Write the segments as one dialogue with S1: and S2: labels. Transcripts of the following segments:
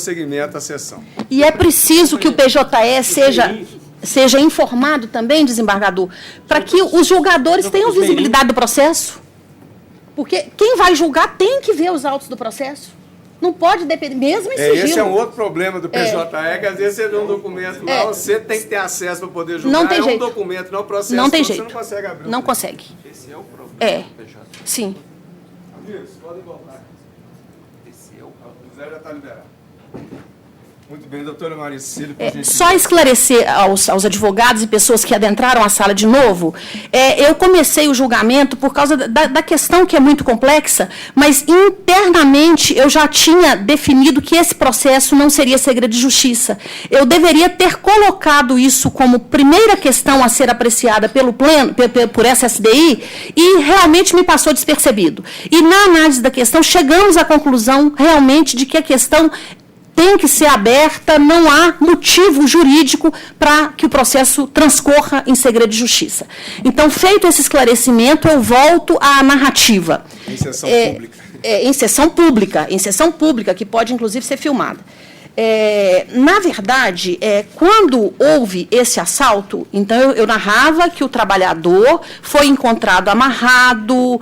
S1: prosseguimento à sessão.
S2: E é preciso que o PJE seja informado também, desembargador, para que os julgadores tenham visibilidade do processo. Porque quem vai julgar tem que ver os autos do processo. Não pode depender, mesmo em sigilo.
S1: Esse é um outro problema do PJE, que às vezes você vê um documento lá, você tem que ter acesso para poder julgar.
S2: Não tem jeito.
S1: Um documento, não processo,
S2: não tem jeito.
S1: Você não consegue abrir.
S2: Não consegue.
S3: Esse é o problema do PJE.
S2: Sim.
S1: Amigos, podem voltar.
S3: Esse é o problema.
S1: O Zé já está liberado. Muito bem, doutora Maricílio.
S2: Só esclarecer aos advogados e pessoas que adentraram a sala de novo, eu comecei o julgamento por causa da questão que é muito complexa, mas internamente eu já tinha definido que esse processo não seria segredo de justiça. Eu deveria ter colocado isso como primeira questão a ser apreciada pelo pleno, por essa SDI, e realmente me passou despercebido. E na análise da questão, chegamos à conclusão realmente de que a questão tem que ser aberta, não há motivo jurídico para que o processo transcorra em segredo de justiça. Então, feito esse esclarecimento, eu volto à narrativa.
S1: Em sessão pública.
S2: Em sessão pública, que pode, inclusive, ser filmada. Na verdade, quando houve esse assalto, então eu narrava que o trabalhador foi encontrado amarrado,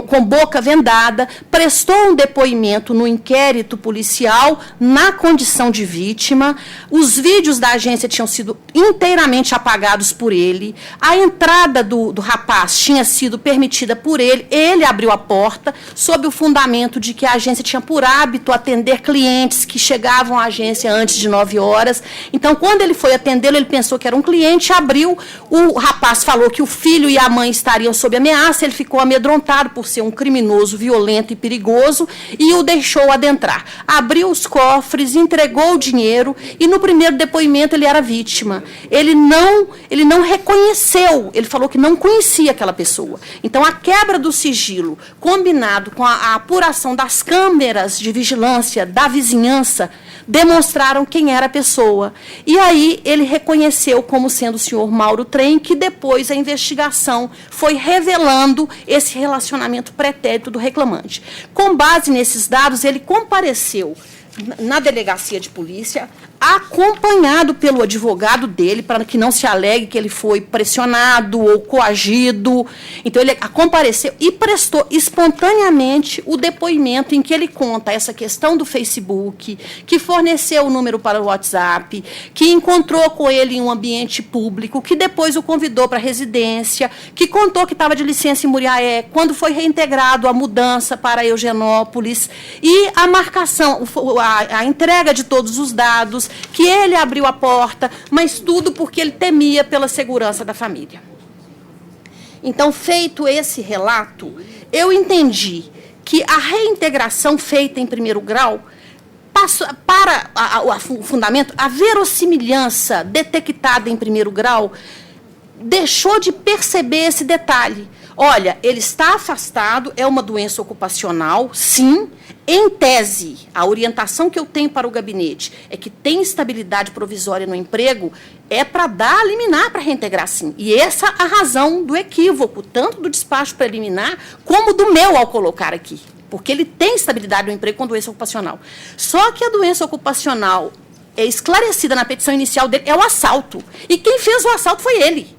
S2: com boca vendada, prestou um depoimento no inquérito policial na condição de vítima, os vídeos da agência tinham sido inteiramente apagados por ele, a entrada do rapaz tinha sido permitida por ele abriu a porta, sob o fundamento de que a agência tinha por hábito atender clientes que chegavam à agência antes de 9 horas, então, quando ele foi atendê-lo, ele pensou que era um cliente, abriu, o rapaz falou que o filho e a mãe estariam sob ameaça, ele ficou amedrontado por ser um criminoso, violento e perigoso, e o deixou adentrar. Abriu os cofres, entregou o dinheiro, e no primeiro depoimento ele era vítima. Ele não reconheceu, ele falou que não conhecia aquela pessoa. Então, a quebra do sigilo, combinado com a apuração das câmeras de vigilância da vizinhança, demonstraram quem era a pessoa. E aí ele reconheceu como sendo o senhor Mauro Trem, que depois a investigação foi revelando esse relacionamento pretérito do reclamante. Com base nesses dados, ele compareceu na delegacia de polícia, acompanhado pelo advogado dele, para que não se alegue que ele foi pressionado ou coagido. Então, ele compareceu e prestou espontaneamente o depoimento em que ele conta essa questão do Facebook, que forneceu o número para o WhatsApp, que encontrou com ele em um ambiente público, que depois o convidou para a residência, que contou que estava de licença em Muriaé, quando foi reintegrado a mudança para Eugenópolis, e a marcação, a entrega de todos os dados, que ele abriu a porta, mas tudo porque ele temia pela segurança da família. Então, feito esse relato, eu entendi que a reintegração feita em primeiro grau, para o fundamento, a verossimilhança detectada em primeiro grau, deixou de perceber esse detalhe. Olha, ele está afastado, é uma doença ocupacional, sim. Em tese, a orientação que eu tenho para o gabinete é que tem estabilidade provisória no emprego, é para dar liminar para reintegrar, sim. E essa é a razão do equívoco, tanto do despacho preliminar, como do meu ao colocar aqui. Porque ele tem estabilidade no emprego com doença ocupacional. Só que a doença ocupacional é esclarecida na petição inicial dele, é o assalto. E quem fez o assalto foi ele.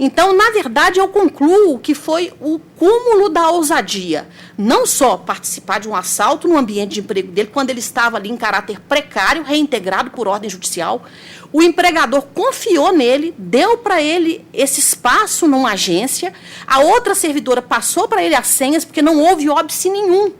S2: Então, na verdade, eu concluo que foi o cúmulo da ousadia. Não só participar de um assalto no ambiente de emprego dele, quando ele estava ali em caráter precário, reintegrado por ordem judicial. O empregador confiou nele, deu para ele esse espaço numa agência. A outra servidora passou para ele as senhas, porque não houve óbice nenhum.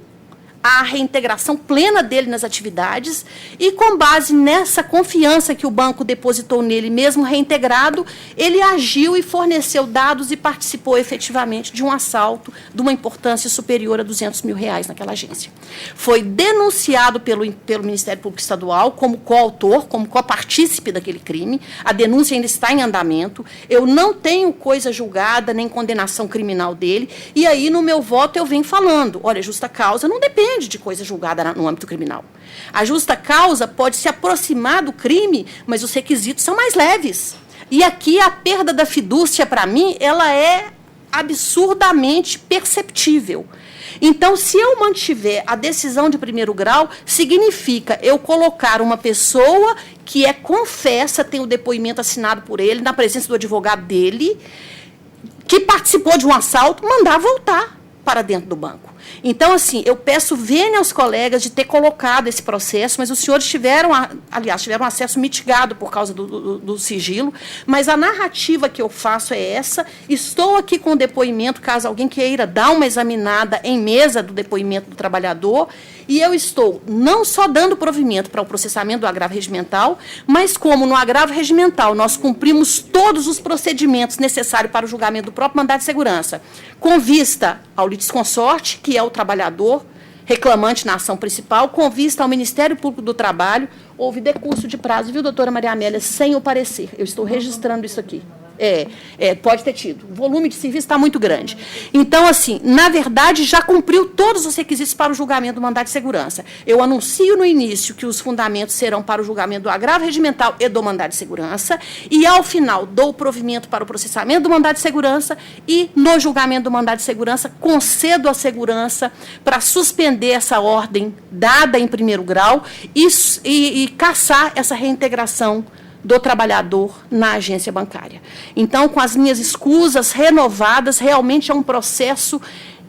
S2: A reintegração plena dele nas atividades, e com base nessa confiança que o banco depositou nele, mesmo reintegrado, ele agiu e forneceu dados e participou efetivamente de um assalto de uma importância superior a R$200 mil naquela agência. Foi denunciado pelo Ministério Público Estadual como coautor, como copartícipe daquele crime. A denúncia ainda está em andamento. Eu não tenho coisa julgada, nem condenação criminal dele, e aí, no meu voto, eu venho falando, olha, justa causa não depende de coisa julgada no âmbito criminal. A justa causa pode se aproximar do crime, mas os requisitos são mais leves. E aqui a perda da fidúcia, para mim, ela é absurdamente perceptível. Então, se eu mantiver a decisão de primeiro grau, significa eu colocar uma pessoa que confessa, tem o depoimento assinado por ele, na presença do advogado dele, que participou de um assalto, mandar voltar para dentro do banco. Então, assim, eu peço vênia aos colegas de ter colocado esse processo, mas os senhores tiveram acesso mitigado por causa do sigilo, mas a narrativa que eu faço é essa. Estou aqui com o depoimento, caso alguém queira dar uma examinada em mesa do depoimento do trabalhador, e eu estou não só dando provimento para o processamento do agravo regimental, mas como no agravo regimental nós cumprimos todos os procedimentos necessários para o julgamento do próprio mandado de segurança, com vista ao litisconsorte, que é o trabalhador reclamante na ação principal, com vista ao Ministério Público do Trabalho, houve decurso de prazo, viu, doutora Maria Amélia, sem o parecer. Eu estou registrando isso aqui. Pode ter tido. O volume de serviço está muito grande. Então, assim, na verdade, já cumpriu todos os requisitos para o julgamento do mandado de segurança. Eu anuncio no início que os fundamentos serão para o julgamento do agravo regimental e do mandado de segurança, e, ao final, dou provimento para o processamento do mandado de segurança e, no julgamento do mandado de segurança, concedo a segurança para suspender essa ordem dada em primeiro grau e cassar essa reintegração do trabalhador na agência bancária. Então, com as minhas escusas renovadas, realmente é um processo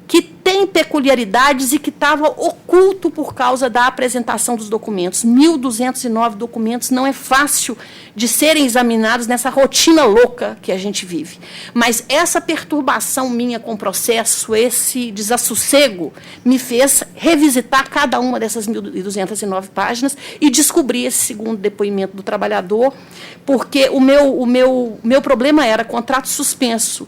S2: que tem peculiaridades e que estava oculto por causa da apresentação dos documentos. 1.209 documentos não é fácil de serem examinados nessa rotina louca que a gente vive. Mas essa perturbação minha com o processo, esse desassossego, me fez revisitar cada uma dessas 1.209 páginas e descobrir esse segundo depoimento do trabalhador, porque o meu problema era contrato suspenso,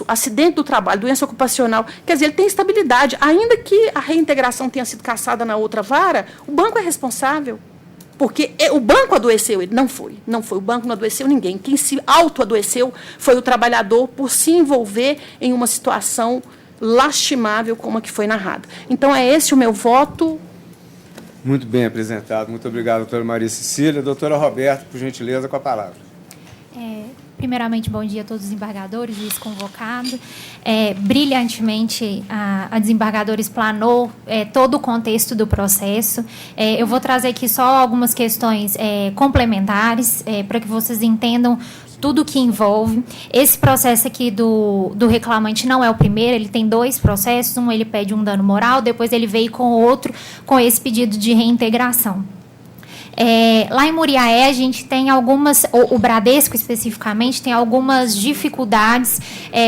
S2: acidente do trabalho, doença ocupacional, quer dizer, ele tem estabilidade. Ainda que a reintegração tenha sido cassada na outra vara, o banco é responsável. Porque o banco adoeceu, ele não foi. O banco não adoeceu ninguém. Quem se autoadoeceu foi o trabalhador por se envolver em uma situação lastimável como a que foi narrada. Então, é esse o meu voto.
S1: Muito bem apresentado. Muito obrigado, doutora Maria Cecília. Doutora Roberta, por gentileza, com a palavra.
S4: Primeiramente, bom dia a todos os desembargadores, juiz convocado. Brilhantemente, a desembargadora explanou todo o contexto do processo. Eu vou trazer aqui só algumas questões complementares, para que vocês entendam tudo o que envolve. Esse processo aqui do reclamante não é o primeiro, ele tem 2 processos. Um, ele pede um dano moral, depois ele veio com outro, com esse pedido de reintegração. Lá em Muriaé, a gente tem algumas, o Bradesco especificamente, tem algumas dificuldades,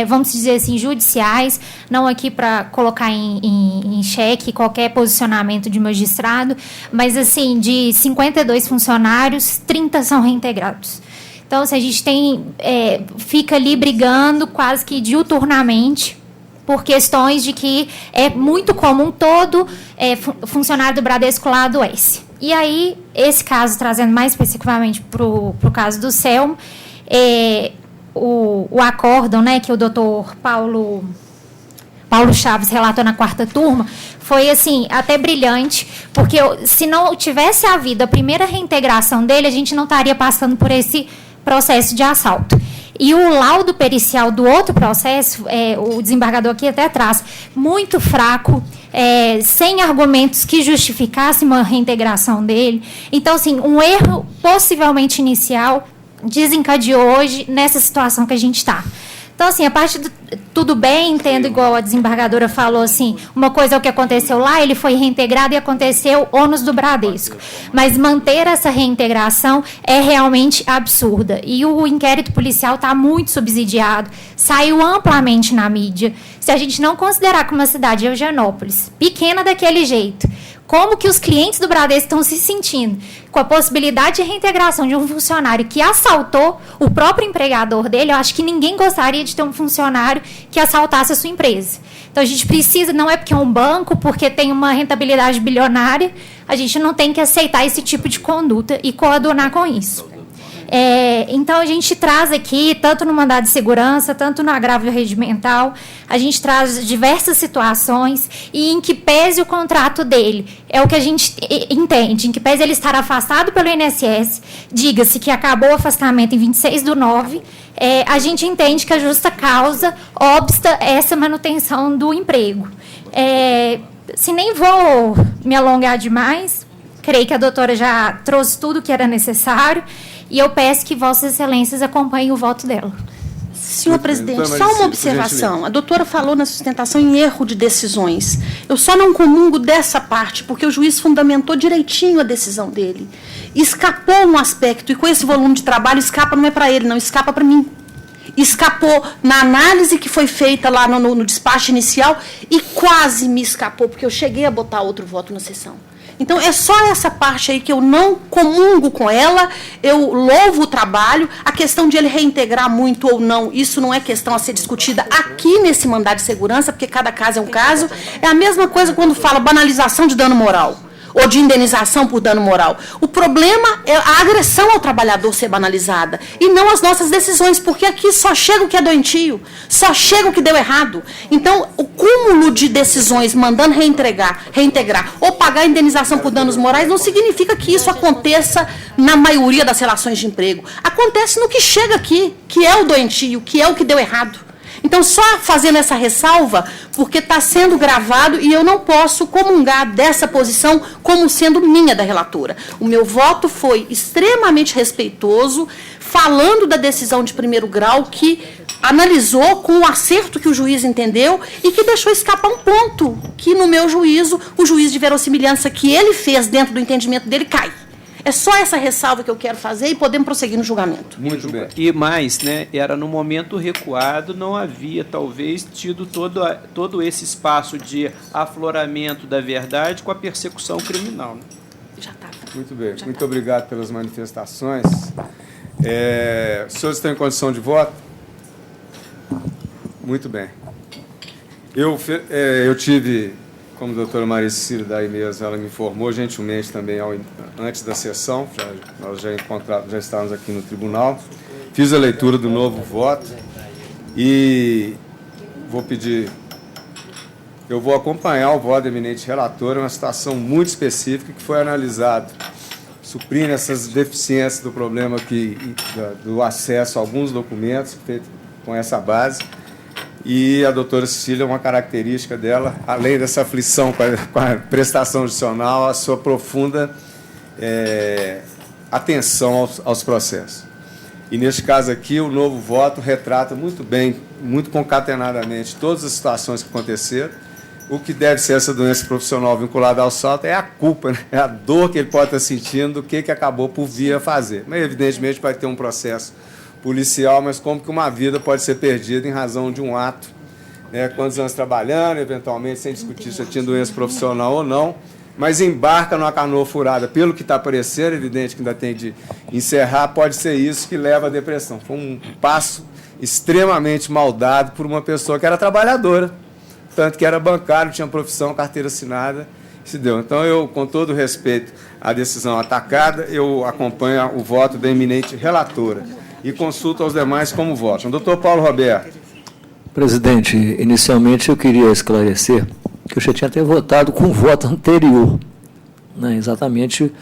S4: vamos dizer assim, judiciais, não aqui para colocar em xeque qualquer posicionamento de magistrado, mas assim, de 52 funcionários, 30 são reintegrados. Então, assim, a gente fica ali brigando quase que diuturnamente, por questões de que é muito comum todo funcionário do Bradesco lá adoece. E aí, esse caso, trazendo mais especificamente para o caso do Selmo, o acórdão, né, que o doutor Paulo Chaves relatou na 4ª turma, foi assim, até brilhante, porque se não tivesse havido a primeira reintegração dele, a gente não estaria passando por esse processo de assalto. E o laudo pericial do outro processo, o desembargador aqui até traz, muito fraco, sem argumentos que justificassem uma reintegração dele. Então, assim, um erro possivelmente inicial desencadeou hoje nessa situação que a gente está. Então, assim, a parte do tudo bem, entendo, igual a desembargadora falou, assim, uma coisa é o que aconteceu lá, ele foi reintegrado e aconteceu ônus do Bradesco. Mas manter essa reintegração é realmente absurda. E o inquérito policial está muito subsidiado, saiu amplamente na mídia. Se a gente não considerar que uma cidade, Eugenópolis, pequena daquele jeito, como que os clientes do Bradesco estão se sentindo com a possibilidade de reintegração de um funcionário que assaltou o próprio empregador dele, eu acho que ninguém gostaria de ter um funcionário que assaltasse a sua empresa. Então, a gente precisa, não é porque é um banco, porque tem uma rentabilidade bilionária, a gente não tem que aceitar esse tipo de conduta e coadunar com isso. Então, a gente traz aqui, tanto no mandado de segurança, tanto no agravio regimental, a gente traz diversas situações e em que pese o contrato dele. É o que a gente entende, em que pese ele estar afastado pelo INSS, diga-se que acabou o afastamento em 26/9, a gente entende que a justa causa obsta essa manutenção do emprego. Se nem vou me alongar demais, creio que a doutora já trouxe tudo o que era necessário e eu peço que Vossas Excelências acompanhem o voto dela.
S2: Senhor presidente, só uma observação. A doutora falou na sustentação em erro de decisões. Eu só não comungo dessa parte, porque o juiz fundamentou direitinho a decisão dele. Escapou um aspecto, e com esse volume de trabalho, escapa não é para ele, não, escapa para mim. Escapou na análise que foi feita lá no despacho inicial e quase me escapou, porque eu cheguei a botar outro voto na sessão. Então, é só essa parte aí que eu não comungo com ela, eu louvo o trabalho, a questão de ele reintegrar muito ou não, isso não é questão a ser discutida aqui nesse mandado de segurança, porque cada caso é um caso. É a mesma coisa quando fala banalização de dano moral, ou de indenização por dano moral. O problema é a agressão ao trabalhador ser banalizada, e não as nossas decisões, porque aqui só chega o que é doentio, só chega o que deu errado. Então, o cúmulo de decisões mandando reintegrar ou pagar indenização por danos morais não significa que isso aconteça na maioria das relações de emprego. Acontece no que chega aqui, que é o doentio, que é o que deu errado. Então, só fazendo essa ressalva, porque está sendo gravado e eu não posso comungar dessa posição como sendo minha da relatora. O meu voto foi extremamente respeitoso, falando da decisão de primeiro grau, que analisou com o acerto que o juiz entendeu e que deixou escapar um ponto, que, no meu juízo, o juiz de verossimilhança que ele fez dentro do entendimento dele cai. É só essa ressalva que eu quero fazer e podemos prosseguir no julgamento.
S1: Muito bem.
S3: E mais, né, era no momento recuado, não havia, talvez, tido todo esse espaço de afloramento da verdade com a persecução criminal. Né?
S2: Já estava.
S1: Muito bem. Muito obrigado pelas manifestações. Os senhores estão em condição de voto? Muito bem. Eu tive, como a doutora Maria Cecília, daí mesmo, ela me informou gentilmente também antes da sessão, nós já estávamos aqui no tribunal, fiz a leitura do novo voto e eu vou acompanhar o voto da eminente relatora, uma situação muito específica que foi analisada, suprindo essas deficiências do problema do acesso a alguns documentos, feito com essa base. E a doutora Cecília, uma característica dela, além dessa aflição com a prestação judicial, a sua profunda atenção aos processos. E, neste caso aqui, o novo voto retrata muito bem, muito concatenadamente, todas as situações que aconteceram. O que deve ser essa doença profissional vinculada ao salto é a culpa, né? É a dor que ele pode estar sentindo do que acabou por vir a fazer. Mas, evidentemente, vai ter um processo policial, mas como que uma vida pode ser perdida em razão de um ato, né? Quantos anos trabalhando, eventualmente, sem discutir se tinha doença profissional ou não, mas embarca numa canoa furada. Pelo que está aparecendo, evidente que ainda tem de encerrar, pode ser isso que leva à depressão. Foi um passo extremamente mal dado por uma pessoa que era trabalhadora, tanto que era bancário, tinha profissão, carteira assinada, se deu. Então, eu, com todo respeito à decisão atacada, eu acompanho o voto da eminente relatora e consulto aos demais como votam. Doutor Paulo Roberto.
S5: Presidente, inicialmente eu queria esclarecer que eu já tinha até votado com o voto anterior, né, exatamente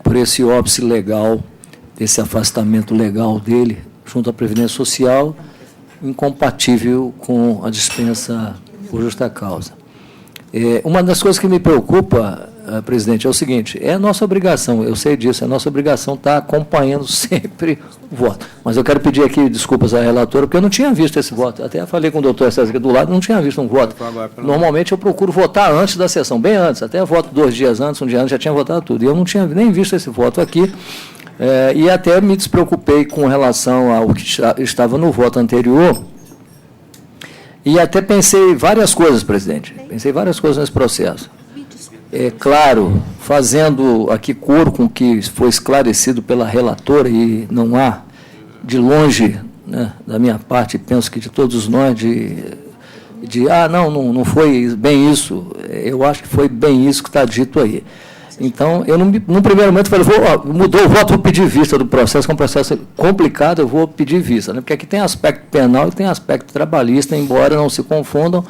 S5: por esse óbice legal, esse afastamento legal dele junto à Previdência Social, incompatível com a dispensa por justa causa. Uma das coisas que me preocupa, presidente, é o seguinte: é a nossa obrigação, eu sei disso, é a nossa obrigação estar acompanhando sempre o voto. Mas eu quero pedir aqui desculpas à relatora, porque eu não tinha visto esse voto. Até falei com o doutor César aqui do lado, não tinha visto um voto. Normalmente eu procuro votar antes da sessão, bem antes, até voto 2 dias antes, um dia antes, já tinha votado tudo. E eu não tinha nem visto esse voto aqui, e até me despreocupei com relação ao que estava no voto anterior. E até pensei várias coisas, presidente. Pensei várias coisas nesse processo. Claro, fazendo aqui coro com o que foi esclarecido pela relatora, e não há, de longe, né, da minha parte, penso que de todos nós, não foi bem isso. Eu acho que foi bem isso que está dito aí. Então, eu, num primeiro momento, falei, mudou o voto, vou pedir vista do processo, que é um processo complicado, eu vou pedir vista, né? Porque aqui tem aspecto penal e tem aspecto trabalhista, embora não se confundam.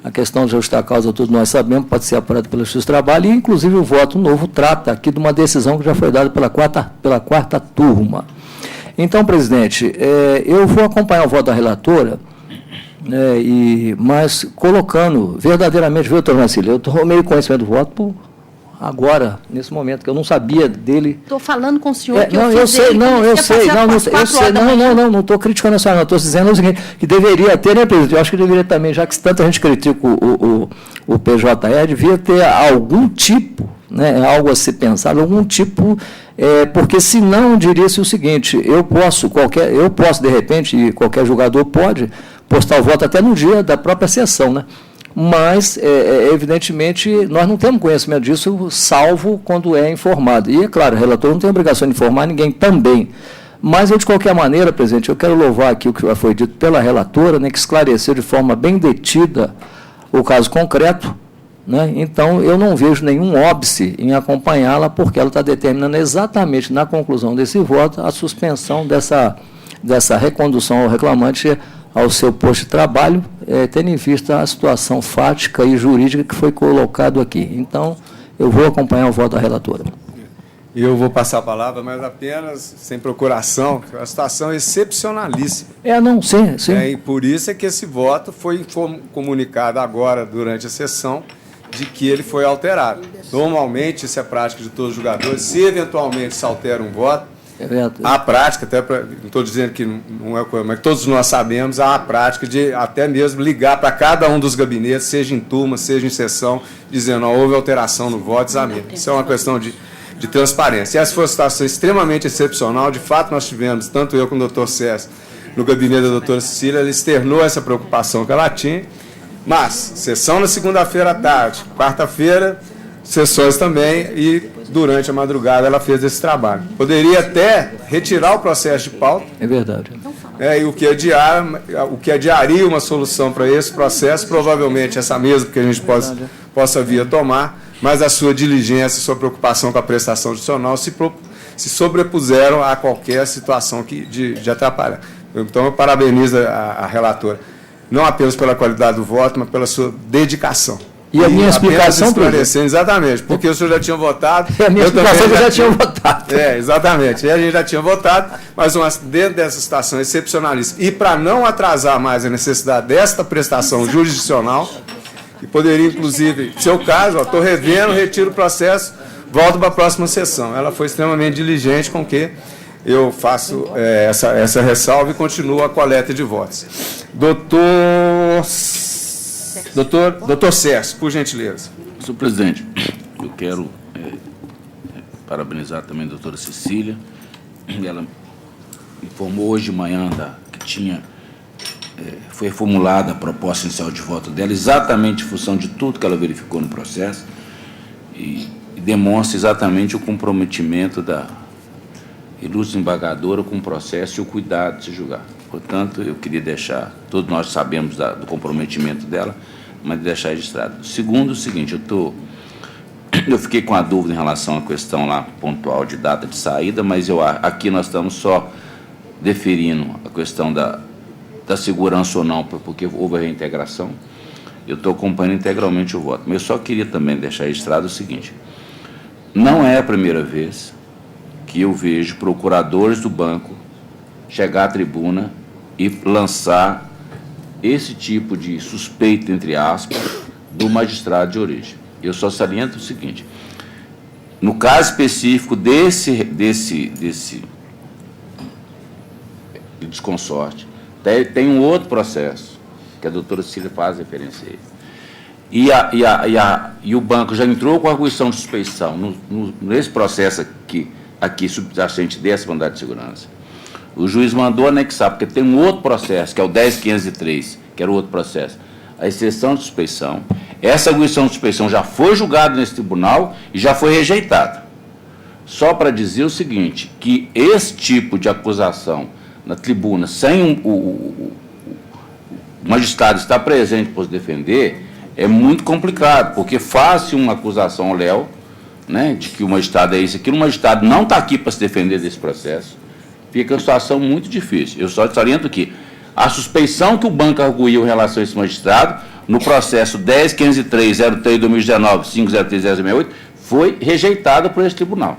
S5: A questão de justa causa, todos nós sabemos, pode ser apurada pela Justiça do Trabalho, e, inclusive, o voto novo trata aqui de uma decisão que já foi dada pela quarta turma. Então, presidente, eu vou acompanhar o voto da relatora, mas colocando verdadeiramente, viu, doutor Marcílio, eu tomei conhecimento do voto agora, nesse momento, que eu não sabia dele.
S2: Estou falando com o senhor que
S5: não estou criticando a senhora, não, estou dizendo o seguinte, que deveria ter, né, presidente, eu acho que deveria também, já que tanta gente critica o PJE, devia ter algum tipo, né, algo a se pensar, algum tipo, porque senão diria-se o seguinte, eu posso, de repente, e qualquer julgador pode, postar o voto até no dia da própria sessão, né? Mas, evidentemente, nós não temos conhecimento disso, salvo quando é informado. E, é claro, o relator não tem obrigação de informar ninguém também. Mas, eu, de qualquer maneira, presidente, eu quero louvar aqui o que foi dito pela relatora, né, que esclareceu de forma bem detida o caso concreto, né? Então, eu não vejo nenhum óbice em acompanhá-la, porque ela está determinando exatamente, na conclusão desse voto, a suspensão dessa recondução ao reclamante ao seu posto de trabalho, tendo em vista a situação fática e jurídica que foi colocado aqui. Então, eu vou acompanhar o voto da relatora.
S1: Eu vou passar a palavra, mas apenas sem procuração, que é uma situação excepcionalíssima.
S5: Sim.
S1: E por isso é que esse voto foi comunicado agora, durante a sessão, de que ele foi alterado. Normalmente, isso é prática de todos os jogadores. Se eventualmente se altera um voto, há a prática, não estou dizendo que não é coisa, mas todos nós sabemos, há a prática de até mesmo ligar para cada um dos gabinetes, seja em turma, seja em sessão, dizendo, houve alteração no voto, examina. Isso é uma questão de transparência. E essa foi uma situação extremamente excepcional, de fato nós tivemos, tanto eu como o doutor César, no gabinete da doutora Cecília, ele externou essa preocupação que ela tinha, mas sessão na segunda-feira à tarde, quarta-feira, sessões também, e durante a madrugada ela fez esse trabalho. Poderia até retirar o processo de pauta.
S5: É verdade.
S1: E o que adiaria uma solução para esse processo, provavelmente essa mesma que a gente possa vir a tomar, mas a sua diligência, a sua preocupação com a prestação adicional se sobrepuseram a qualquer situação de atrapalhar. Então, eu parabenizo a relatora, não apenas pela qualidade do voto, mas pela sua dedicação.
S5: E a minha explicação,
S1: presidente? Exatamente, porque o senhor já tinha votado.
S5: E a minha explicação eu já tinha votado.
S1: Exatamente. E a gente já tinha votado, mas dentro dessa situação excepcionalíssima. E para não atrasar mais a necessidade desta prestação jurisdicional, que poderia, inclusive, ser o caso, estou revendo, retiro o processo, volto para a próxima sessão. Ela foi extremamente diligente com que eu faço essa ressalva e continuo a coleta de votos. Doutor César, por gentileza.
S6: Senhor presidente, eu quero parabenizar também a doutora Cecília. Ela informou hoje de manhã que foi reformulada a proposta inicial de voto dela, exatamente em função de tudo que ela verificou no processo, e demonstra exatamente o comprometimento da ilustre embargadora com o processo e o cuidado de se julgar. Portanto, eu queria deixar, todos nós sabemos do comprometimento dela, mas deixar registrado. Segundo, o seguinte, eu fiquei com a dúvida em relação à questão lá pontual de data de saída, mas aqui nós estamos só deferindo a questão da segurança ou não, porque houve a reintegração. Eu estou acompanhando integralmente o voto. Mas eu só queria também deixar registrado o seguinte, não é a primeira vez que eu vejo procuradores do banco chegar à tribuna e lançar esse tipo de suspeita, entre aspas, do magistrado de origem. Eu só saliento o seguinte, no caso específico desse desconsorte, tem um outro processo, que a doutora Cecília faz referência a ele. E o banco já entrou com a arguição de suspeição nesse processo aqui subjacente dessa mandado de segurança. O juiz mandou anexar, porque tem um outro processo, que é o 10.503, que era o outro processo, a exceção de suspeição. Essa arguição de suspeição já foi julgada nesse tribunal e já foi rejeitada. Só para dizer o seguinte, que esse tipo de acusação na tribuna, sem o magistrado estar presente para se defender, é muito complicado, porque faz-se uma acusação ao réu, né, de que o magistrado é isso, aquilo, o magistrado não está aqui para se defender desse processo, fica uma situação muito difícil. Eu só saliento que a suspeição que o banco arguiu em relação a esse magistrado, no processo 10.503.03.2019.503.068, foi rejeitada por esse tribunal.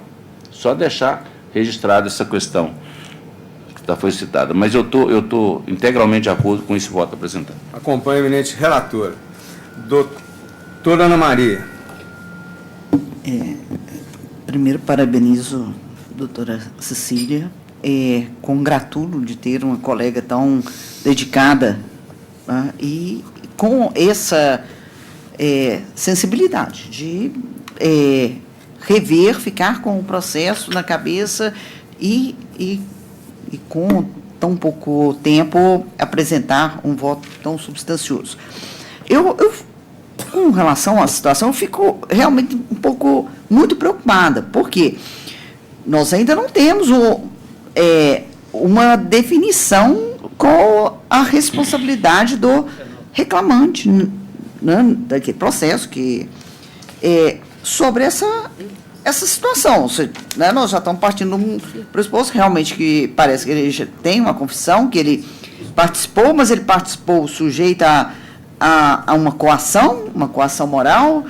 S6: Só deixar registrada essa questão que foi citada. Mas eu tô integralmente de acordo com esse voto apresentado.
S1: Acompanho a eminente relatora. Doutora Ana Maria.
S7: Primeiro, parabenizo a doutora Cecília. Congratulo de ter uma colega tão dedicada, né, e com essa sensibilidade de rever, ficar com o processo na cabeça e com tão pouco tempo apresentar um voto tão substancioso. Eu com relação à situação, eu fico realmente muito preocupada, porque nós ainda não temos uma definição com a responsabilidade do reclamante, né, daquele processo sobre essa situação. Né, nós já estamos partindo de um pressuposto realmente que parece que ele já tem uma confissão, que ele participou, mas ele participou sujeito a uma coação moral,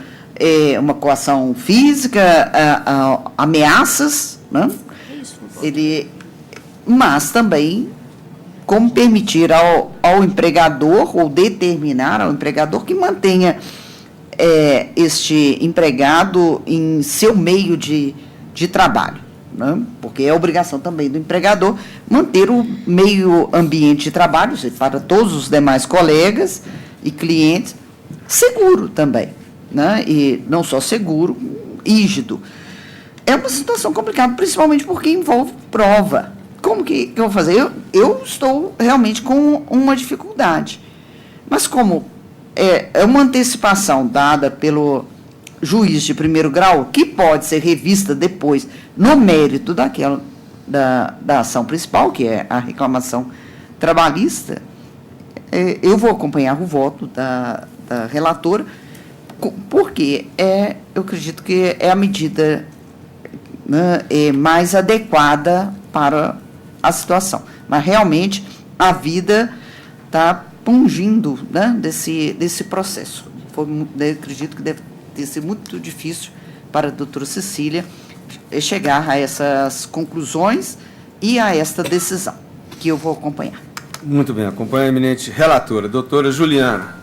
S7: uma coação física, a ameaças, né? Mas também como permitir ao empregador, ou determinar ao empregador que mantenha este empregado em seu meio de trabalho, né? Porque é obrigação também do empregador manter o meio ambiente de trabalho, para todos os demais colegas e clientes, seguro também, né? E não só seguro, rígido. É uma situação complicada, principalmente porque envolve prova. Como que eu vou fazer? Eu estou realmente com uma dificuldade. Mas como é uma antecipação dada pelo juiz de primeiro grau, que pode ser revista depois no mérito da ação principal, que é a reclamação trabalhista, eu vou acompanhar o voto da relatora, porque eu acredito que é a medida, né, mais adequada para a situação. Mas, realmente, a vida está pungindo, né, desse processo. Eu acredito que deve ter sido muito difícil para a doutora Cecília chegar a essas conclusões e a esta decisão, que eu vou acompanhar.
S1: Muito bem, acompanho a eminente relatora. Doutora Juliana.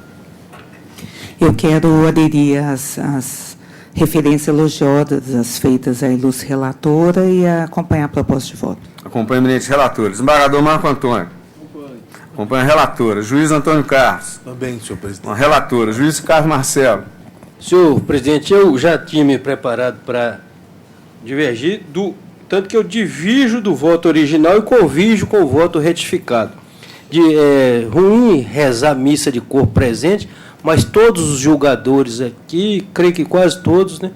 S8: Eu quero aderir às referências elogiosas feitas à ilustre relatora e acompanhar a proposta de voto.
S1: Acompanho a eminente relatora. Desembargador Marco Antônio. Acompanho a relatora. Juiz Antônio Carlos.
S9: Também, senhor presidente.
S1: Uma relatora. Juiz Carlos Marcelo.
S10: Senhor presidente, eu já tinha me preparado para divergir, tanto que eu divirjo do voto original e convirjo com o voto retificado. Ruim rezar missa de corpo presente, mas todos os julgadores aqui, creio que quase todos, né,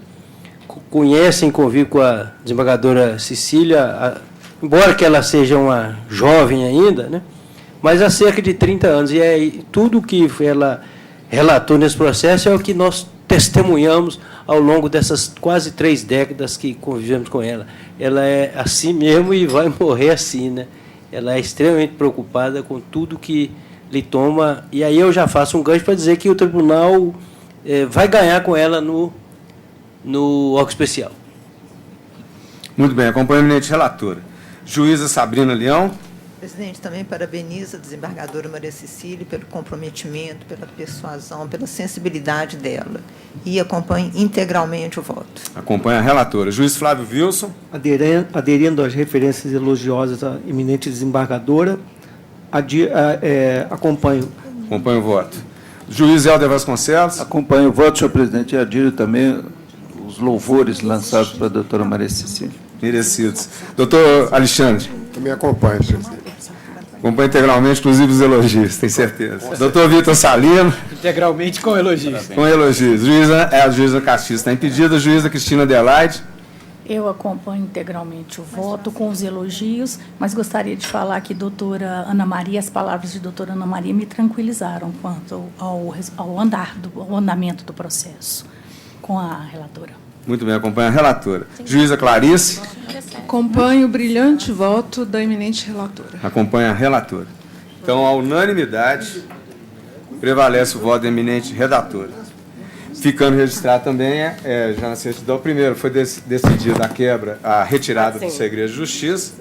S10: conhecem e convivem com a desembargadora Cecília, embora que ela seja uma jovem ainda, né, mas há cerca de 30 anos. E tudo que ela relatou nesse processo é o que nós testemunhamos ao longo dessas quase 3 décadas que convivemos com ela. Ela é assim mesmo e vai morrer assim, né? Ela é extremamente preocupada com tudo que lhe toma. E aí eu já faço um gancho para dizer que o tribunal vai ganhar com ela no órgão especial.
S1: Muito bem, acompanho a eminente relatora. Juíza Sabrina Leão.
S11: Presidente, também parabenizo a desembargadora Maria Cecília pelo comprometimento, pela persuasão, pela sensibilidade dela. E acompanho integralmente o voto.
S1: Acompanho a relatora. Juiz Flávio Wilson.
S12: Aderindo às referências elogiosas à eminente desembargadora, acompanho.
S1: Acompanho o voto. Juiz Helder Vasconcelos.
S13: Acompanho o voto, senhor presidente, e adiro também os louvores lançados pela doutora Maria Cecília.
S1: Merecidos. Doutor Alexandre.
S9: Também acompanho, presidente.
S1: Acompanho integralmente, inclusive os elogios, tenho certeza. Doutor Vitor Salino.
S3: Integralmente com elogios.
S1: Com elogios. A juíza Castilho está impedida. Juíza Cristina Adelaide.
S14: Eu acompanho integralmente o voto com os elogios, mas gostaria de falar que doutora Ana Maria, as palavras de doutora Ana Maria me tranquilizaram quanto ao andamento do processo com a relatora.
S1: Muito bem, acompanha a relatora. Juíza Clarice.
S15: Acompanho o brilhante voto da eminente relatora.
S1: Acompanha a relatora. Então, a unanimidade, prevalece o voto da eminente redatora. Ficando registrado também, já na certidão, primeiro foi decidida a retirada do segredo de justiça,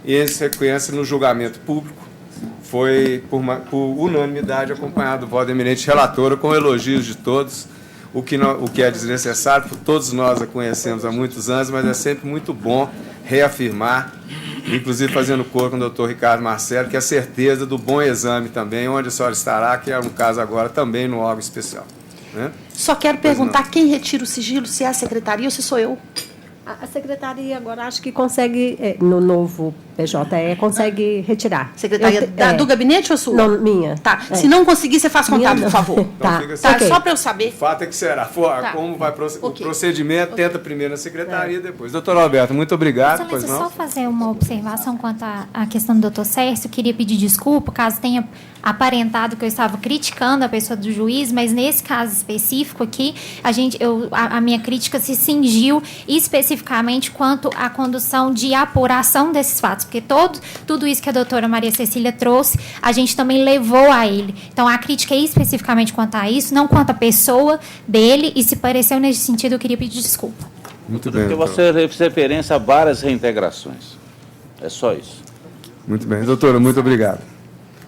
S1: e em sequência, no julgamento público, foi, por unanimidade, acompanhado o voto da eminente relatora, com elogios de todos, o que é desnecessário, porque todos nós a conhecemos há muitos anos, mas é sempre muito bom reafirmar, inclusive fazendo cor com o doutor Ricardo Marcelo, que é a certeza do bom exame também, onde a senhora estará, que é um caso agora também no órgão especial. Né?
S2: Só quero perguntar quem retira o sigilo, se é a secretaria ou se sou eu.
S16: A secretaria agora acho que consegue, no novo PJE, consegue retirar.
S2: Secretaria do gabinete ou sua?
S16: Não, minha.
S2: Tá. Se não conseguir, você faz contato, por favor.
S1: Então,
S2: tá. Okay. Só para eu saber.
S1: O fato é que será. Como vai o procedimento, tenta primeiro na secretaria e depois. Doutor Alberto, muito obrigado.
S4: Excelência, só fazer uma observação quanto à questão do doutor Sérgio. Queria pedir desculpa, caso tenha aparentado que eu estava criticando a pessoa do juiz, mas nesse caso específico aqui, a minha crítica se cingiu especificamente quanto à condução de apuração desses fatos, porque tudo isso que a doutora Maria Cecília trouxe, a gente também levou a ele. Então, a crítica é especificamente quanto a isso, não quanto à pessoa dele, e se pareceu nesse sentido, eu queria pedir desculpa.
S1: Muito bem.
S6: Porque você fez referência a várias reintegrações. É só isso.
S1: Muito bem. Doutora, muito obrigado.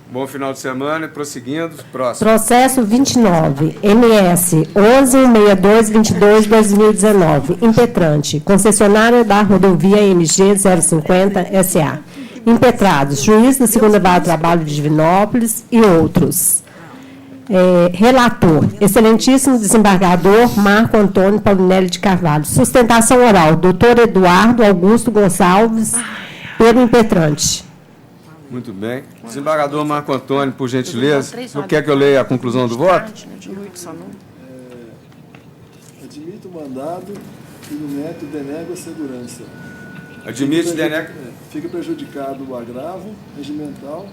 S1: Bom final de semana e prosseguindo. Próximo.
S16: Processo 29, MS 116222-2019, impetrante, concessionária da rodovia MG 050 SA. Impetrados, juiz da segunda Vara do Trabalho de Divinópolis e outros. Relator, excelentíssimo desembargador Marco Antônio Paulinelli de Carvalho. Sustentação oral, doutor Eduardo Augusto Gonçalves, pelo impetrante.
S1: Muito bem. Desembargador Marco Antônio, por gentileza, não quer que eu leia a conclusão do voto?
S17: Admito o mandado e no neto denega a segurança.
S1: Admite e denega.
S17: Fica prejudicado o agravo regimental,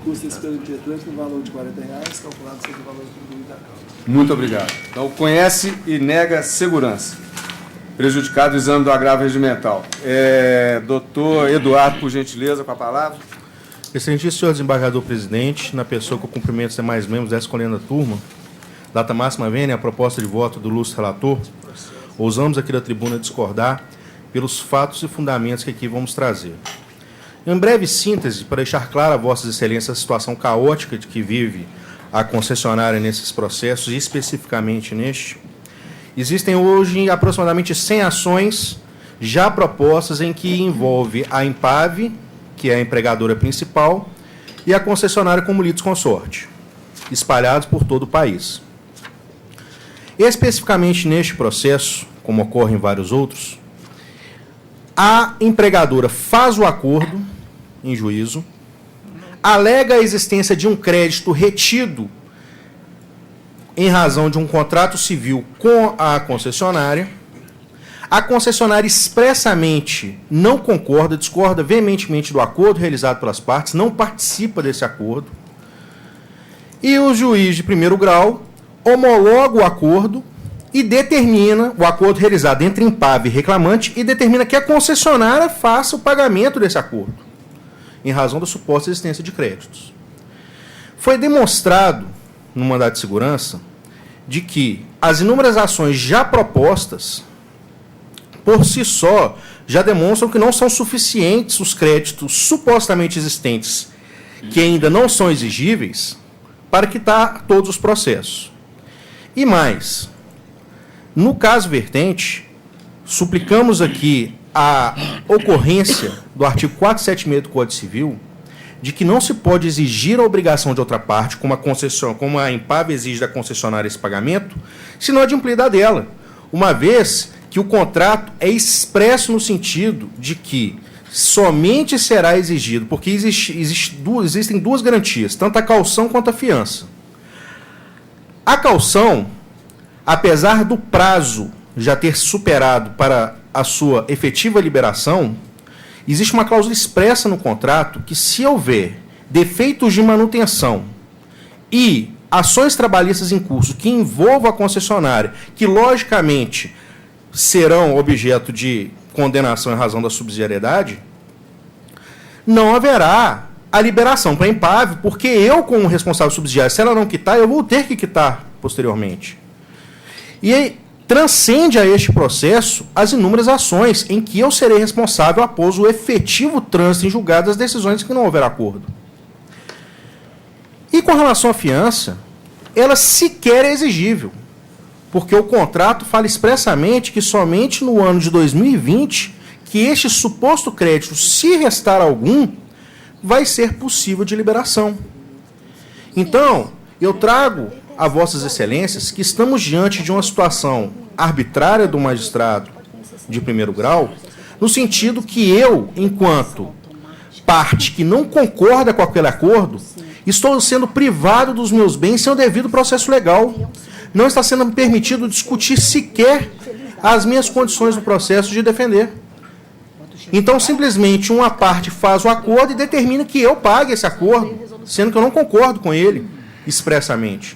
S17: custa-se pelo impetrante no valor de R$ 40, calculado sobre o valor atribuído à causa.
S1: Muito obrigado. Então, conhece e nega segurança. Prejudicado o exame do agravo regimental. Doutor Eduardo, por gentileza, com a palavra.
S18: Excelentíssimo senhor desembargador-presidente, na pessoa que eu cumprimento os demais membros dessa escolhenda turma, data máxima vênia, a proposta de voto do ilustre relator, ousamos aqui da tribuna discordar pelos fatos e fundamentos que aqui vamos trazer. Em breve síntese, para deixar clara a vossas excelências a situação caótica de que vive a concessionária nesses processos, e especificamente neste, existem hoje aproximadamente 100 ações já propostas em que envolve a Impave, que é a empregadora principal, e a concessionária como litisconsorte, espalhados por todo o país. Especificamente neste processo, como ocorre em vários outros, a empregadora faz o acordo em juízo, alega a existência de um crédito retido em razão de um contrato civil com a concessionária expressamente não concorda, discorda veementemente do acordo realizado pelas partes, não participa desse acordo, e o juiz de primeiro grau homologa o acordo e determina o acordo realizado entre Impave e reclamante e determina que a concessionária faça o pagamento desse acordo, em razão da suposta existência de créditos. Foi demonstrado, no mandado de segurança, de que as inúmeras ações já propostas, por si só, já demonstram que não são suficientes os créditos supostamente existentes, que ainda não são exigíveis, para quitar todos os processos. E mais, no caso vertente, suplicamos aqui a ocorrência do artigo 476 do Código Civil, de que não se pode exigir a obrigação de outra parte, como a Impave exige da concessionária esse pagamento, senão adimplida dela, uma vez que o contrato é expresso no sentido de que somente será exigido, porque existem duas garantias, tanto a caução quanto a fiança. A caução, apesar do prazo já ter superado para a sua efetiva liberação, existe uma cláusula expressa no contrato que, se houver defeitos de manutenção e ações trabalhistas em curso que envolvam a concessionária, que logicamente serão objeto de condenação em razão da subsidiariedade, não haverá a liberação para impável, porque eu, como responsável subsidiário, se ela não quitar, eu vou ter que quitar posteriormente. E aí, transcende a este processo as inúmeras ações em que eu serei responsável após o efetivo trânsito em julgado das decisões que não houver acordo. E com relação à fiança, ela sequer é exigível, porque o contrato fala expressamente que somente no ano de 2020 que este suposto crédito, se restar algum, vai ser possível de liberação. Então, eu trago a vossas excelências que estamos diante de uma situação arbitrária do magistrado de primeiro grau, no sentido que eu, enquanto parte que não concorda com aquele acordo, estou sendo privado dos meus bens sem o devido processo legal. Não está sendo permitido discutir sequer as minhas condições do processo de defender. Então, simplesmente, uma parte faz o acordo e determina que eu pague esse acordo, sendo que eu não concordo com ele expressamente.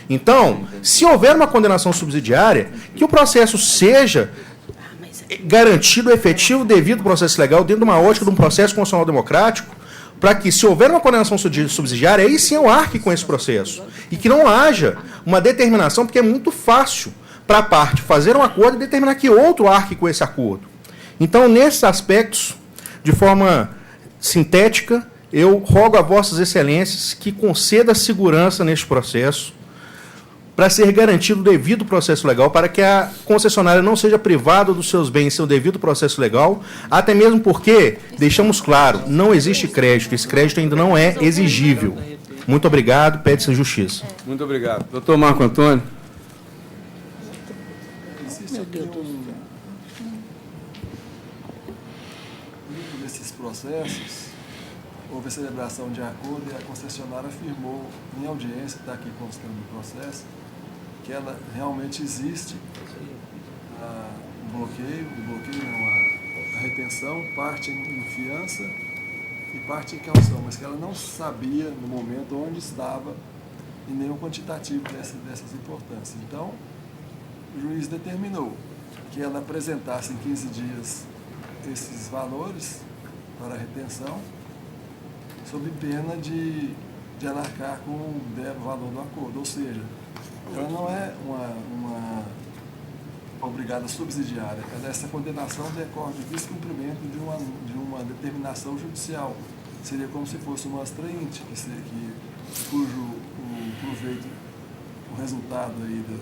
S18: Então, se houver uma condenação subsidiária, que o processo seja garantido, efetivo, devido ao processo legal, dentro de uma ótica de um processo constitucional democrático, para que, se houver uma condenação subsidiária, aí sim eu arque com esse processo. E que não haja uma determinação, porque é muito fácil para a parte fazer um acordo e determinar que outro arque com esse acordo. Então, nesses aspectos, de forma sintética, eu rogo a vossas excelências que conceda segurança neste processo, para ser garantido o devido processo legal, para que a concessionária não seja privada dos seus bens sem o devido processo legal, até mesmo porque, deixamos claro, não existe crédito, esse crédito ainda não é exigível. Muito obrigado, pede-se justiça.
S1: Muito obrigado. Doutor Marco Antônio.
S17: Meu Deus do céu. Desses processos, houve a celebração de acordo e a concessionária afirmou em audiência, está aqui constando no processo, que ela realmente existe o bloqueio não, a retenção, parte em fiança e parte em caução, mas que ela não sabia no momento onde estava e nem o quantitativo dessas importâncias. Então, o juiz determinou que ela apresentasse em 15 dias esses valores para a retenção, sob pena de anarcar com o valor do acordo. Ou seja, ela não é uma obrigada subsidiária. Essa condenação decorre de descumprimento de uma determinação judicial. Seria como se fosse uma extrainte, cujo o proveito, o resultado aí do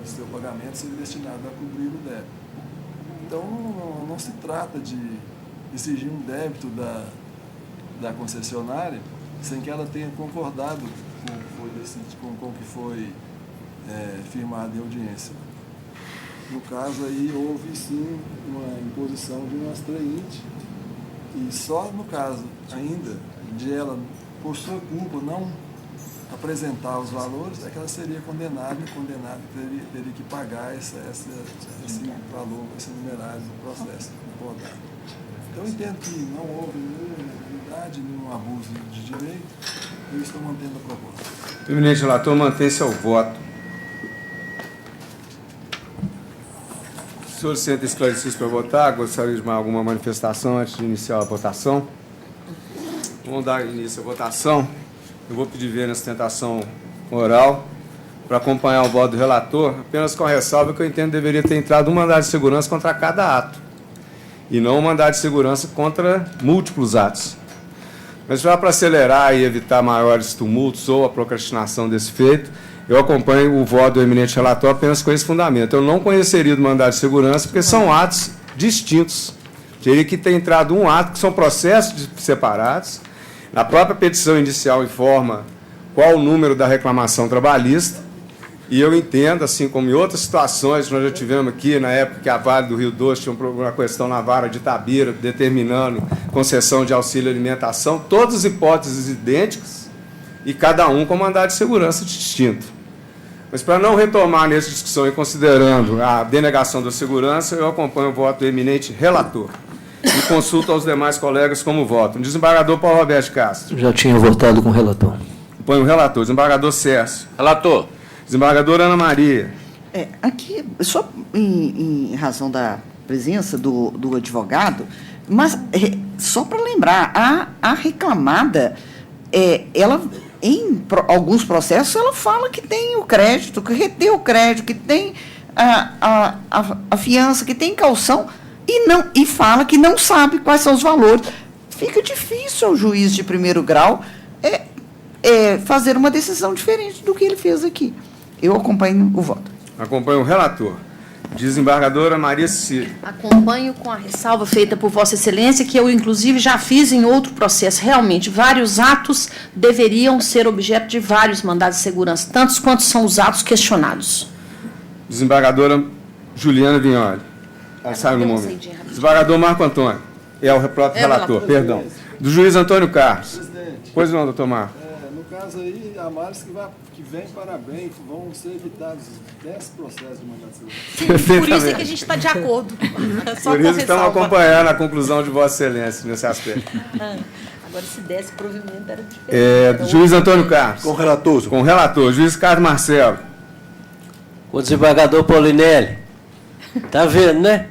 S17: seu pagamento seria destinado a cobrir o débito. Então, não se trata de exigir um débito da concessionária sem que ela tenha concordado com o que foi firmado em audiência. No caso aí, houve sim uma imposição de uma extrainte, e só no caso ainda de ela, por sua culpa, não apresentar os valores, é que ela seria condenada teria que pagar esse valor, esse numerário do processo acordado. Então, eu entendo que não houve nenhuma ilegalidade, nenhum abuso de direito, e eu estou mantendo a proposta.
S1: Eminente relator, mantém-se ao voto. O senhor se sente esclarecido para votar? Gostaria de mais alguma manifestação antes de iniciar a votação? Vamos dar início à votação. Eu vou pedir vênia à sustentação oral para acompanhar o voto do relator, apenas com a ressalva que eu entendo que deveria ter entrado um mandado de segurança contra cada ato, e não um mandado de segurança contra múltiplos atos. Mas já para acelerar e evitar maiores tumultos ou a procrastinação desse feito, eu acompanho o voto do eminente relator apenas com esse fundamento. Eu não conheceria do mandado de segurança porque são atos distintos. Teria que ter entrado um ato, que são processos separados. Na própria petição inicial informa qual o número da reclamação trabalhista, e eu entendo, assim como em outras situações que nós já tivemos aqui, na época que a Vale do Rio Doce tinha uma questão na vara de Itabira, determinando concessão de auxílio alimentação, todas as hipóteses idênticas, e cada um com mandado de segurança distinto. Mas, para não retomar nessa discussão e considerando a denegação da segurança, eu acompanho o voto do eminente relator e consulto aos demais colegas como voto. Desembargador Paulo Roberto Castro.
S5: Já tinha votado com o relator.
S1: Acompanho o relator. Desembargador Sérgio.
S6: Relator.
S1: Desembargadora Ana Maria.
S7: Aqui, só em razão da presença do advogado, mas só para lembrar, a reclamada, ela, alguns processos, ela fala que tem o crédito, que retém o crédito, que tem a fiança, que tem caução, e fala que não sabe quais são os valores. Fica difícil ao juiz de primeiro grau fazer uma decisão diferente do que ele fez aqui. Eu acompanho o voto.
S1: Acompanho o relator. Desembargadora Maria Cecília.
S2: Acompanho com a ressalva feita por Vossa Excelência, que eu, inclusive, já fiz em outro processo. Realmente, vários atos deveriam ser objeto de vários mandados de segurança, tantos quanto são os atos questionados.
S1: Desembargadora Juliana Vignoli. Ela saiu no momento. Desembargador Marco Antônio. É o próprio relator, perdão. Do juiz Antônio Carlos.
S17: Presidente.
S1: Pois não, doutor Marco.
S17: No caso aí, a Maris que vem, parabéns, vão ser evitados 10 processos de mandato de segurança.
S2: Por isso é que a gente está de acordo. Só
S1: por isso estamos acompanhando a conclusão de Vossa Excelência nesse aspecto.
S2: Agora, se desse provimento, era diferente.
S1: Juiz Antônio Carlos.
S9: Com relator.
S1: Com relator. Juiz Carlos Marcelo.
S10: Com o desembargador Paulinelli. Tá vendo, né?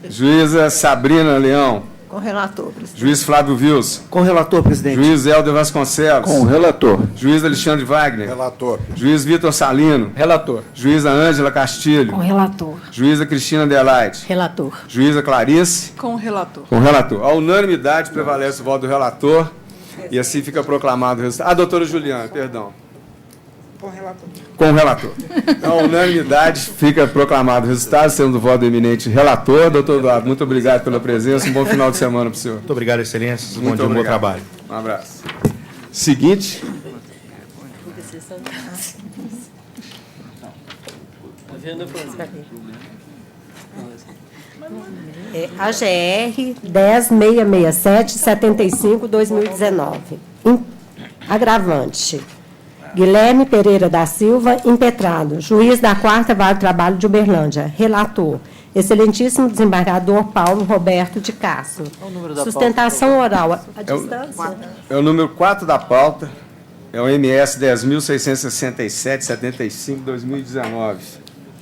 S1: Juíza Sabrina Leão.
S11: Com relator, presidente.
S1: Juiz Flávio Wilson.
S12: Com relator, presidente.
S1: Juiz Helder Vasconcelos.
S13: Com o relator.
S1: Juiz Alexandre Wagner.
S9: Relator.
S1: Juiz Vitor Salino.
S3: Relator.
S1: Juíza Ângela Castilho.
S4: Com relator.
S1: Juíza Cristina Adelaide.
S14: Relator.
S1: Juíza Clarice.
S15: Com o relator.
S1: Com o relator. A unanimidade prevalece o voto do relator e assim fica proclamado o resultado. Doutora Juliana, perdão.
S15: Com o relator.
S1: Com o relator. Então, a unanimidade fica proclamado o resultado, sendo do voto do eminente relator. Doutor Eduardo, muito obrigado pela presença. Um bom final de semana para o senhor.
S18: Muito obrigado, excelência. Bom
S1: Muito
S18: dia, bom
S1: obrigado.
S18: trabalho.
S1: Um abraço. Seguinte.
S16: AGR 10.667/75/2019. Agravante. Guilherme Pereira da Silva, impetrado, juiz da 4ª Vara do Trabalho de Uberlândia. Relator, excelentíssimo desembargador Paulo Roberto de Castro. Sustentação oral. A distância?
S1: É o número 4 da pauta. É o MS 10.667/75/2019.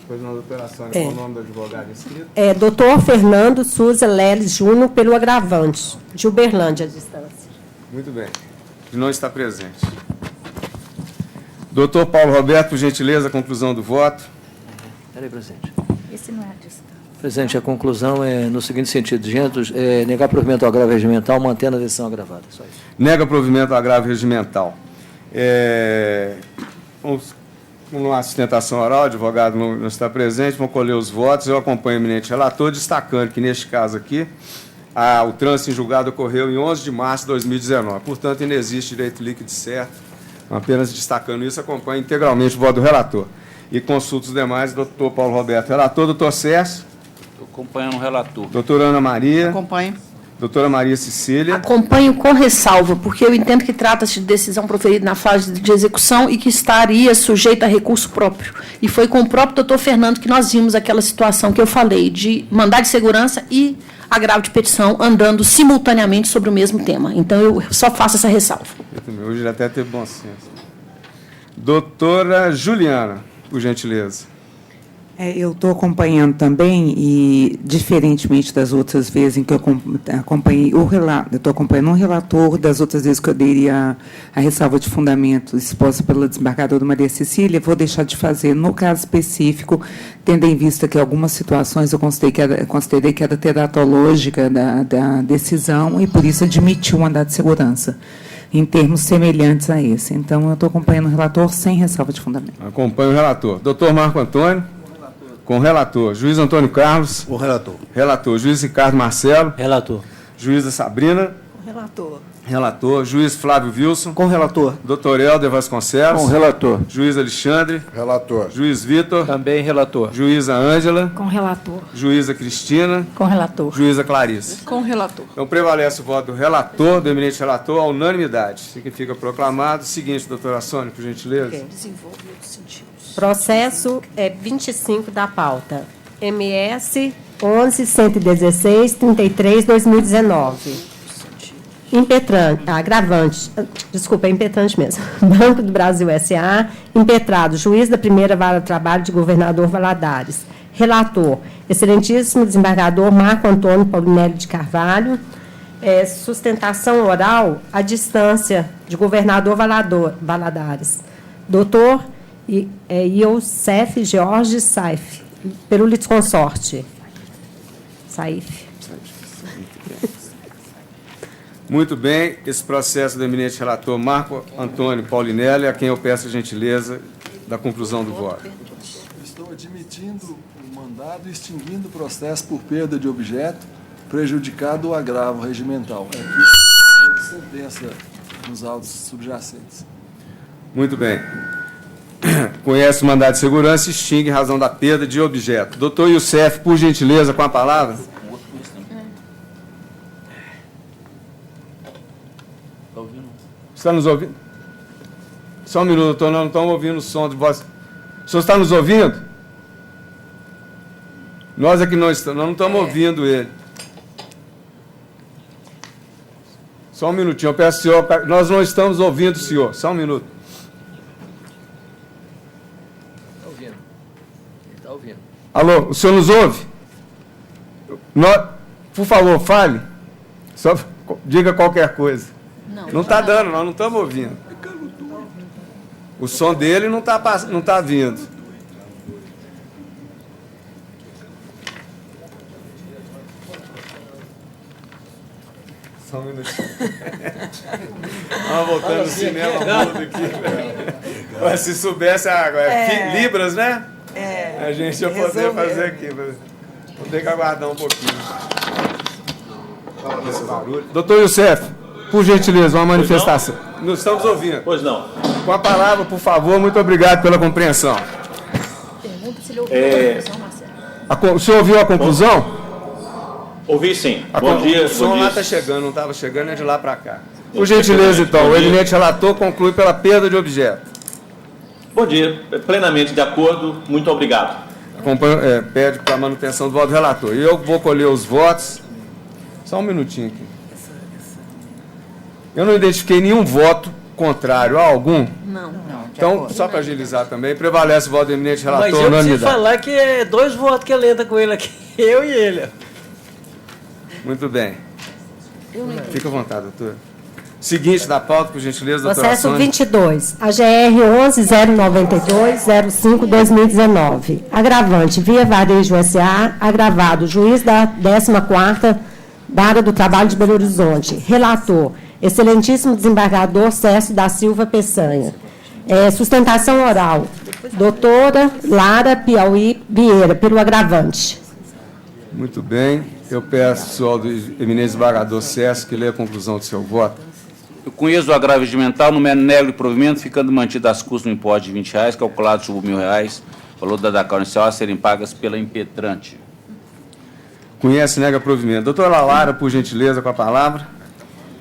S1: Pois não, doutora Sônia, qual o nome do advogado inscrito?
S16: Doutor Fernando Souza Leles Júnior, pelo agravante, de Uberlândia, a distância.
S1: Muito bem. Que não está presente. Doutor Paulo Roberto, por gentileza, a conclusão do voto.
S5: Peraí, presidente.
S14: Esse não é a distância.
S5: Presidente, a conclusão é no seguinte sentido: negar provimento ao agravo regimental, mantendo a decisão agravada. Só isso.
S1: Nega provimento ao agravo regimental. Vamos uma sustentação oral, o advogado não está presente, vão colher os votos. Eu acompanho o eminente relator, destacando que, neste caso aqui, o trânsito em julgado ocorreu em 11 de março de 2019. Portanto, ainda existe direito líquido certo. Apenas destacando isso, acompanho integralmente o voto do relator. E consulto os demais, doutor Paulo Roberto, relator, doutor Sérgio.
S6: Estou acompanhando o relator.
S1: Doutora Ana Maria.
S7: Acompanho.
S1: Doutora Maria Cecília.
S2: Acompanho com ressalva, porque eu entendo que trata-se de decisão proferida na fase de execução e que estaria sujeita a recurso próprio. E foi com o próprio doutor Fernando que nós vimos aquela situação que eu falei, de mandado de segurança e agravo de petição andando simultaneamente sobre o mesmo tema. Então, eu só faço essa ressalva.
S1: Hoje ele até teve bom senso. Doutora Juliana, por gentileza.
S8: Eu estou acompanhando também, e diferentemente das outras vezes em que eu acompanhei o relato, eu estou acompanhando um relator, das outras vezes que eu dei a ressalva de fundamento exposta pela desembargadora Maria Cecília, vou deixar de fazer no caso específico, tendo em vista que algumas situações eu considerei que era teratológica da decisão e, por isso, admiti o mandado de segurança, em termos semelhantes a esse. Então, eu estou acompanhando o relator sem ressalva de fundamento.
S1: Acompanho o relator. Doutor Marco Antônio. Com o relator. Juiz Antônio Carlos.
S9: Com o relator.
S1: Relator. Juiz Ricardo Marcelo.
S10: Relator.
S1: Juíza Sabrina.
S11: Com relator.
S1: Relator. Juiz Flávio Wilson.
S12: Com relator.
S1: Doutor Helder Vasconcelos.
S13: Com relator.
S1: Juiz Alexandre.
S9: Relator.
S1: Juiz Vitor.
S3: Também relator.
S1: Juíza Ângela.
S14: Com relator.
S1: Juíza Cristina.
S14: Com relator.
S1: Juíza Clarice.
S15: Com relator.
S1: Então prevalece o voto do relator, do eminente relator, à unanimidade. Significa proclamado. Seguinte, doutora Sônia, por gentileza.
S2: Desenvolve outro sentido.
S16: Processo 25 da pauta. MS 11.116.33/2019. agravante, desculpa, é impetrante mesmo. Banco do Brasil S.A., impetrado, juiz da primeira vara de trabalho de Governador Valadares. Relator, excelentíssimo desembargador Marco Antônio Paulinelli de Carvalho. Sustentação oral à distância de Governador Valadares. Doutor Iosef George Saif, pelo litisconsorte. Saif.
S1: Muito bem, esse processo do eminente relator Marco Antônio Paulinelli, a quem eu peço a gentileza da conclusão do voto.
S17: Estou admitindo o mandado e extinguindo o processo por perda de objeto, prejudicado o agravo regimental. Aqui, sentença nos autos subjacentes.
S1: Muito bem. Conhece o mandado de segurança e extingue em razão da perda de objeto. Doutor Youssef, por gentileza, com a palavra. Está nos ouvindo? Só um minuto, doutor, nós não estamos ouvindo o som de voz. O senhor está nos ouvindo? Nós é que não estamos, nós não estamos ouvindo ele. Só um minutinho, eu peço ao senhor, nós não estamos ouvindo o senhor. Só um minuto.
S5: Está ouvindo. Ele está ouvindo.
S1: Alô, o senhor nos ouve? Por favor, fale. Só diga qualquer coisa. Não está dando, nós não estamos ouvindo. O som dele não está vindo. Só um minutinho. Vamos voltando no cinema mudo aqui. Mas se soubesse Libras, né? A gente ia poder fazer aqui. Vou ter que aguardar um pouquinho. Doutor Youssef, por gentileza, uma manifestação. Nós estamos ouvindo.
S19: Pois não.
S1: Com a palavra, por favor, muito obrigado pela compreensão.
S14: Pergunta se ele ouviu a conclusão, Marcelo.
S1: O senhor ouviu a conclusão?
S19: Ouvi sim. Bom dia.
S1: O som lá está chegando, não estava chegando, é de lá para cá. Por gentileza, então, o eminente relator conclui pela perda de objeto.
S19: Bom dia. Plenamente de acordo. Muito obrigado.
S1: Pede para a manutenção do voto do relator. E eu vou colher os votos. Só um minutinho aqui. Eu não identifiquei nenhum voto contrário a algum.
S16: Não.
S1: Então, só para agilizar também, prevalece o voto do eminente relator.
S12: Mas eu preciso falar que é 2 votos que ele entra com ele aqui, eu e ele.
S1: Muito bem. Fica à vontade, doutor. Seguinte da pauta, por gentileza, doutora
S16: Processo
S1: Sônia.
S16: 22, AGR 11.092/05/2019. Agravante, Via Varejo S.A., agravado, juiz da 14ª Vara do Trabalho de Belo Horizonte. Relator, excelentíssimo desembargador Cércio da Silva Peçanha. Sustentação oral, doutora Lara Piauí Vieira, pelo agravante.
S1: Muito bem. Eu peço ao eminente desembargador Cércio que leia a conclusão do seu voto.
S6: Eu conheço o agravo regimental, no nego de provimento, ficando mantido as custas no importe de R$20, calculado sobre R$1.000, valor da DACAL inicial a serem pagas pela impetrante.
S1: Conhece, nega provimento. Doutora Lara, por gentileza, com a palavra.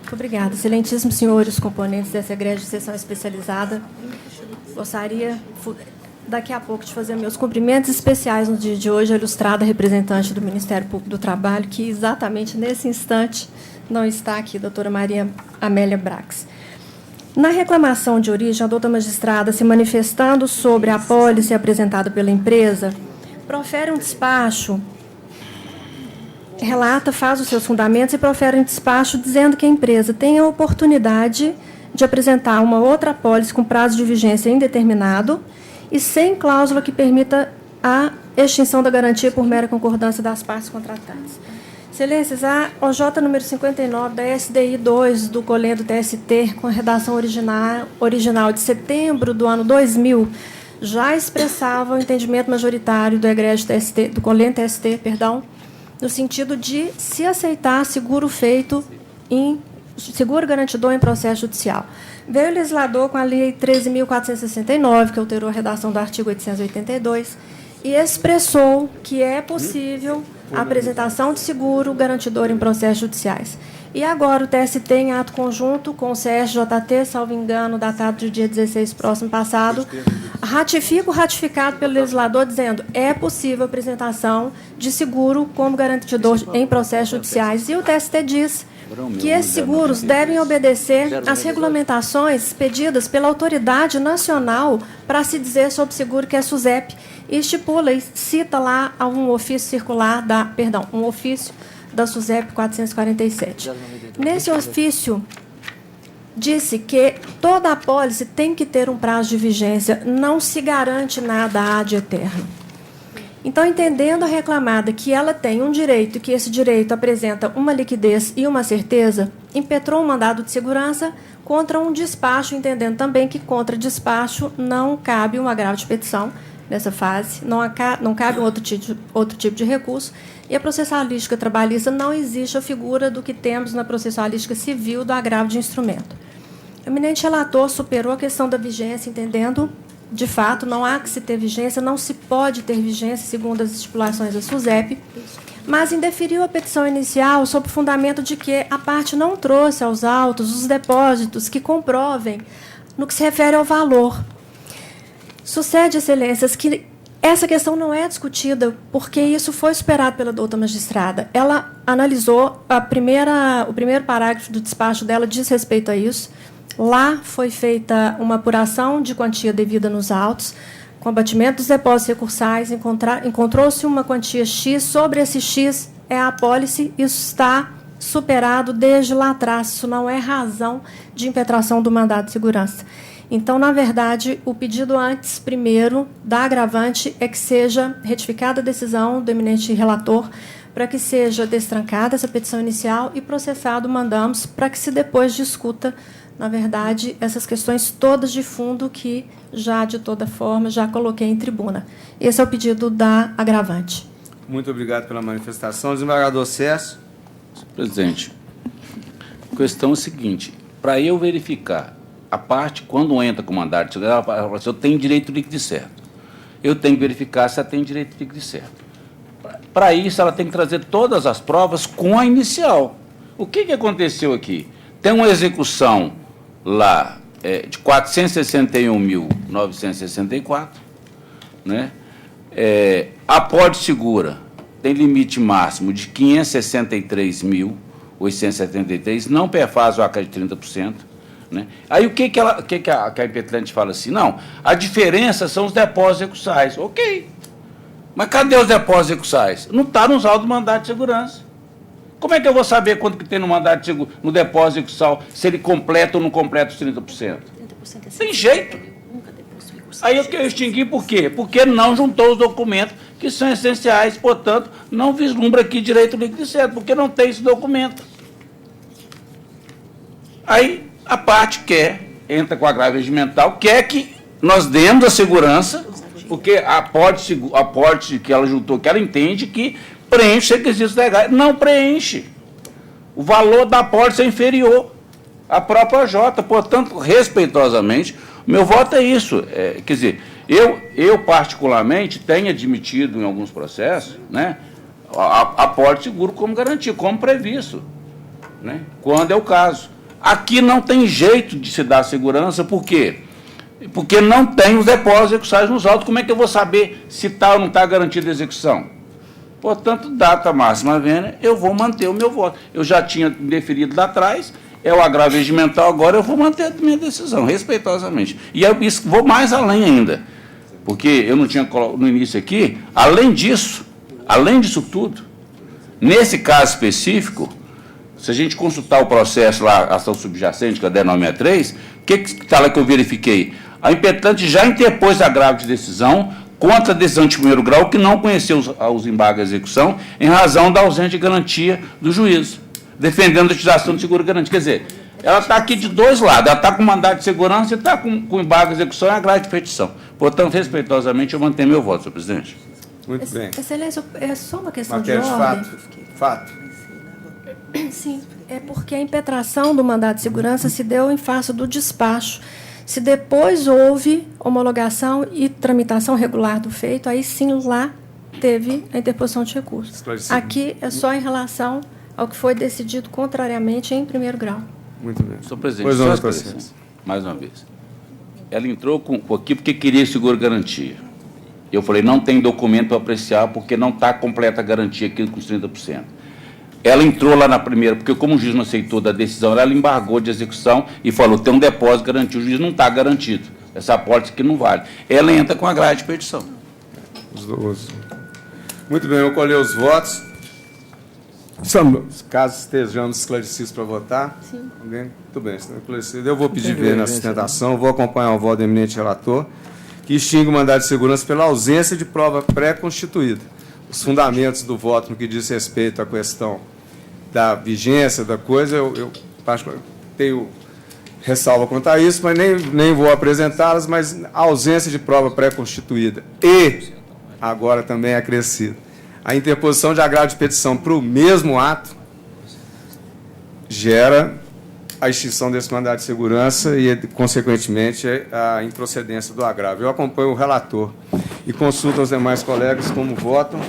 S20: Muito obrigada. Excelentíssimos senhores componentes dessa egrégia de sessão especializada, gostaria, daqui a pouco, de fazer meus cumprimentos especiais no dia de hoje à ilustrada representante do Ministério Público do Trabalho, que exatamente nesse instante não está aqui, doutora Maria Amélia Brax. Na reclamação de origem, a doutora magistrada, se manifestando sobre a apólice apresentada pela empresa, profere um despacho, relata, faz os seus fundamentos e profere um despacho dizendo que a empresa tem a oportunidade de apresentar uma outra apólice com prazo de vigência indeterminado e sem cláusula que permita a extinção da garantia por mera concordância das partes contratantes. Excelências, a OJ número 59 da SDI 2 do Colém do TST, com a redação original de setembro do ano 2000, já expressava o entendimento majoritário do egrégio TST, do Colém TST, no sentido de se aceitar seguro garantidor em processo judicial. Veio o legislador com a Lei 13.469, que alterou a redação do artigo 882, e expressou que é possível a apresentação de seguro garantidor em processos judiciais. E agora o TST, em ato conjunto com o CSJT, salvo engano, datado de dia 16 próximo passado, ratifica o ratificado pelo legislador, dizendo é possível a apresentação de seguro como garantidor em processos judiciais. E o TST diz que esses seguros devem obedecer às regulamentações pedidas pela Autoridade Nacional para se dizer sobre seguro, que é a SUSEP, e estipula e cita lá um ofício circular um ofício da SUSEP 447. Nesse ofício disse que toda apólice tem que ter um prazo de vigência, não se garante nada ad eterno. Então, entendendo a reclamada que ela tem um direito e que esse direito apresenta uma liquidez e uma certeza, impetrou um mandado de segurança contra um despacho, entendendo também que contra despacho não cabe um agravo de petição nessa fase, não cabe um outro tipo de recurso, e a processualística trabalhista não existe a figura do que temos na processualística civil do agravo de instrumento. O eminente relator superou a questão da vigência, entendendo, de fato, não há que se ter vigência, não se pode ter vigência, segundo as estipulações da SUSEP, mas indeferiu a petição inicial sob o fundamento de que a parte não trouxe aos autos os depósitos que comprovem no que se refere ao valor. Sucede, excelências, que essa questão não é discutida porque isso foi superado pela doutora magistrada. Ela analisou o primeiro parágrafo do despacho dela, diz respeito a isso. Lá foi feita uma apuração de quantia devida nos autos, com abatimento dos depósitos recursais, encontrou-se uma quantia X, sobre esse X é a apólice, isso está superado desde lá atrás, isso não é razão de impetração do mandado de segurança. Então, na verdade, o pedido antes, primeiro, da agravante é que seja retificada a decisão do eminente relator para que seja destrancada essa petição inicial e processado, mandamos, para que se depois discuta, na verdade, essas questões todas de fundo que já, de toda forma, já coloquei em tribuna. Esse é o pedido da agravante.
S1: Muito obrigado pela manifestação. Desembargador Césio.
S6: Presidente, a questão é a seguinte, para eu verificar a parte, quando entra com o mandado de segurança, ela fala assim, eu tenho direito líquido certo. Eu tenho que verificar se ela tem direito líquido certo. Para isso, ela tem que trazer todas as provas com a inicial. O que aconteceu aqui? Tem uma execução lá de 461.964, né? A Pode Segura tem limite máximo de 563.873, não perfaz o AK de 30%. Né? Aí o que a impetrante fala assim? Não, a diferença são os depósitos recursais. Ok, mas cadê os depósitos recursais? Não está nos autos do mandado de segurança. Como é que eu vou saber quanto que tem no mandado de segurança, no depósito recursal, se ele completa ou não completa os 30%? Tem jeito. Aí eu extingui por quê? Porque não juntou os documentos que são essenciais, portanto, não vislumbra aqui direito líquido certo, porque não tem esse documento. Aí a parte entra com agravo regimental, quer que nós demos a segurança, porque a aporte que ela juntou, que ela entende que preenche os requisitos legais. Não preenche. O valor da apólice é inferior à própria Jota. Portanto, respeitosamente, o meu voto é isso. Quer dizer, eu particularmente tenho admitido em alguns processos, né, aporte seguro como garantia, como previsto, né, quando é o caso. Aqui não tem jeito de se dar segurança, por quê? Porque não tem os depósitos recursais nos autos. Como é que eu vou saber se está ou não está garantida a execução? Portanto, data máxima vênia, eu vou manter o meu voto. Eu já tinha deferido lá atrás, é o agravo regimental, agora eu vou manter a minha decisão, respeitosamente. E eu vou mais além ainda, porque eu não tinha colocado no início aqui, além disso tudo, nesse caso específico, se a gente consultar o processo lá, ação subjacente, que é a 10.963, o que está lá que eu verifiquei? A impetrante já interpôs agravo de decisão contra a decisão de primeiro grau que não conheceu os embargos de execução em razão da ausência de garantia do juízo, defendendo a utilização de seguro garantia. Quer dizer, ela está aqui de dois lados, ela está com mandado de segurança e está com embargo de execução e agravo de petição. Portanto, respeitosamente, eu mantenho meu voto, senhor presidente.
S1: Muito bem.
S20: Excelência, é só uma questão
S1: Matéria
S20: de ordem.
S1: Fato.
S20: Sim, é porque a impetração do mandado de segurança se deu em face do despacho. Se depois houve homologação e tramitação regular do feito, aí sim lá teve a interposição de recursos. Aqui é só em relação ao que foi decidido contrariamente em primeiro grau.
S1: Muito bem.
S6: Senhor presidente, mais uma vez. Ela entrou aqui porque queria seguro garantia. Eu falei, não tem documento para apreciar porque não está completa a garantia aqui com os 30%. Ela entrou lá na primeira, porque como o juiz não aceitou da decisão, ela embargou de execução e falou, tem um depósito garantido, o juiz não está garantido. Essa apólice aqui não vale. Ela entra com a grade de petição.
S1: Muito bem, eu colhei os votos. Caso estejamos esclarecidos para votar. Sim. Alguém? Muito bem, estão esclarecidos. Eu vou pedir vênia na sustentação, vou acompanhar o voto do eminente relator, que extingue o mandado de segurança pela ausência de prova pré-constituída. Os fundamentos do voto no que diz respeito à questão da vigência da coisa, eu particularmente tenho ressalva quanto a isso, mas nem vou apresentá-las, mas a ausência de prova pré-constituída e, agora também acrescido, a interposição de agravo de petição para o mesmo ato gera a extinção desse mandado de segurança e, consequentemente, a improcedência do agravo. Eu acompanho o relator e consulto os demais colegas como votam.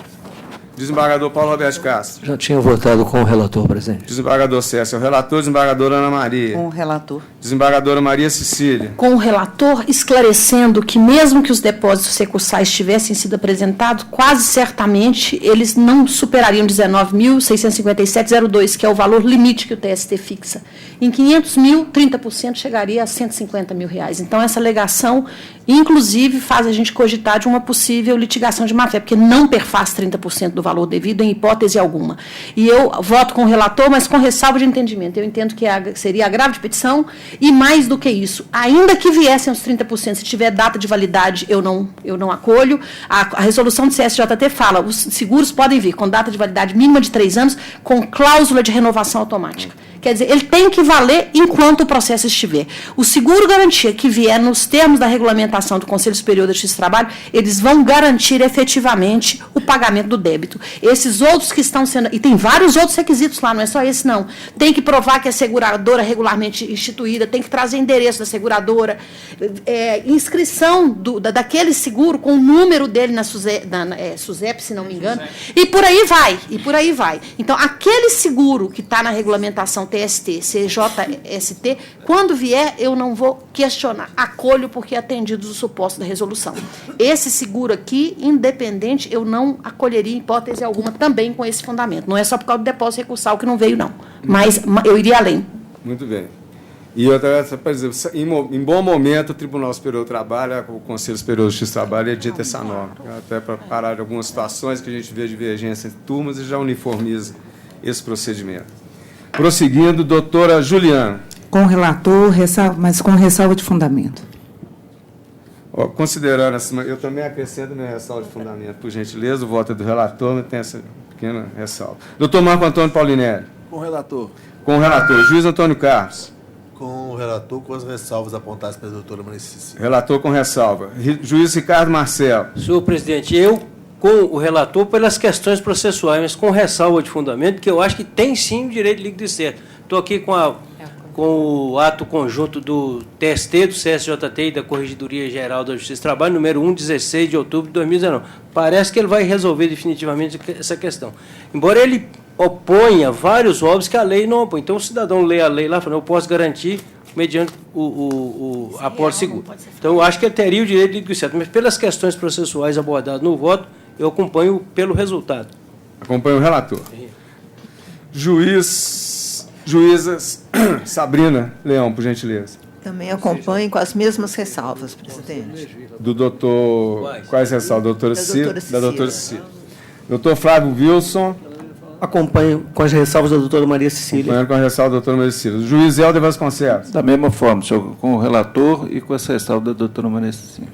S1: Desembargador Paulo Roberto Castro.
S5: Já tinha votado com o relator, presidente.
S1: Desembargador César, o relator. Desembargadora Ana Maria.
S7: Com o relator.
S1: Desembargadora Maria Cecília.
S2: Com o relator, esclarecendo que, mesmo que os depósitos recursais tivessem sido apresentados, quase certamente eles não superariam 19.657,02, que é o valor limite que o TST fixa. Em 500 mil, 30% chegaria a 150 mil reais. Então, essa alegação, inclusive, faz a gente cogitar de uma possível litigação de má-fé, porque não perfaz 30% do valor devido em hipótese alguma. E eu voto com o relator, mas com ressalva de entendimento. Eu entendo que seria agravo de petição e, mais do que isso, ainda que viessem os 30%, se tiver data de validade, eu não acolho. A resolução do CSJT fala, os seguros podem vir com data de validade mínima de 3 anos, com cláusula de renovação automática. Quer dizer, ele tem que valer enquanto o processo estiver. O seguro-garantia que vier nos termos da regulamentação do Conselho Superior da Justiça do Trabalho, eles vão garantir efetivamente o pagamento do débito. Esses outros que estão sendo... E tem vários outros requisitos lá, não é só esse, não. Tem que provar que é seguradora regularmente instituída, tem que trazer endereço da seguradora, inscrição daquele seguro com o número dele na SUSEP, se não me engano, e por aí vai, Então, aquele seguro que está na regulamentação TST, CJST, quando vier, eu não vou questionar. Acolho porque é atendido o suposto da resolução. Esse seguro aqui, independente, eu não acolheria em hipótese alguma também com esse fundamento. Não é só por causa do depósito recursal que não veio, não. Mas eu iria além.
S1: Muito bem. E outra, por exemplo, em bom momento, o Tribunal Superior do Trabalho, o Conselho Superior de Justiça do Trabalho, edita essa norma. Até para parar de algumas situações que a gente vê divergência entre turmas e já uniformiza esse procedimento. Prosseguindo, doutora Juliana.
S8: Com o relator, mas com ressalva de fundamento.
S1: Considerando assim, eu também acrescento minha ressalva de fundamento, por gentileza, o voto é do relator, mas tem essa pequena ressalva. Doutor Marco Antônio Paulinelli.
S9: Com o relator.
S1: Com o relator. Juiz Antônio Carlos.
S9: Com o relator, com as ressalvas apontadas pela doutora Maria Cecília.
S1: Relator com ressalva. Juiz Ricardo Marcelo.
S10: Senhor presidente, eu com o relator pelas questões processuais, mas com ressalva de fundamento, que eu acho que tem sim o direito de líquido e certo. Estou aqui com o ato conjunto do TST, do CSJT e da Corregedoria Geral da Justiça do Trabalho, número 1/16 de outubro de 2019. Parece que ele vai resolver definitivamente essa questão. Embora ele oponha vários óbitos que a lei não opõe. Então, o cidadão lê a lei lá e fala, eu posso garantir mediante a apólice seguro. Então, eu acho que ele teria o direito de líquido e certo. Mas pelas questões processuais abordadas no voto, eu acompanho pelo resultado.
S1: Acompanho o relator. Juíza Sabrina Leão, por gentileza.
S11: Também acompanho com as mesmas ressalvas, presidente.
S1: Do doutor... Quais ressalvas? Doutora Cecília? Da doutora Cecília. Doutor Flávio Wilson.
S12: Acompanho com as ressalvas da doutora Maria Cecília.
S1: Acompanhando com as ressalvas da doutora Maria Cecília. O juiz Helder Vasconcelos.
S13: Da mesma forma, senhor, com o relator e com essa ressalva da doutora Maria Cecília.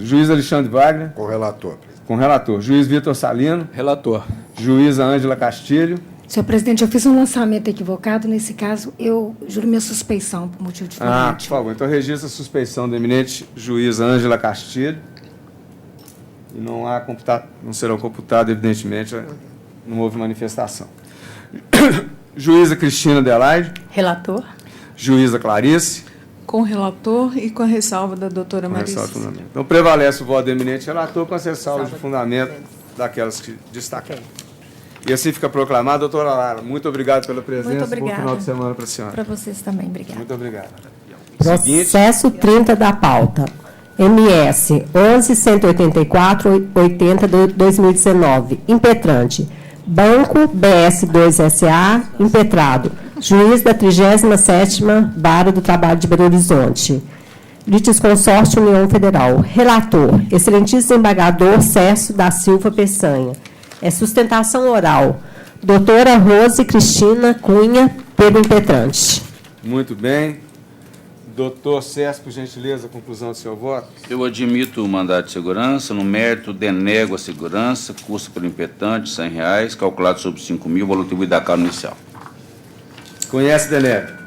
S1: Juiz Alexandre Wagner.
S9: Com o relator.
S1: Com o relator. Juiz Vitor Salino.
S3: Relator.
S1: Juíza Ângela Castilho.
S20: Senhor presidente, eu fiz um lançamento equivocado. Nesse caso, eu juro minha suspeição por motivo de fundamento.
S1: Por favor. Então, registra a suspeição do eminente juíza Ângela Castilho. E não serão computados, evidentemente, não houve manifestação. Juíza Cristina Adelaide.
S14: Relator.
S1: Juíza Clarice.
S15: Com o relator e com a ressalva da doutora Maria.
S1: Então, prevalece o voto do eminente relator com as ressalvas de fundamento daquelas que destaquei. E assim fica proclamado. Doutora Lara, muito obrigado pela presença.
S20: Muito obrigada.
S1: Bom final de semana para a senhora.
S20: Para vocês também, obrigada.
S1: Muito obrigado.
S16: Processo 30 da pauta. MS 11.184.80/2019. Impetrante. Banco BS2 SA, impetrado. Juiz da 37ª Vara do Trabalho de Belo Horizonte. Litisconsórcio União Federal. Relator, excelentíssimo desembargador Cércio da Silva Peçanha. É sustentação oral. Doutora Rose Cristina Cunha, pelo impetrante.
S1: Muito bem. Doutor César, por gentileza, a conclusão do seu voto.
S6: Eu admito o mandado de segurança, no mérito denego a segurança, custo pelo impetrante, R$100, calculado sobre 5.000, valor atribuído da causa inicial.
S1: Conhece, denega.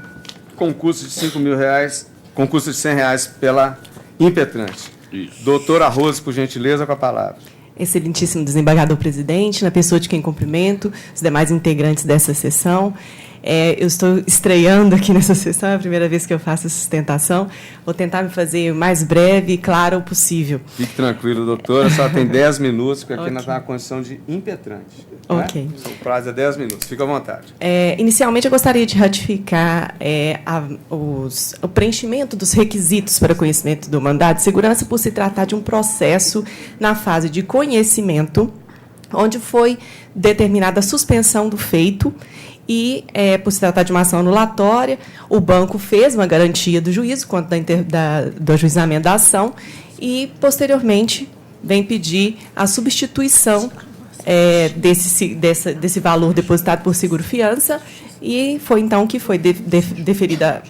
S1: Concurso de R$5.000, concurso de R$100 pela impetrante.
S6: Isso.
S1: Doutora Rose, por gentileza, com a palavra.
S21: Excelentíssimo desembargador presidente, na pessoa de quem cumprimento, os demais integrantes dessa sessão. Eu estou estreando aqui nessa sessão, é a primeira vez que eu faço a sustentação. Vou tentar me fazer o mais breve e claro possível.
S1: Fique tranquilo, doutora, só tem 10 minutos, porque aqui nós estamos na condição de impetrante.
S21: Ok.
S1: O prazo é 10 minutos, fica à vontade.
S21: Inicialmente, eu gostaria de ratificar o preenchimento dos requisitos para conhecimento do mandado de segurança por se tratar de um processo na fase de conhecimento, onde foi determinada a suspensão do feito e, por se tratar de uma ação anulatória, o banco fez uma garantia do juízo quanto do ajuizamento da ação e, posteriormente, vem pedir a substituição desse valor depositado por seguro-fiança e foi, então, que foi deferida,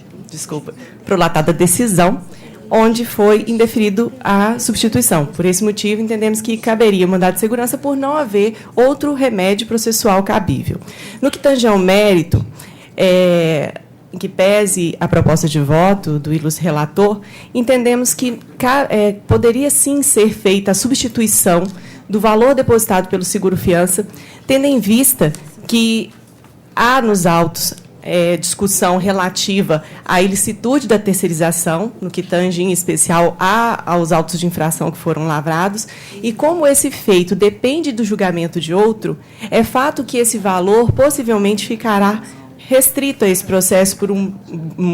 S21: prolatada a decisão, onde foi indeferido a substituição. Por esse motivo, entendemos que caberia mandado de segurança por não haver outro remédio processual cabível. No que tange ao mérito, em que pese a proposta de voto do ilustre relator, entendemos que poderia sim ser feita a substituição do valor depositado pelo seguro-fiança, tendo em vista que há nos autos discussão relativa à ilicitude da terceirização, no que tange, em especial, aos autos de infração que foram lavrados, e como esse feito depende do julgamento de outro, é fato que esse valor possivelmente ficará restrito a esse processo por um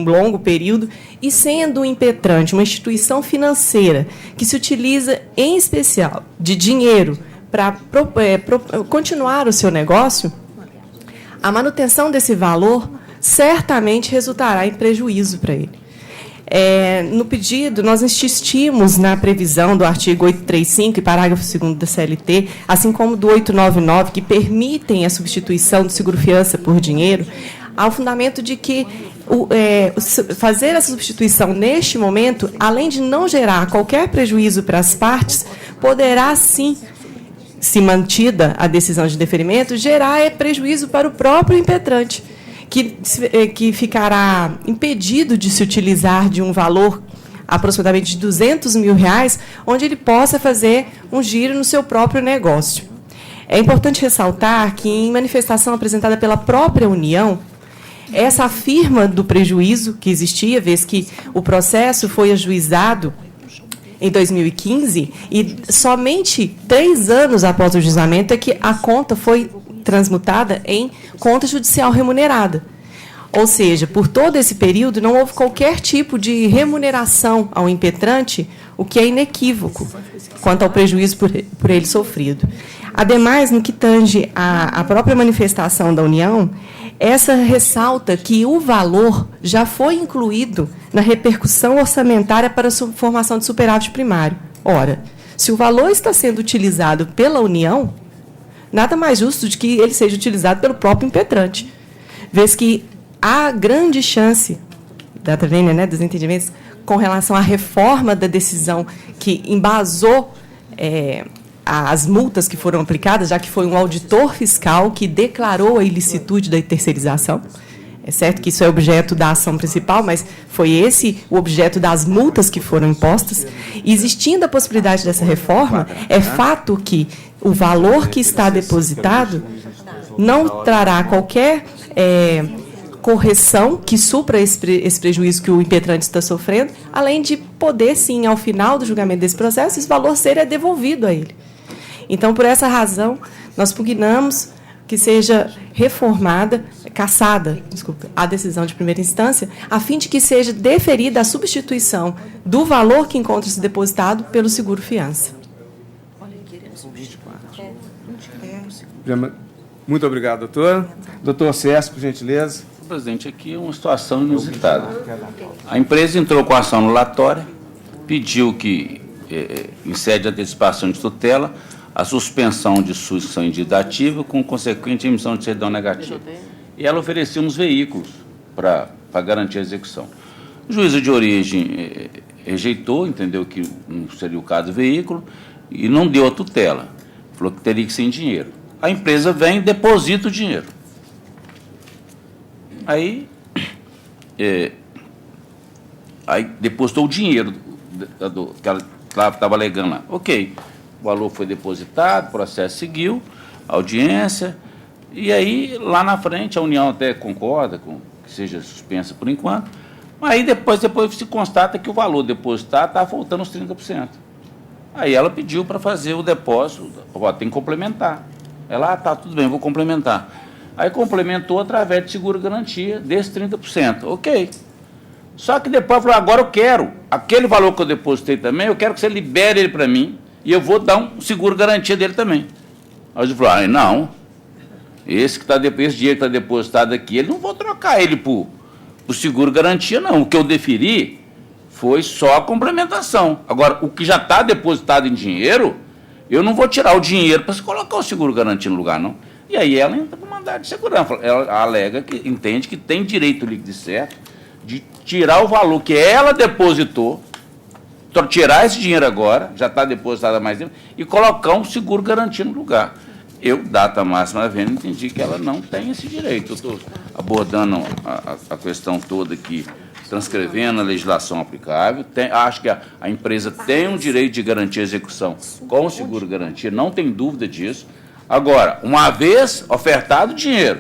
S21: longo período, e sendo o impetrante uma instituição financeira que se utiliza, em especial, de dinheiro para continuar o seu negócio, a manutenção desse valor certamente resultará em prejuízo para ele. No pedido, nós insistimos na previsão do artigo 835 e parágrafo 2º da CLT, assim como do 899, que permitem a substituição do seguro-fiança por dinheiro, ao fundamento de que fazer essa substituição neste momento, além de não gerar qualquer prejuízo para as partes, poderá, sim, se mantida a decisão de deferimento, gerar prejuízo para o próprio impetrante, que ficará impedido de se utilizar de um valor aproximadamente de R$200 mil, onde ele possa fazer um giro no seu próprio negócio. É importante ressaltar que, em manifestação apresentada pela própria União, essa afirma do prejuízo que existia, vez que o processo foi ajuizado em 2015, e somente 3 anos após o ajuizamento é que a conta foi transmutada em conta judicial remunerada. Ou seja, por todo esse período não houve qualquer tipo de remuneração ao impetrante, o que é inequívoco quanto ao prejuízo por ele sofrido. Ademais, no que tange à própria manifestação da União, essa ressalta que o valor já foi incluído na repercussão orçamentária para a formação de superávit primário. Ora, se o valor está sendo utilizado pela União, nada mais justo de que ele seja utilizado pelo próprio impetrante, vez que há grande chance dos entendimentos com relação à reforma da decisão que embasou as multas que foram aplicadas, já que foi um auditor fiscal que declarou a ilicitude da terceirização. É certo que isso é objeto da ação principal, mas foi esse o objeto das multas que foram impostas. E, existindo a possibilidade dessa reforma, é fato que o valor que está depositado não trará qualquer correção que supra esse prejuízo que o impetrante está sofrendo, além de poder, sim, ao final do julgamento desse processo, esse valor ser devolvido a ele. Então, por essa razão, nós pugnamos que seja cassada a decisão de primeira instância, a fim de que seja deferida a substituição do valor que encontra-se depositado pelo seguro-fiança.
S1: Muito obrigado, doutor. Doutor César, por gentileza.
S6: Presidente, aqui é uma situação inusitada. A empresa entrou com a ação anulatória, pediu que, em sede de antecipação de tutela, a suspensão de sucessão em dívida ativa com consequente emissão de certidão negativa. E ela oferecia uns veículos para garantir a execução. O juízo de origem rejeitou, entendeu que não seria o caso do veículo, e não deu a tutela. Falou que teria que ser em dinheiro. A empresa vem e deposita o dinheiro. Aí depositou o dinheiro que ela estava alegando lá. Ok, o valor foi depositado, o processo seguiu, audiência, e aí, lá na frente, a União até concorda com que seja suspensa por enquanto, mas aí depois se constata que o valor depositado está faltando os 30%. Aí ela pediu para fazer o depósito, tem que complementar. Ela, tá, tudo bem, vou complementar. Aí complementou através de seguro-garantia desses 30%. Ok. Só que depois falou, agora eu quero, aquele valor que eu depositei também, eu quero que você libere ele para mim e eu vou dar um seguro-garantia dele também. Aí eu falei, não, esse dinheiro que está depositado aqui, ele não vou trocar ele por seguro-garantia, não. O que eu deferi foi só a complementação. Agora, o que já está depositado em dinheiro, eu não vou tirar o dinheiro para você colocar o seguro-garantia no lugar, não. E aí ela entra com mandado de segurança. Ela alega que entende que tem direito líquido e certo de tirar o valor que ela depositou, tirar esse dinheiro agora, já está depositado há mais tempo, e colocar um seguro garantia no lugar. Eu, data máxima vendo, entendi que ela não tem esse direito. Eu estou abordando a questão toda aqui, transcrevendo a legislação aplicável. Acho que a empresa tem um direito de garantir a execução com o seguro garantia, não tem dúvida disso. Agora, uma vez ofertado o dinheiro,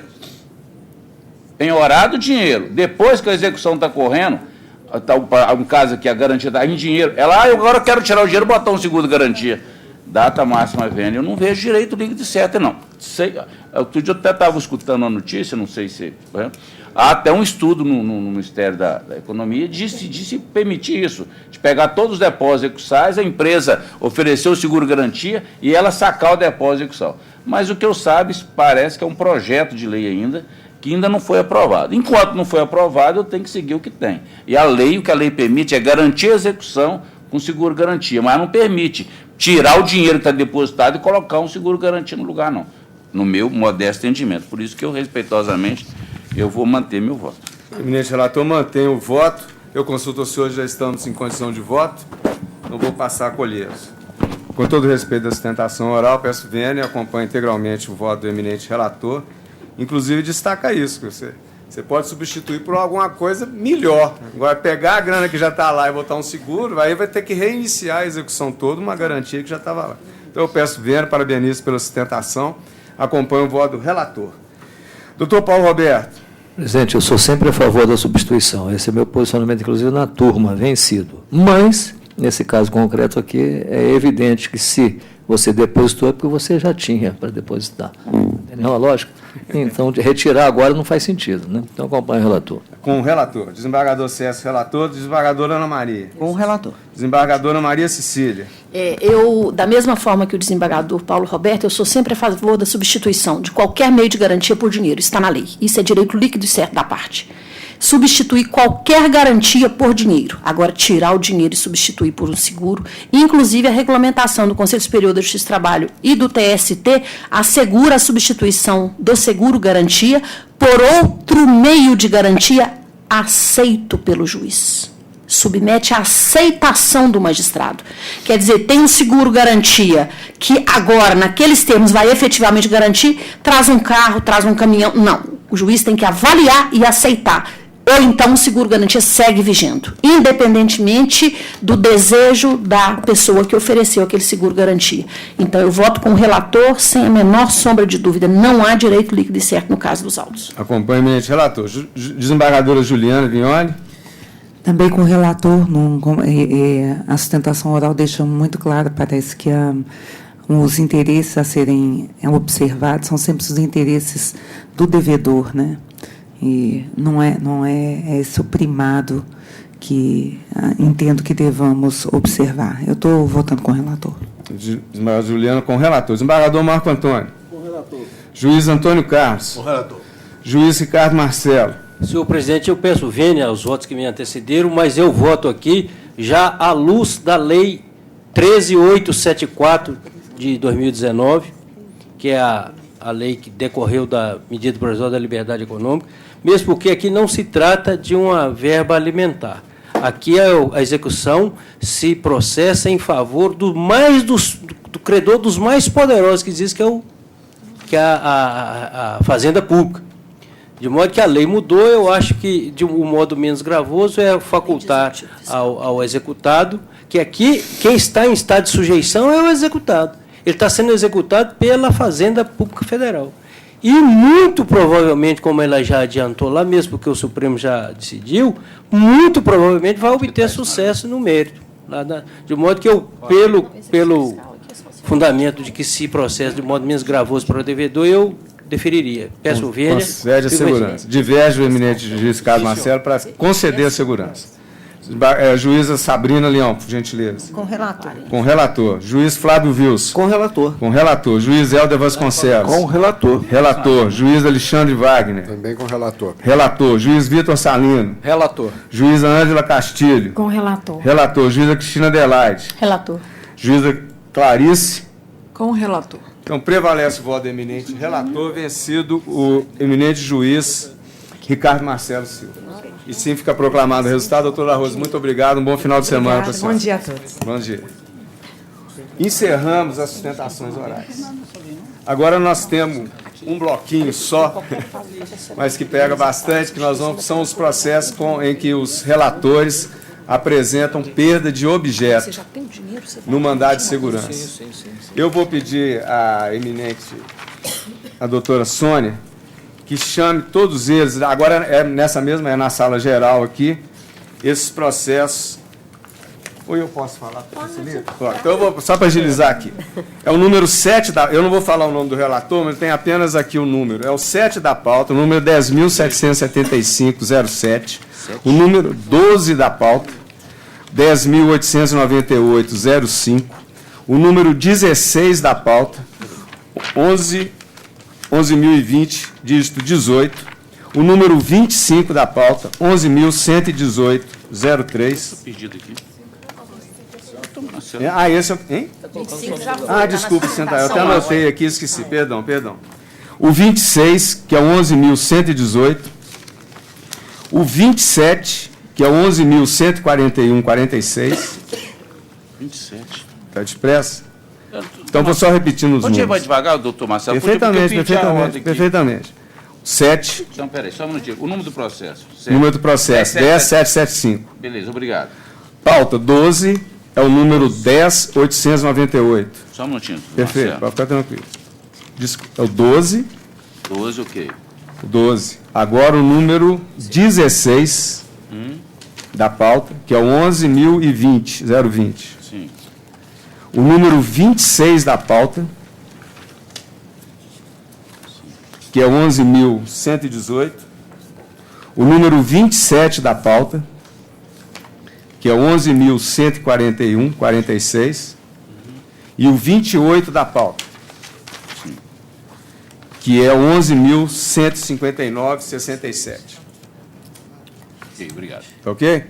S6: penhorado o dinheiro, depois que a execução está correndo, um caso aqui, a garantia está em dinheiro, ela, eu agora quero tirar o dinheiro e botar um seguro de garantia. Data máxima vênia, eu não vejo direito líquido certo, não. Outro dia eu até estava escutando uma notícia, não sei se... Há até um estudo no Ministério da Economia de se permitir isso, de pegar todos os depósitos execuçais, a empresa oferecer o seguro-garantia e ela sacar o depósito execução. Mas o que eu saiba, parece que é um projeto de lei ainda, que ainda não foi aprovado. Enquanto não foi aprovado, eu tenho que seguir o que tem. E a lei, o que a lei permite é garantir a execução com seguro-garantia, mas não permite tirar o dinheiro que está depositado e colocar um seguro-garantia no lugar, não. No meu modesto entendimento. Por isso que eu, respeitosamente, eu vou manter meu voto.
S1: Eminente relator, mantenho o voto. Eu consulto o senhor, já estamos em condição de voto. Não vou passar a colheiros. Com todo respeito da sustentação oral, peço vênia e acompanho integralmente o voto do eminente relator. Inclusive, destaca isso, que você pode substituir por alguma coisa melhor. Agora, pegar a grana que já está lá e botar um seguro, aí vai ter que reiniciar a execução toda, uma garantia que já estava lá. Então, eu peço vênia, parabenizo pela sustentação, acompanho o voto do relator. Doutor Paulo Roberto.
S5: Presidente, eu sou sempre a favor da substituição. Esse é meu posicionamento, inclusive, na turma, vencido. Mas, nesse caso concreto aqui, é evidente que se você depositou é porque você já tinha para depositar. Entendeu a lógica? Então, de retirar agora não faz sentido, né? Então, acompanhe o relator.
S1: Com o relator. Desembargador César, relator. Desembargadora Ana Maria.
S7: Com o relator.
S1: Desembargadora Maria Cecília.
S2: Eu, da mesma forma que o desembargador Paulo Roberto, eu sou sempre a favor da substituição de qualquer meio de garantia por dinheiro. Está na lei. Isso é direito líquido e certo da parte. Substituir qualquer garantia por dinheiro. Agora, tirar o dinheiro e substituir por um seguro. Inclusive, a regulamentação do Conselho Superior da Justiça do Trabalho e do TST assegura a substituição do seguro-garantia por outro meio de garantia aceito pelo juiz. Submete à aceitação do magistrado. Quer dizer, tem um seguro-garantia que agora, naqueles termos, vai efetivamente garantir, traz um carro, traz um caminhão. Não, o juiz tem que avaliar e aceitar. Ou então o seguro-garantia segue vigendo, independentemente do desejo da pessoa que ofereceu aquele seguro-garantia. Então, eu voto com o relator sem a menor sombra de dúvida. Não há direito líquido e certo no caso dos autos.
S1: Acompanhe o eminente relator. Desembargadora Juliana Vignoli.
S8: Também com o relator, a sustentação oral deixa muito claro, parece que os interesses a serem observados são sempre os interesses do devedor, né? E não é esse o primado que entendo que devamos observar. Eu estou votando com o relator.
S1: Desembargador Juliana com o relator. Desembargador Marco Antônio.
S17: Com o relator.
S1: Juiz Antônio Carlos.
S9: Com relator.
S1: Juiz Ricardo Marcelo.
S10: Senhor presidente, eu peço vênia aos votos que me antecederam, mas eu voto aqui já à luz da Lei 13.874 de 2019, que é a lei que decorreu da medida provisória da liberdade econômica, mesmo porque aqui não se trata de uma verba alimentar. Aqui a execução se processa em favor do credor dos mais poderosos que existe, que é a Fazenda Pública. De modo que a lei mudou, eu acho que de um modo menos gravoso é facultar ao executado, que aqui quem está em estado de sujeição é o executado. Ele está sendo executado pela Fazenda Pública Federal. E, muito provavelmente, como ela já adiantou lá mesmo, porque o Supremo já decidiu, muito provavelmente vai obter sucesso no mérito. De modo que eu, pelo fundamento de que se processa de modo menos gravoso para o devedor, eu deferiria. Peço vênia.
S1: Concede a segurança. Diverge o eminente juiz Ricardo Marcelo para conceder a segurança. Juíza Sabrina Leão, por gentileza.
S11: Com relator.
S1: Com relator. Juiz Flávio Wilson.
S13: Com relator.
S1: Com relator. Juiz Helder Vasconcelos.
S13: Com relator.
S1: Relator. Juiz Alexandre Wagner.
S4: Também com relator.
S1: Relator. Juiz Vitor Salino.
S10: Relator.
S1: Juíza Ângela Castilho.
S14: Com relator.
S1: Relator. Juíza Cristina Adelaide.
S14: Relator.
S1: Juíza Clarice.
S15: Com relator.
S1: Então, prevalece o voto do eminente relator, vencido o eminente juiz Ricardo Marcelo Silva. E sim fica proclamado o resultado. Doutora Rosa, muito obrigado. Um bom final de semana para a senhora.
S21: Bom dia a todos.
S1: Bom dia. Encerramos as sustentações orais. Agora nós temos um bloquinho só, mas que pega bastante, que são os processos em que os relatores apresentam perda de objeto no mandado de segurança. Eu vou pedir à eminente, a doutora Sônia, que chame todos eles, agora é na sala geral aqui, esses processos. Ou eu posso falar? Então eu vou, só para agilizar aqui. É o número 7 eu não vou falar o nome do relator, mas tem apenas aqui o número. É o 7 da pauta, o número 10.77507, o número 12 da pauta, 10.89805, o número 16 da pauta, 11.020, dígito 18, o número 25 da pauta, 11.118.03.
S6: Pedido aqui.
S1: Esse é... Hein? Desculpa, sentar. Eu até anotei aqui, esqueci. Perdão. O 26, que é o 11.118. O 27, que é o 11.141.46.
S6: 27.
S1: Está depressa? Então, vou só repetindo os números.
S6: Vai devagar, doutor Marcelo?
S1: Perfeitamente. 7.
S6: Então, peraí, só um minutinho. O número do processo.
S1: Número do processo, 10775.
S6: Beleza, obrigado.
S1: Pauta 12 é o número 10.898.
S6: Só um minutinho.
S1: Perfeito, pode ficar tranquilo. É o 12.
S6: 12, ok.
S1: 12. Agora o número 16 da pauta, que é o 11.020, 020.
S6: Sim.
S1: O número 26 da pauta, que é 11.118. O número 27 da pauta, que é 11.141.46. E o 28 da pauta, que é 11.159.67.
S6: Ok, obrigado.
S1: Ok?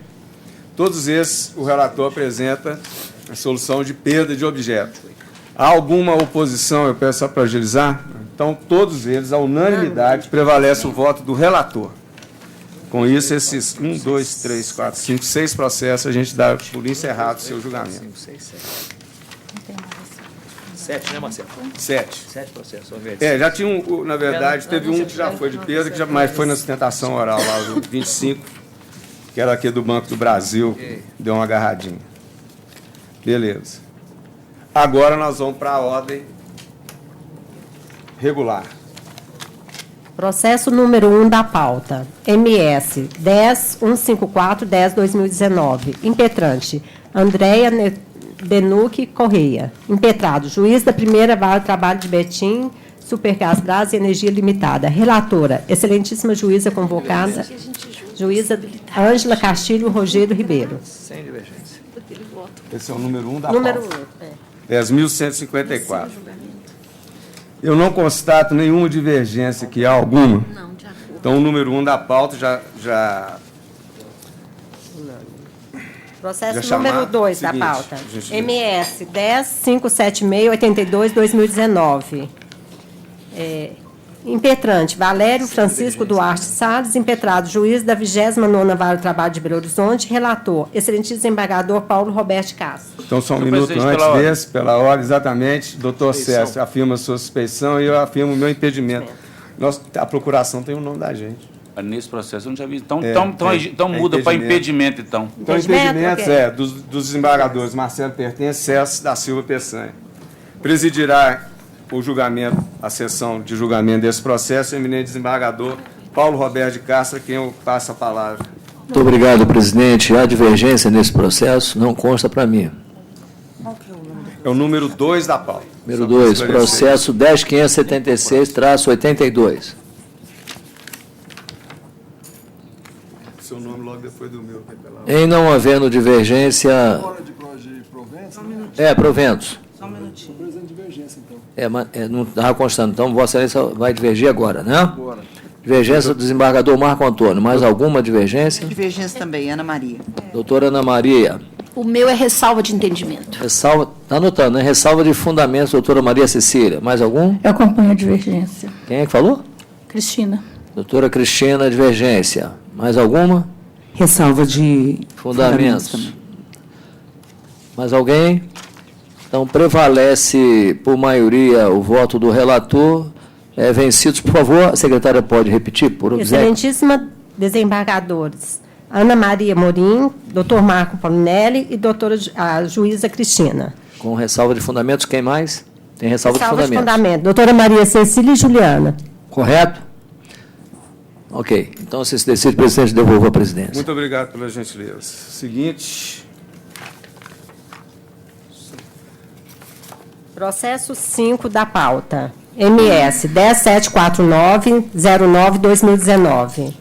S1: Todos esses, o relator apresenta a solução de perda de objeto. Há alguma oposição, eu peço só para agilizar? Então, todos eles, a unanimidade, prevalece o voto do relator. Com isso, esses 1, 2, 3, 4, 5, 6 processos, a gente dá por encerrado o seu julgamento.
S3: 7, né, Marcelo?
S1: 7.
S3: 7 processos.
S1: Já tinha na verdade, teve um que já foi de perda, mas foi na sustentação oral lá, o 25, que era aqui do Banco do Brasil, deu uma agarradinha. Beleza. Agora nós vamos para a ordem regular.
S16: Processo número 1 da pauta. MS 10.154/10/2019. Impetrante Andréia Benuque Correia. Impetrado, juiz da primeira vara de trabalho de Betim, Supergás Brás e Energia Limitada. Relatora, excelentíssima juíza convocada, juíza Ângela Castilho Rogério Ribeiro.
S3: Sem divergência.
S1: Esse é o número 1 da
S16: número
S1: pauta.
S16: 1.
S1: 10.154. Eu não constato nenhuma divergência aqui, há alguma?
S2: Não, de acordo.
S1: Então, o número 1 da pauta já
S16: Processo
S1: Já
S16: número
S1: chamar,
S16: 2 da
S1: seguinte,
S16: pauta.
S1: gentileza.
S16: MS 10.576/82/2019. Impetrante, Valério Francisco Duarte Salles, impetrado, juiz da 29ª Vara do Trabalho de Belo Horizonte, relator, excelentíssimo desembargador Paulo Roberto Castro.
S1: Então, só um
S6: Senhor
S1: minuto
S6: presidente,
S1: antes
S6: pela ordem.
S1: desse, pela hora, exatamente, doutor César afirma a sua suspeição e eu afirmo o meu impedimento. A procuração tem o nome da gente.
S6: Nesse processo eu não já vi. Então,
S1: É,
S6: então muda para impedimento, então.
S1: Então, impedimentos dos desembargadores Marcelo Pertence, Celso da Silva Peçanha. Presidirá o julgamento, a sessão de julgamento desse processo, o eminente desembargador Paulo Roberto de Castro, a quem eu passo a palavra.
S5: Muito obrigado, presidente. Há divergência nesse processo? Não consta para mim.
S1: É o número 2 da pauta.
S5: Número 2, processo 10.576/82.
S1: Seu nome logo depois do meu.
S5: Em não havendo divergência... Proventos.
S17: Só um minutinho. Presidente, divergência, então.
S5: Não estava constando. Então, Vossa Excelência vai divergir agora, né?
S17: Agora.
S5: Divergência do desembargador Marco Antônio. Mais alguma divergência?
S7: Divergência também, Ana Maria.
S5: Doutora Ana Maria.
S2: O meu é ressalva de entendimento.
S5: Ressalva, está anotando, né? Ressalva de fundamentos, doutora Maria Cecília. Mais algum?
S14: Eu acompanho a divergência.
S5: Quem é que falou?
S14: Cristina.
S5: Doutora Cristina, divergência. Mais alguma?
S8: Ressalva de
S5: Fundamentos. Mais alguém? Então, prevalece por maioria o voto do relator. Vencidos, por favor, a secretária pode repetir, por obséquio.
S16: Excelentíssima desembargadores, Ana Maria Morim, doutor Marco Paulinelli e a juíza Cristina.
S5: Com ressalva de fundamentos, quem mais? Tem ressalva de
S16: Ressalva de
S5: fundamentos.
S16: fundamento. Doutora Maria Cecília e Juliana.
S5: Correto? Ok. Então, se decide, presidente, devolva a presidência.
S1: Muito obrigado pela gentileza. Seguinte.
S16: Processo 5 da pauta. MS 10749-09-2019.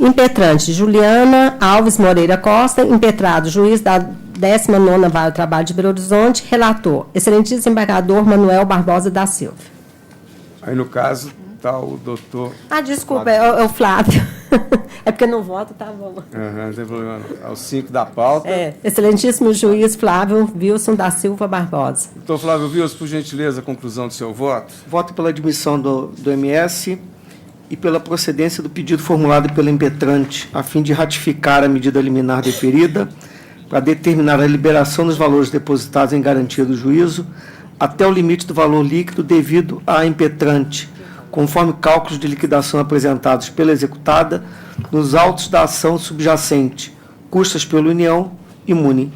S16: Impetrante Juliana Alves Moreira Costa, impetrado, juiz da 19ª Vara do Trabalho de Belo Horizonte, relator, excelentíssimo desembargador Manuel Barbosa da Silva.
S1: Aí, no caso, está o doutor...
S16: Desculpa, é o Flávio. É porque não voto, tá bom.
S1: Não tem problema não. É o 5 da pauta.
S16: Excelentíssimo juiz Flávio Wilson da Silva Barbosa.
S1: Doutor Flávio Wilson, por gentileza, a conclusão do seu voto.
S12: Voto pela admissão do MS e pela procedência do pedido formulado pelo impetrante, a fim de ratificar a medida liminar deferida para determinar a liberação dos valores depositados em garantia do juízo até o limite do valor líquido devido à impetrante, conforme cálculos de liquidação apresentados pela executada nos autos da ação subjacente, custas pela União e MUNI.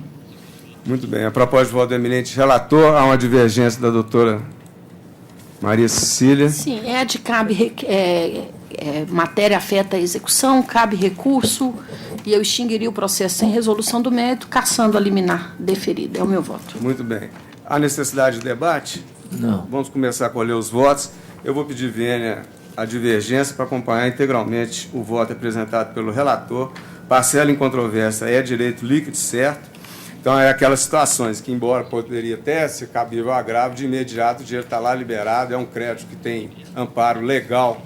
S1: Muito bem. A proposta de voto do eminente relator, há uma divergência da doutora Maria Cecília.
S2: Sim, de cabe matéria afeta a execução, cabe recurso, e eu extinguiria o processo sem resolução do mérito, cassando a liminar deferida. É o meu voto.
S1: Muito bem. Há necessidade de debate?
S5: Não.
S1: Vamos começar a colher os votos. Eu vou pedir vênia a divergência para acompanhar integralmente o voto apresentado pelo relator. Parcela em controvérsia é direito líquido certo. Então, é aquelas situações que, embora poderia até ser cabível agravo, de imediato o dinheiro está lá liberado, é um crédito que tem amparo legal,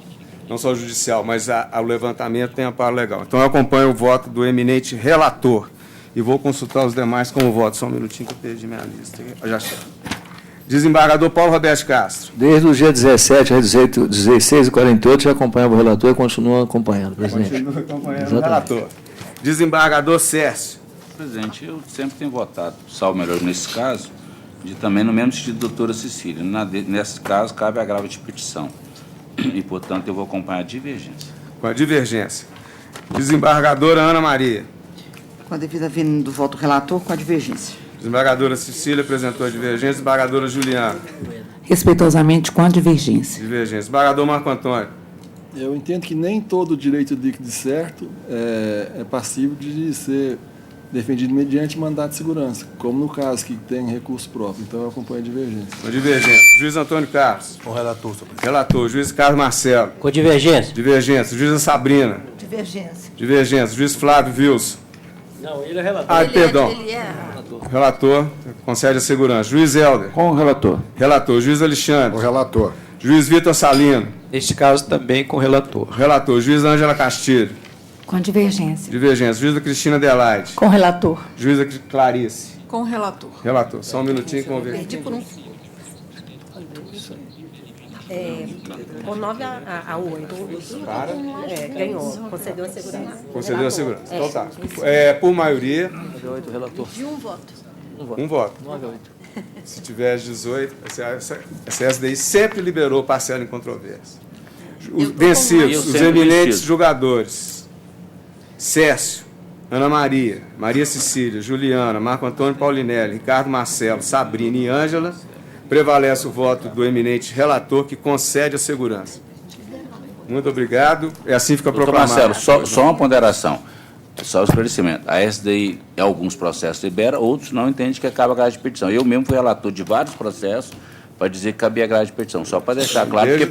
S1: não só judicial, mas o levantamento tem amparo legal. Então, eu acompanho o voto do eminente relator e vou consultar os demais com o voto. Só um minutinho que eu perdi minha lista. Já chego. Desembargador Paulo Roberto Castro.
S5: Desde o dia 17 às 16h48, já acompanhava o relator e continua acompanhando, presidente.
S1: Continua acompanhando o relator. Desembargador Sérgio.
S6: Presidente, eu sempre tenho votado, salvo melhor nesse caso, também no mesmo sentido da doutora Cecília. Nesse caso, cabe agravo de petição. E, portanto, eu vou acompanhar a divergência.
S1: Com a divergência. Desembargadora Ana Maria.
S7: Com a devida vinda do voto do relator, com a divergência.
S1: Desembargadora Cecília apresentou a divergência. Desembargadora Juliana.
S8: Respeitosamente, com a divergência.
S1: Divergência. Desembargador Marco Antônio.
S17: Eu entendo que nem todo direito líquido certo é passível de ser defendido mediante mandato de segurança, como no caso que tem recurso próprio. Então, eu acompanho a divergência.
S1: Com divergência. Juiz Antônio Carlos.
S9: Com relator, senhor presidente.
S1: Relator. Juiz Carlos Marcelo.
S10: Com divergência.
S1: Divergência. Juíza Sabrina.
S11: Divergência.
S1: Divergência. Juiz Flávio Wilson.
S10: Não, ele é relator.
S1: Perdão. Relator, concede a segurança. Juiz Helder.
S13: Com o relator.
S1: Relator. Juiz Alexandre.
S4: Com o relator.
S1: Juiz Vitor Salino.
S3: Neste caso, também com o relator.
S1: Relator. Juiz Ângela Castilho.
S22: Com divergência.
S1: Divergência. Juíza Cristina Adelaide.
S14: Com relator.
S1: Juíza Clarice.
S15: Com o relator.
S1: Relator. Só um minutinho que vamos ver.
S2: Perdi por um. Com 9 a 8.
S1: Para.
S2: Ganhou. Concedeu a segurança.
S1: Concedeu a segurança. Então tá. Por maioria.
S5: 8, relator.
S2: De um voto.
S1: Um voto.
S5: 9 a 8.
S1: Se tiver 18, essa SDI sempre liberou parcela em controvérsia. Os vencidos, os eminentes julgadores. Cécio, Ana Maria, Maria Cecília, Juliana, Marco Antônio Paulinelli, Ricardo Marcelo, Sabrina e Ângela, prevalece o voto do eminente relator que concede a segurança. Muito obrigado. E assim fica
S6: Doutor
S1: proclamado.
S6: Marcelo, só uma ponderação. Só o esclarecimento. A SDI, em alguns processos, libera, outros não entendem que acaba a grade de petição. Eu mesmo fui relator de vários processos para dizer que cabia a grade de petição. Só para deixar claro, porque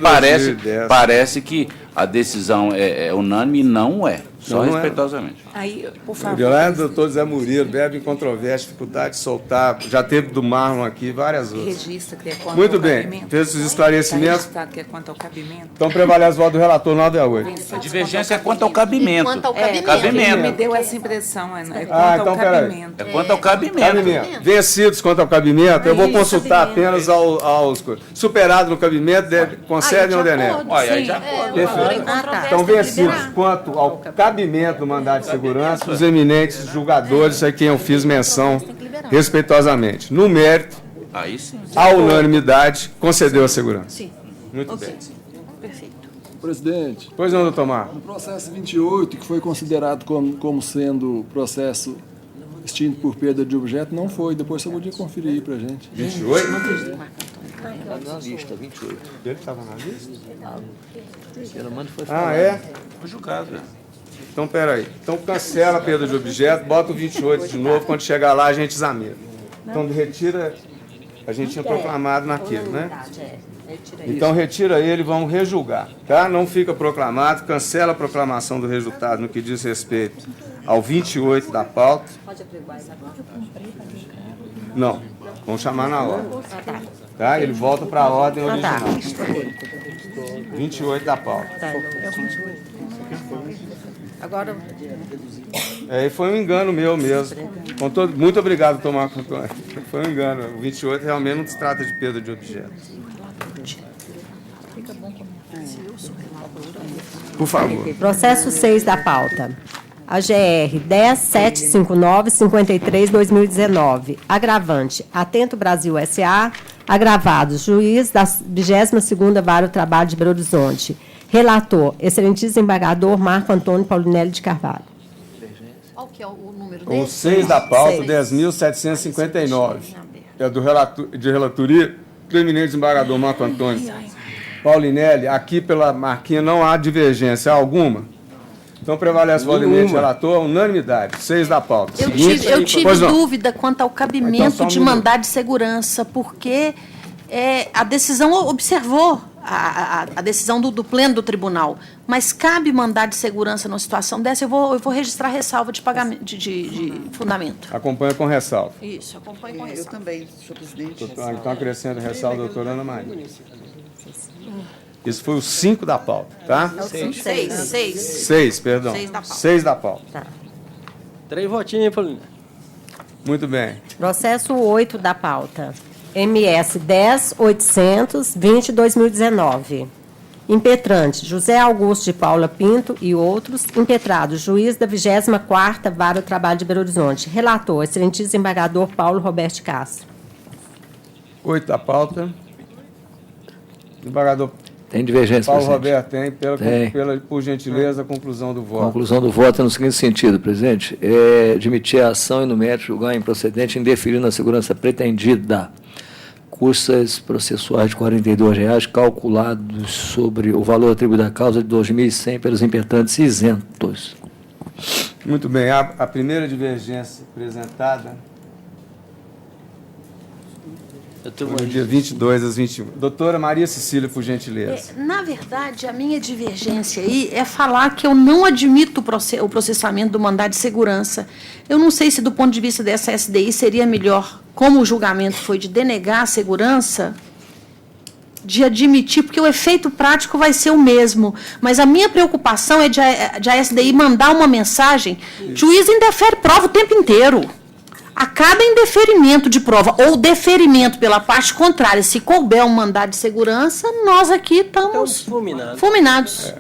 S6: parece que a decisão é unânime e não é. Só
S1: Não é.
S6: respeitosamente.
S22: Aí, por favor.
S1: Violando, doutor Zé Murilo, bebe em controvérsia, dificuldade de soltar. Já teve do Marlon aqui, várias outras.
S22: Registra que é quanto
S1: Muito
S22: ao
S1: bem.
S22: cabimento.
S1: Fez os esclarecimentos.
S22: Está registrado que é quanto ao cabimento.
S1: Então prevalece o voto do relator 9 a 8.
S6: A divergência é quanto ao cabimento.
S22: Quanto ao cabimento.
S6: Cabimento.
S22: Me deu essa impressão, é quanto
S1: Então
S22: ao
S1: peraí.
S22: cabimento.
S6: É quanto ao cabimento.
S1: Vencidos quanto ao cabimento, eu vou
S22: Isso,
S1: consultar apenas aos superado no cabimento, concedem ou denegam.
S6: Olha, aí já
S1: Perfeito. Então, vencidos quanto ao cabimento do mandado de segurança, os eminentes julgadores a quem eu fiz menção respeitosamente. No mérito,
S6: aí sim.
S1: a unanimidade concedeu a segurança.
S2: Sim.
S1: Muito bem.
S2: Perfeito.
S17: Presidente.
S1: Pois não, doutor Marco.
S17: No processo 28, que foi considerado como sendo processo extinto por perda de objeto, não foi. Depois você podia conferir aí para a gente.
S1: 28?
S5: Está na lista, 28.
S1: Ele estava na lista?
S5: Foi
S1: É?
S6: Foi julgado, né?
S1: Então, peraí. Então, cancela a perda de objeto, bota o 28 de novo, quando chegar lá a gente examina. Então, retira, a gente tinha proclamado naquilo, né? Então, retira ele e vamos rejulgar, tá? Não fica proclamado, cancela a proclamação do resultado no que diz respeito ao 28 da pauta. Não, vamos chamar na ordem. Tá? Ele volta para a ordem original. 28 da pauta.
S2: Agora.
S1: Foi um engano meu mesmo. Muito obrigado, doutor Marco Antônio. Foi um engano. O 28 realmente não se trata de perda de objeto. Por favor.
S16: Processo 6 da pauta. AGR 10.759.53/2019. Agravante. Atento Brasil S.A. Agravados. Juiz da 22ª Vara do Trabalho de Belo Horizonte. Relator, excelentíssimo desembargador Marco Antônio Paulinelli de Carvalho.
S2: Qual que é o número
S1: O 6 da pauta, 10.759. É de relatoria do eminente desembargador Marco Antônio Paulinelli. Aqui, pela marquinha, não há divergência alguma. Então, prevalece o voto do eminente relator, unanimidade. 6 da pauta.
S2: Eu tive dúvida quanto ao cabimento de mandado de segurança, porque a decisão observou a decisão do pleno do tribunal, mas cabe mandado de segurança numa situação dessa, eu vou registrar ressalva de pagamento de fundamento.
S1: Acompanha com ressalva.
S2: Isso, acompanha com ressalva.
S7: Eu também, senhor presidente.
S1: Então, acrescenta ressalva, doutora Ana Maria. Isso foi o 5 da pauta, tá? 6, perdão. 6 da pauta.
S10: Tá. 3 votinhos, Paulinho.
S1: Muito bem.
S16: Processo 8 da pauta. MS 10.820/2019. Impetrante, José Augusto de Paula Pinto e outros. Impetrado, juiz da 24ª Vara do Trabalho de Belo Horizonte. Relator, excelentíssimo desembargador Paulo Roberto Castro.
S1: 8 da pauta. Desembargador
S5: tem divergência,
S1: Paulo
S5: presidente.
S1: Roberto, tem. Por gentileza, a conclusão do voto.
S5: A conclusão do voto é no seguinte sentido, presidente. Admitir a ação e no mérito julgar improcedente indeferindo a segurança pretendida. Custas processuais de R$ 42,00 calculados sobre o valor atribuído à causa de R$ 2.100 pelos impetrantes isentos.
S1: Muito bem. A primeira divergência apresentada No dia 22 às 21. Doutora Maria Cecília, por gentileza.
S2: Na verdade, a minha divergência aí é falar que eu não admito o processamento do mandado de segurança. Eu não sei se, do ponto de vista dessa SDI, seria melhor, como o julgamento foi de denegar a segurança, de admitir, porque o efeito prático vai ser o mesmo. Mas a minha preocupação é de a SDI mandar uma mensagem, juiz indefere prova o tempo inteiro. A cada indeferimento de prova ou deferimento pela parte contrária, se couber um mandado de segurança, nós aqui estamos fulminados.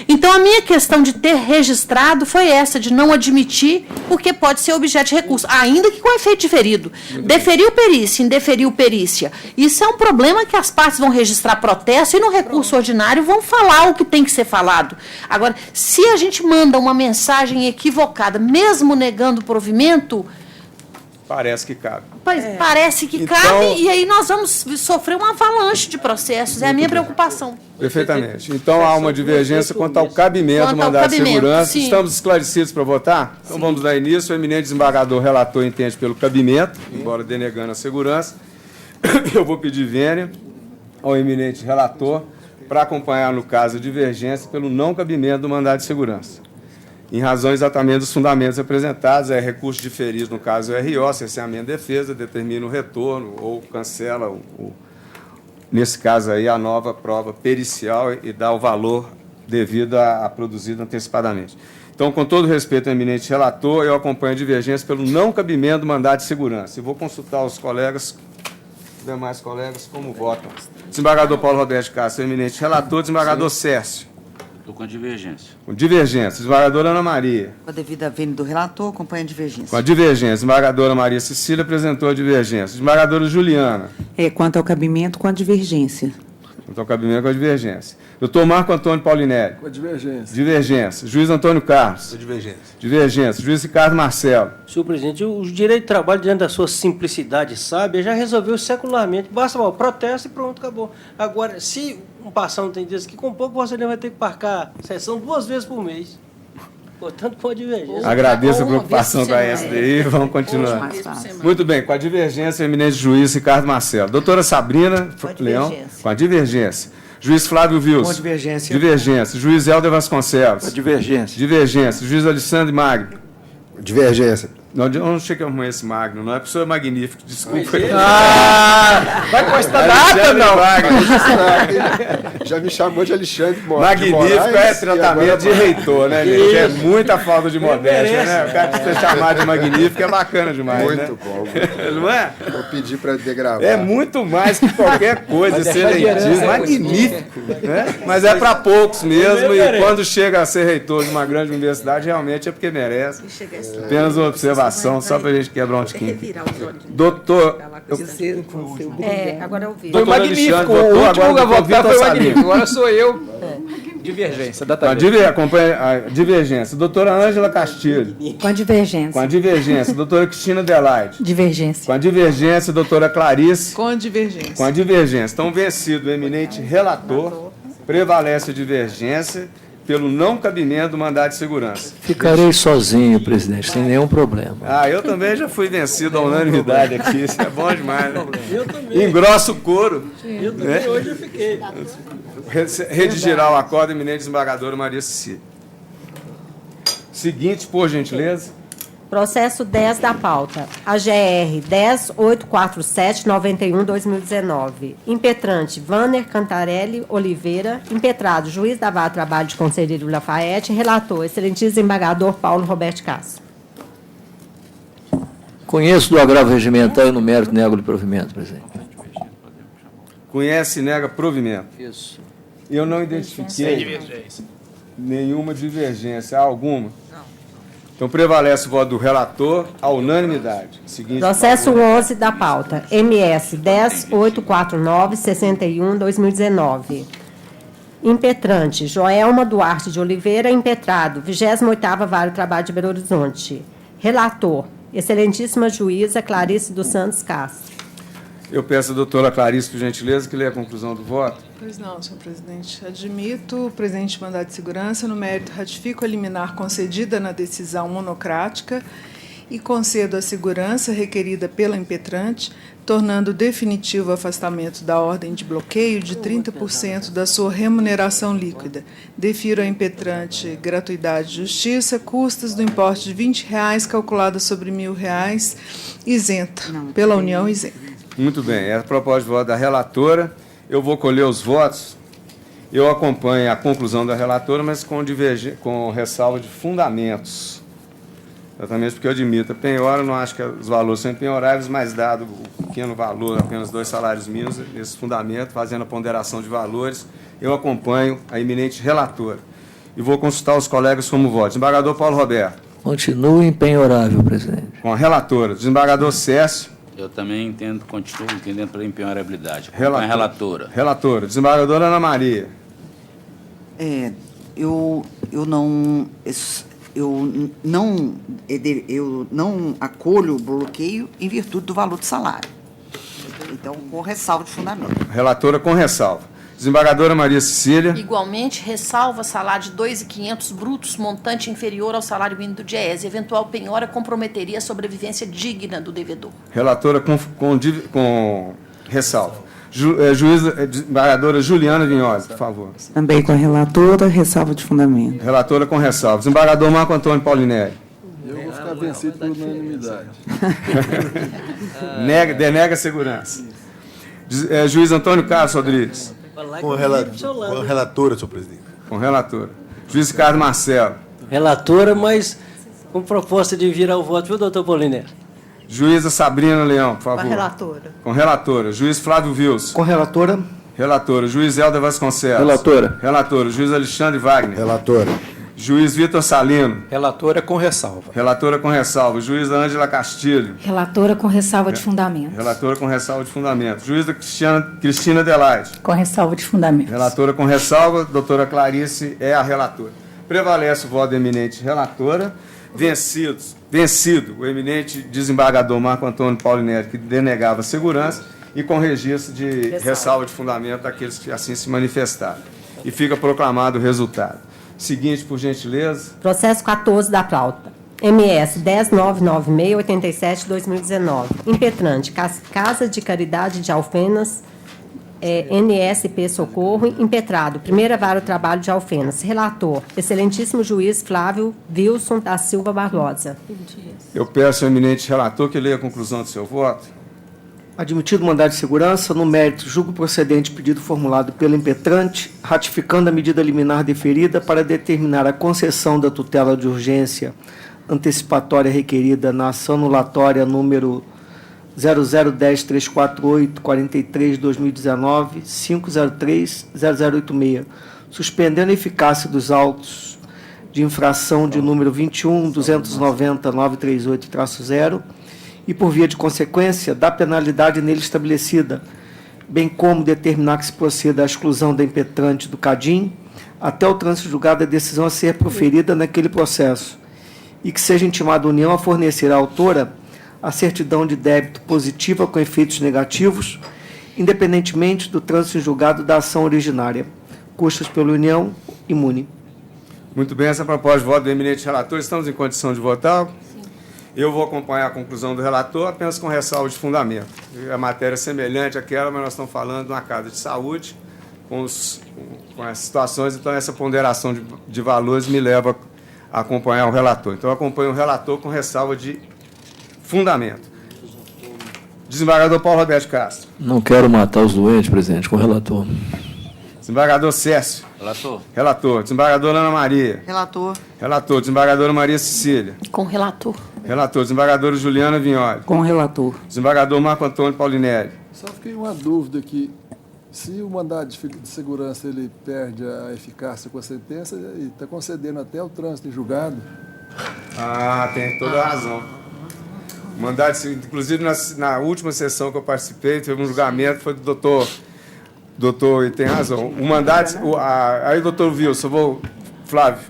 S2: Então, a minha questão de ter registrado foi essa, de não admitir, porque pode ser objeto de recurso, ainda que com efeito diferido. Deferiu perícia, indeferiu perícia. Isso é um problema que as partes vão registrar protesto e no recurso ordinário vão falar o que tem que ser falado. Agora, se a gente manda uma mensagem equivocada, mesmo negando o provimento,
S1: parece que cabe.
S2: Parece que
S1: Então,
S2: cabe, e aí nós vamos sofrer uma avalanche de processos. É a minha preocupação.
S1: Perfeitamente. Então, há uma divergência quanto ao cabimento do mandado de segurança.
S2: Sim.
S1: Estamos esclarecidos para votar? Então, vamos dar início. O eminente desembargador relator entende pelo cabimento, embora denegando a segurança. Eu vou pedir vênia ao eminente relator para acompanhar, no caso, a divergência pelo não cabimento do mandado de segurança. Em razão exatamente dos fundamentos apresentados, recurso diferido, no caso, o RO, cerceamento de defesa, determina o retorno ou cancela, nesse caso aí, a nova prova pericial e dá o valor devido a produzido antecipadamente. Então, com todo respeito ao eminente relator, eu acompanho a divergência pelo não cabimento do mandado de segurança. E vou consultar os colegas, os demais colegas, como votam. Desembargador Paulo Roberto Castro, eminente relator, desembargador Sércio.
S6: Estou com a divergência.
S1: Com divergência. Desembargadora Ana Maria.
S7: Com a devida vênia do relator, acompanha a divergência.
S1: Com a divergência. Desembargadora Maria Cecília apresentou a divergência. Desembargadora Juliana.
S8: Quanto ao cabimento, com a divergência.
S1: Quanto ao cabimento, com a divergência. Doutor Marco Antônio Paulinelli.
S17: Com a divergência.
S1: Divergência. Juiz Antônio Carlos.
S9: Com divergência.
S1: Divergência. Juiz Ricardo Marcelo.
S10: Senhor presidente, o direito de trabalho, diante da sua simplicidade sábia, já resolveu secularmente. Basta o protesto e pronto, acabou. Agora, se um passão tem dias que com pouco você vai ter que marcar sessão 2 vezes por mês. Portanto, com a divergência.
S1: Agradeço a preocupação com a SDI. Vamos continuar. Muito bem. Com a divergência, o eminente juiz Ricardo Marcelo. Doutora Sabrina Leão. Com a divergência. Juiz Flávio Wilson.
S12: Com divergência.
S1: Divergência. Juiz Helder Vasconcelos.
S13: Com divergência.
S1: Divergência. Juiz Alexandre Magno.
S9: Divergência.
S1: Não, eu não sei que eu arrumei esse Magno, não é pessoa magnífico, desculpa.
S12: Vai postar data, não.
S9: Já me chamou de Alexandre
S1: Magnífico é tratamento de reitor, né, gente? É muita falta de modéstia, né? O cara ser chamado de magnífico é bacana demais,
S9: muito
S1: né?
S9: bom.
S1: Não é?
S9: Vou pedir para degravar.
S1: É muito mais que qualquer coisa, excelentíssimo, magnífico. Né? Mas é para poucos mesmo, e quando chega a ser reitor de uma grande universidade, realmente é porque merece. Apenas uma observação, só para a gente quebrar um tiquinho. Doutor...
S22: Agora eu vi.
S1: Doutor
S12: magnífico,
S1: Alexandre,
S12: o último a votar foi magnífico, agora
S1: sou eu.
S12: Divergência,
S1: acompanha a divergência. Doutora Ângela Castilho.
S22: Com a divergência.
S1: Com a divergência. Doutora Cristina Adelaide.
S22: Divergência.
S1: Com a divergência, doutora Clarice.
S15: Com a divergência.
S1: Com a divergência. Então, vencido o eminente relator, prevalece a divergência pelo não cabimento do mandado de segurança.
S5: Ficarei sozinho, presidente, sem nenhum problema.
S1: Eu também já fui vencido à unanimidade aqui, isso é bom demais, né? Eu também. Engrossa o couro.
S10: Eu também, hoje eu fiquei.
S1: Redigirá o acordo, eminente desembargadora Maria Cecília. Seguinte, por gentileza.
S16: Processo 10 da pauta. AGR 10.847/91/2019. Impetrante Vanner Cantarelli Oliveira. Impetrado Juiz da Vara Trabalho de Conselheiro Lafayette. Relator excelentíssimo desembargador Paulo Roberto Castro.
S5: Conheço do agravo regimental e no mérito nego-lhe provimento, presidente.
S1: Conhece e nega provimento.
S10: Isso.
S1: Eu não identifiquei nenhuma divergência. Há alguma? Não. Então, prevalece o voto do relator à unanimidade. Seguinte,
S16: processo 11 da pauta. MS 10.849/61/2019. Impetrante Joelma Duarte de Oliveira. Impetrado 28ª Vara do Trabalho de Belo Horizonte. Relator, excelentíssima juíza Clarice dos Santos Castro.
S1: Eu peço à doutora Clarice, por gentileza, que leia a conclusão do voto.
S15: Pois não, senhor presidente. Admito o presente mandado de segurança. No mérito, ratifico a liminar concedida na decisão monocrática e concedo a segurança requerida pela impetrante, tornando definitivo o afastamento da ordem de bloqueio de 30% da sua remuneração líquida. Defiro à impetrante gratuidade de justiça, custas do importe de R$20, calculada sobre R$1.000, isenta, pela União isenta.
S1: Muito bem, é a proposta de voto da relatora. Eu vou colher os votos. Eu acompanho a conclusão da relatora, mas com ressalva de fundamentos. Exatamente porque eu admito, a penhora, eu não acho que os valores são penhoráveis, mas dado o pequeno valor, apenas 2 salários mínimos, esse fundamento, fazendo a ponderação de valores, eu acompanho a eminente relatora. E vou consultar os colegas como voto. Desembargador Paulo Roberto.
S5: Continua impenhorável, presidente.
S1: Com a relatora. Desembargador Cécio.
S6: Eu também continuo entendendo pela impenhorabilidade. Com a relatora.
S1: Relatora. Desembargadora Ana Maria.
S7: Eu não acolho o bloqueio em virtude do valor do salário. Então, com ressalva de fundamento.
S1: Relatora com ressalva. Desembargadora Maria Cecília.
S2: Igualmente, ressalva salário de 2.500 brutos, montante inferior ao salário mínimo do DIEESE. Eventual penhora comprometeria a sobrevivência digna do devedor.
S1: Relatora com ressalva. Desembargadora Juliana Vinhosa, por favor.
S8: Também com a relatora, ressalva de fundamento.
S1: Relatora com ressalva. Desembargador Marco Antônio Paulinelli.
S17: Eu vou ficar vencido por unanimidade.
S1: Denega a segurança. Juiz Antônio Carlos Rodrigues.
S9: Com a relatora, senhor presidente.
S1: Com relatora. Juiz Ricardo Marcelo.
S10: Relatora, mas com proposta de virar o voto, viu, doutor Paulinelli?
S1: Juíza Sabrina Leão, por favor.
S11: Com a relatora.
S1: Com relatora. Juiz Flávio Wilson.
S12: Com relatora.
S1: Relatora. Juiz Helder Vasconcelos.
S13: Relatora.
S1: Relatora. Juiz Alexandre Wagner.
S9: Relatora.
S1: Juiz Vitor Salino.
S3: Relatora com ressalva.
S1: Relatora com ressalva. Juíza Ângela Castilho.
S22: Relatora com ressalva de fundamento.
S1: Relatora com ressalva de fundamento. Juíza Cristina Adelaide.
S14: Com ressalva de fundamento.
S1: Relatora com ressalva. Doutora Clarice é a relatora. Prevalece o voto da eminente relatora. Vencido o eminente desembargador Marco Antônio Paulinelli, que denegava segurança, e com registro de ressalva de fundamento daqueles que assim se manifestaram. E fica proclamado o resultado. Seguinte, por gentileza.
S16: Processo 14 da pauta. MS 1099687/2019. Impetrante, Casa de Caridade de Alfenas, NSP Socorro, impetrado, Primeira Vara do Trabalho de Alfenas. Relator, excelentíssimo juiz Flávio Wilson da Silva Barbosa.
S1: Eu peço ao eminente relator que leia a conclusão do seu voto.
S12: Admitido o mandado de segurança, no mérito, julgo procedente pedido formulado pelo impetrante, ratificando a medida liminar deferida para determinar a concessão da tutela de urgência antecipatória requerida na ação anulatória número 0010-348-43-2019, 503-0086, suspendendo a eficácia dos autos de infração de número 21.290.938-0 e, por via de consequência, da penalidade nele estabelecida, bem como determinar que se proceda à exclusão da impetrante do CADIM até o trânsito julgado da decisão a ser proferida naquele processo, e que seja intimada a União a fornecer à autora a certidão de débito positiva com efeitos negativos, independentemente do trânsito em julgado da ação originária. Custas pela União, imune.
S1: Muito bem, essa proposta de voto do eminente relator. Estamos em condição de votar? Sim. Eu vou acompanhar a conclusão do relator apenas com ressalva de fundamento. A matéria é semelhante àquela, mas nós estamos falando de uma casa de saúde com as situações, então essa ponderação de valores me leva a acompanhar o relator. Então, eu acompanho o relator com ressalva de fundamento. Desembargador Paulo Roberto Castro.
S5: Não quero matar os doentes, presidente, com o relator.
S1: Desembargador Cécio.
S6: Relator.
S1: Relator. Desembargadora Ana Maria.
S7: Relator.
S1: Relator. Desembargadora Maria Cecília.
S2: Com relator.
S1: Relator. Desembargadora Juliana Vinholi.
S8: Com relator.
S1: Desembargador Marco Antônio Paulinelli.
S17: Só fiquei uma dúvida aqui. Se o mandado de segurança ele perde a eficácia com a sentença, ele está concedendo até o trânsito em julgado.
S1: Ah, tem toda a razão. Mandado, inclusive na última sessão que eu participei, teve um julgamento, foi do doutor, e tem razão. O mandado, aí doutor Wilson, Flávio,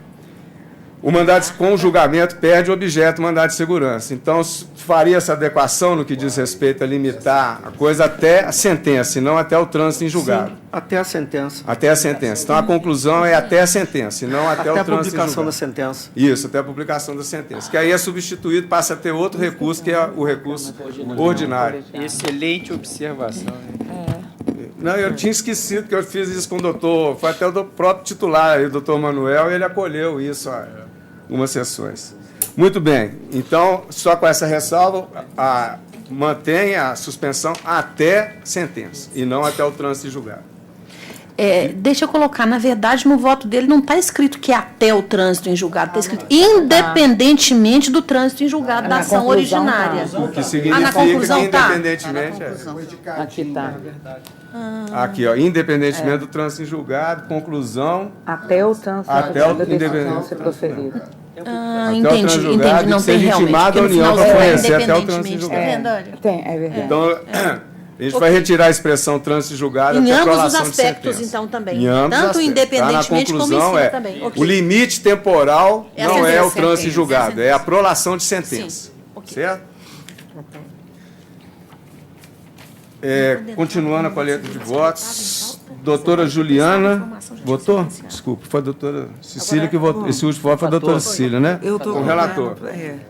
S1: o mandado com o julgamento perde o objeto do mandado de segurança. Então, faria essa adequação no que diz respeito a limitar a coisa até a sentença, e não até o trânsito em julgado.
S12: Sim, até a sentença.
S1: Até a sentença. Então, a conclusão é até a sentença, e não até o trânsito em julgado.
S12: Até a publicação da sentença.
S1: Isso, até a publicação da sentença. Que aí é substituído, passa a ter outro recurso, que é o recurso ordinário.
S3: Excelente observação.
S1: Não, eu tinha esquecido que eu fiz isso com o doutor, foi até o próprio titular, o doutor Manuel, e ele acolheu isso há algumas sessões. Muito bem, então, só com essa ressalva, mantém a suspensão até sentença, e não até o trânsito em julgado.
S2: Deixa eu colocar, na verdade, no voto dele não está escrito que é até o trânsito em julgado, está escrito independentemente do trânsito em julgado da ação originária.
S1: O que significa
S2: na conclusão,
S1: que independentemente...
S16: Aqui está.
S1: Aqui, ó, independentemente do trânsito em julgado, conclusão...
S16: Até o trânsito ser proferido.
S2: Entendi, não tem realmente.
S1: Intimada a União para fornecer até o trânsito em julgado.
S16: É verdade.
S1: Então, a gente vai retirar a expressão trânsito julgado
S2: em
S1: até
S2: ambos os
S1: aprovação de
S2: aspectos,
S1: sentença.
S2: então, também.
S1: Em ambos
S2: Tanto
S1: aspectos.
S2: independentemente como em cima também.
S1: O limite temporal não é o trânsito em julgado, é a prolação de sentença.
S2: Sim. Okay.
S1: Certo? Continuando a colheita de votos, doutora Juliana, votou? Desculpa, foi a doutora Cecília que votou. Esse último voto foi a doutora Cecília, né?
S8: Eu estou
S1: o relator.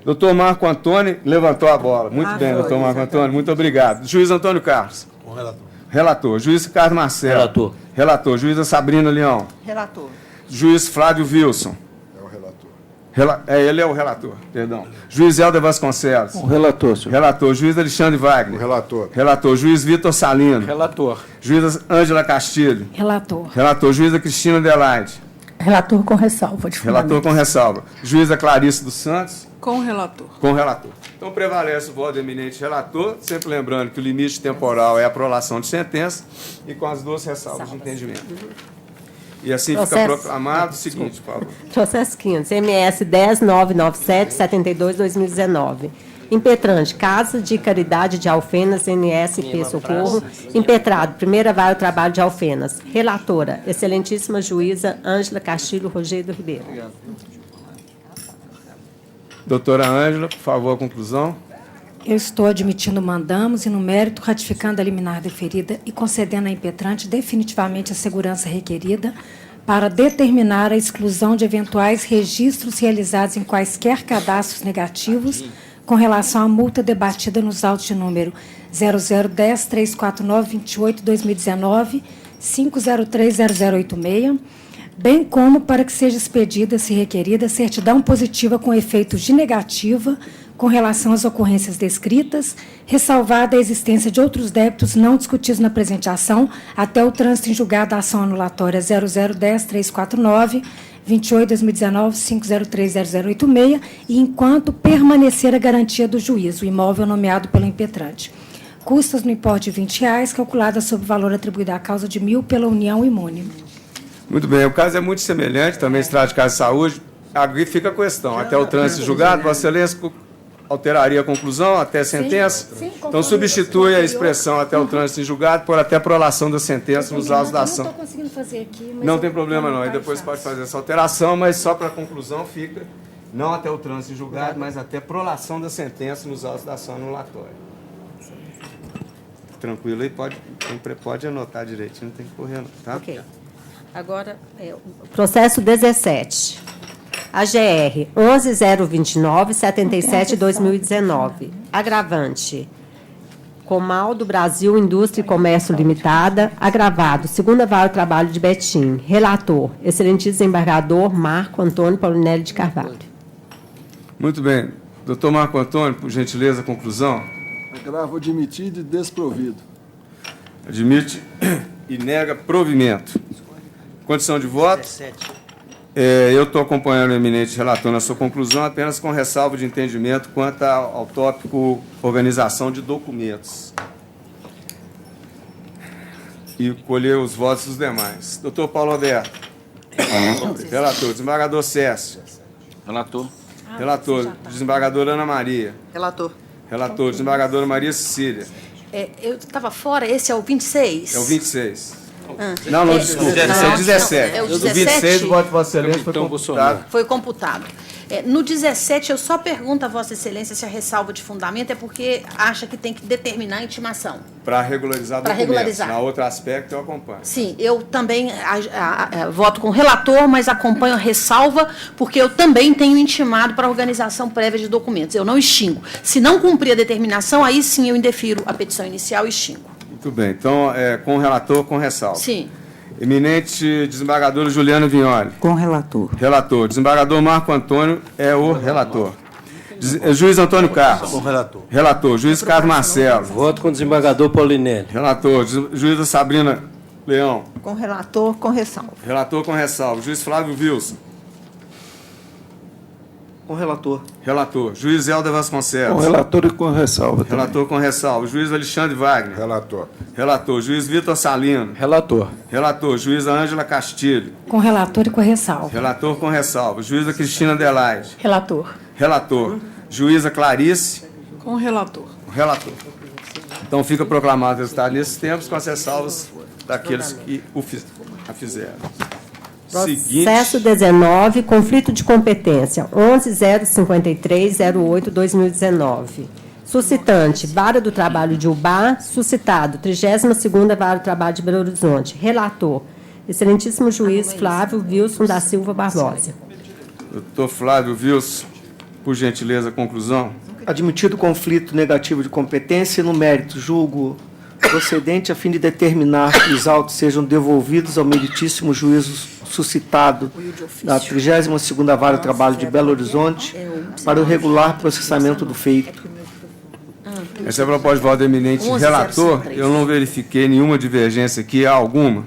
S1: Doutor Marco Antônio levantou a bola. Muito bem, doutor Marco Antônio, muito obrigado. Juiz Antônio Carlos.
S9: Com o relator.
S1: Relator. Juiz Ricardo Marcelo.
S5: Relator.
S1: Relator. Juíza Sabrina Leão.
S11: Relator.
S1: Juiz Flávio Wilson. Ele é o relator, perdão. Juiz Helder Vasconcelos.
S13: O relator, senhor.
S1: Relator. Juiz Alexandre Wagner.
S9: Relator.
S1: Relator. Juiz Vitor Salino.
S3: Relator.
S1: Juíza Ângela Castilho.
S14: Relator.
S1: Relator. Juíza Cristina Adelaide.
S14: Relator com ressalva de fundamento.
S1: Relator com ressalva. Juíza Clarice dos Santos.
S15: Com o relator.
S1: Com o relator. Então, prevalece o voto do eminente relator, sempre lembrando que o limite temporal é a prolação de sentença e com as duas ressalvas de entendimento. E assim fica proclamado o seguinte, por favor.
S16: Processo 500, MS 10997-72-2019. Impetrante, Casa de Caridade de Alfenas, NSP Socorro. Impetrado, Primeira Vara do Trabalho de Alfenas. Relatora, excelentíssima juíza Ângela Castilho Rogério Ribeiro.
S1: Doutora Ângela, por favor, a conclusão.
S22: Eu estou admitindo mandamos e, no mérito, ratificando a liminar deferida e concedendo à impetrante definitivamente a segurança requerida para determinar a exclusão de eventuais registros realizados em quaisquer cadastros negativos com relação à multa debatida nos autos de número 0010-349-28-2019, 503-0086, bem como para que seja expedida, se requerida, certidão positiva com efeitos de negativa com relação às ocorrências descritas, ressalvada a existência de outros débitos não discutidos na presente ação, até o trânsito em julgado da ação anulatória 0010-349-28-2019-503-0086, e enquanto permanecer a garantia do juízo, o imóvel nomeado pelo impetrante. Custas no importe de R$20, calculadas sobre o valor atribuído à causa de 1.000 pela União imune.
S1: Muito bem, o caso é muito semelhante, também se trata de caso de saúde. Aqui fica a questão, até o trânsito julgado, Vossa Excelência alteraria a conclusão até a sentença?
S22: Sim,
S1: então substitui a expressão até o trânsito em julgado por até a prolação da sentença nos autos da ação.
S22: Não estou conseguindo fazer aqui, mas
S1: não tem problema não, aí depois pode fazer essa alteração, mas só para a conclusão fica não até o trânsito em julgado, mas até a prolação da sentença nos autos da ação anulatória. Tranquilo aí, pode anotar direitinho, não tem que correr não, tá?
S16: Ok. Agora, processo 17. AGR 11029-77-2019. Agravante. Comal do Brasil Indústria e Comércio Limitada. Agravado. Segunda Vara do Trabalho de Betim. Relator. Excelentíssimo desembargador Marco Antônio Paulinelli de Carvalho.
S1: Muito bem. Doutor Marco Antônio, por gentileza, a conclusão.
S17: Agravo admitido e desprovido.
S1: Admite e nega provimento. Condição de voto.
S3: 17.
S1: Eu estou acompanhando o eminente relator na sua conclusão, apenas com ressalva de entendimento quanto ao tópico organização de documentos. E colher os votos dos demais. Doutor Paulo Alberto. Relator. Desembargador Cécio.
S6: Relator.
S1: Relator. Desembargadora Ana Maria.
S11: Relator.
S1: Relator. Desembargadora Maria Cecília.
S2: Eu estava fora, esse é o 26?
S1: É o 26. Não, desculpa. Esse é 17.
S2: É o
S1: Do
S2: 17?
S1: 26, o voto de Vossa Excelência foi computado.
S2: Foi computado. No 17, eu só pergunto a Vossa Excelência se a ressalva de fundamento é porque acha que tem que determinar a intimação.
S1: Para regularizar
S2: Pra
S1: documentos.
S2: regularizar.
S1: Na outro aspecto, eu acompanho.
S2: Sim, eu também voto com o relator, mas acompanho a ressalva, porque eu também tenho intimado para a organização prévia de documentos. Eu não extingo. Se não cumprir a determinação, aí sim eu indefiro a petição inicial e extingo.
S1: Muito bem. Então, com o relator, com ressalva.
S2: Sim.
S1: Eminente desembargador Juliano Vignoli.
S8: Com relator.
S1: Relator. Desembargador Marco Antônio é o relator. Juiz Antônio Carlos.
S9: Com relator.
S1: Relator. Juiz Carlos Marcelo.
S10: Voto com o desembargador Paulinelli.
S1: Relator. Juíza Sabrina Leão.
S11: Com relator, com ressalva.
S1: Relator com ressalva. Juiz Flávio Wilson.
S12: Com relator.
S1: Relator. Juiz Helder Vasconcelos.
S13: Com relator e com ressalva.
S1: Relator com ressalva. Juiz Alexandre Wagner.
S9: Relator.
S1: Relator. Juiz Vitor Salino.
S10: Relator.
S1: Relator. Juíza Ângela Castilho.
S22: Com relator e com ressalva.
S1: Relator com ressalva. Juíza Cristina Adelaide.
S14: Relator.
S1: Relator. Juíza Clarice.
S15: Com o relator.
S1: Relator. Então fica proclamado o resultado nesses tempos com as ressalvas daqueles que a fizeram.
S16: Processo 19, conflito de competência, 11.053.08/2019. Suscitante, Vara do Trabalho de Ubá, suscitado, 32ª Vara do Trabalho de Belo Horizonte. Relator, excelentíssimo juiz Flávio Wilson da Silva Barbosa.
S1: Doutor Flávio Wilson, por gentileza, conclusão.
S12: Admitido conflito negativo de competência, no mérito, julgo procedente a fim de determinar que os autos sejam devolvidos ao meritíssimo juízo suscitado da 32ª Vara do Trabalho de Belo Horizonte para o regular processamento do feito.
S1: Essa é a proposta de voto do eminente relator. Eu não verifiquei nenhuma divergência aqui, há alguma.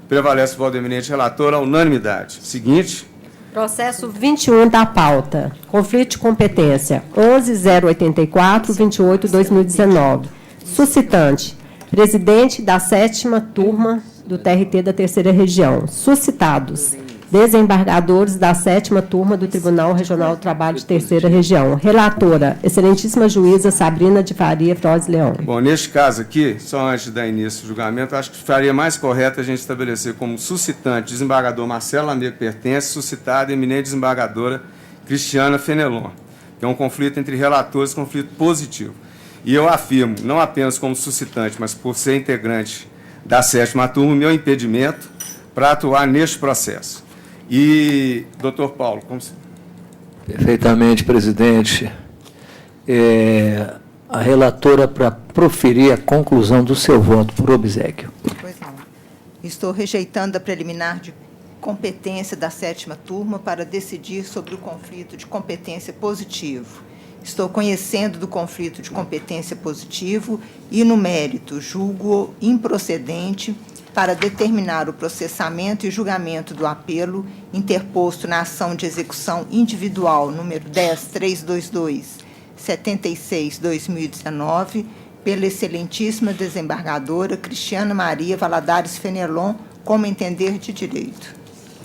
S1: Prevalece o voto do eminente relator, a unanimidade. Seguinte.
S16: Processo 21 da pauta. Conflito de competência, 11.084/28/2019. Suscitante, presidente da 7ª turma do TRT da 3ª Região. Suscitados, desembargadores da 7ª turma do Tribunal Regional do Trabalho de 3ª Região. Relatora, excelentíssima juíza Sabrina de Faria Frodes Leão.
S1: Bom, neste caso aqui, só antes de dar início ao julgamento, acho que faria mais correto a gente estabelecer como suscitante desembargador Marcelo Lamego Pertence, suscitada eminente desembargadora Cristiana Fenelon, que é um conflito entre relatores, conflito positivo. E eu afirmo, não apenas como suscitante, mas por ser integrante da 7ª turma, o meu impedimento para atuar neste processo. E, doutor Paulo, como se...
S5: Perfeitamente, presidente. A relatora, para proferir a conclusão do seu voto por obséquio.
S11: Pois não. Estou rejeitando a preliminar de competência da 7ª turma para decidir sobre o conflito de competência positivo. Estou conhecendo do conflito de competência positivo e, no mérito, julgo improcedente para determinar o processamento e julgamento do apelo interposto na ação de execução individual número 10.322/76/2019 pela excelentíssima desembargadora Cristiana Maria Valadares Fenelon, como entender de direito.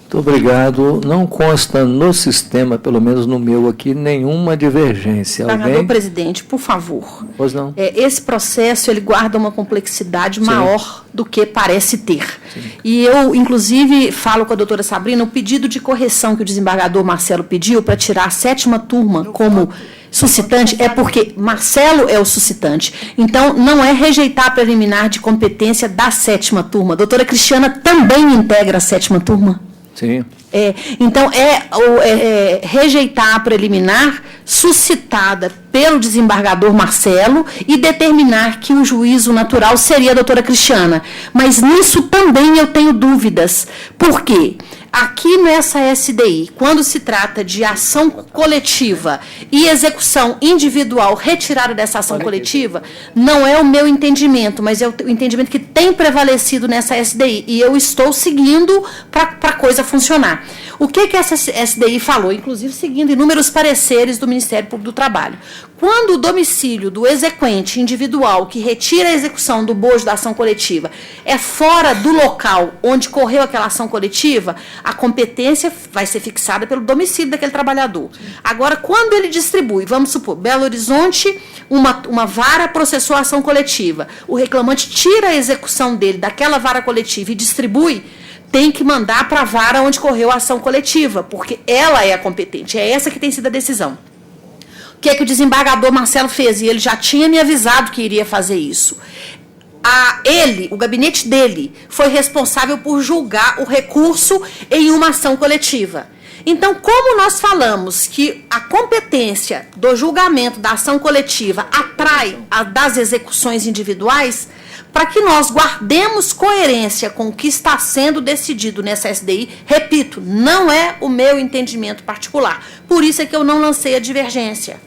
S5: Muito obrigado. Não consta no sistema, pelo menos no meu aqui, nenhuma divergência.
S2: Desembargador presidente, por favor.
S5: Pois não.
S2: Esse processo ele guarda uma complexidade maior do que parece ter.
S5: Sim.
S2: E eu, inclusive, falo com a doutora Sabrina, o pedido de correção que o desembargador Marcelo pediu para tirar a 7ª turma como suscitante é porque Marcelo é o suscitante. Então, não é rejeitar a preliminar de competência da 7ª turma. A doutora Cristiana também integra a 7ª turma.
S5: Sim.
S2: Então, rejeitar a preliminar suscitada pelo desembargador Marcelo e determinar que o juízo natural seria a doutora Cristiana. Mas nisso também eu tenho dúvidas. Por quê? Aqui nessa SDI, quando se trata de ação coletiva e execução individual retirada dessa ação coletiva, não é o meu entendimento, mas é o entendimento que tem prevalecido nessa SDI. E eu estou seguindo para a coisa funcionar. O que essa SDI falou? Inclusive seguindo inúmeros pareceres do Ministério Público do Trabalho. Quando o domicílio do exequente individual que retira a execução do bojo da ação coletiva é fora do local onde correu aquela ação coletiva, a competência vai ser fixada pelo domicílio daquele trabalhador. Agora, quando ele distribui, vamos supor, Belo Horizonte, uma vara processou a ação coletiva, o reclamante tira a execução dele daquela vara coletiva e distribui, tem que mandar para a vara onde correu a ação coletiva, porque ela é a competente, é essa que tem sido a decisão. O que é que o desembargador Marcelo fez? E ele já tinha me avisado que iria fazer isso. O gabinete dele, foi responsável por julgar o recurso em uma ação coletiva. Então, como nós falamos que a competência do julgamento da ação coletiva atrai a das execuções individuais, para que nós guardemos coerência com o que está sendo decidido nessa SDI, repito, não é o meu entendimento particular. Por isso é que eu não lancei a divergência.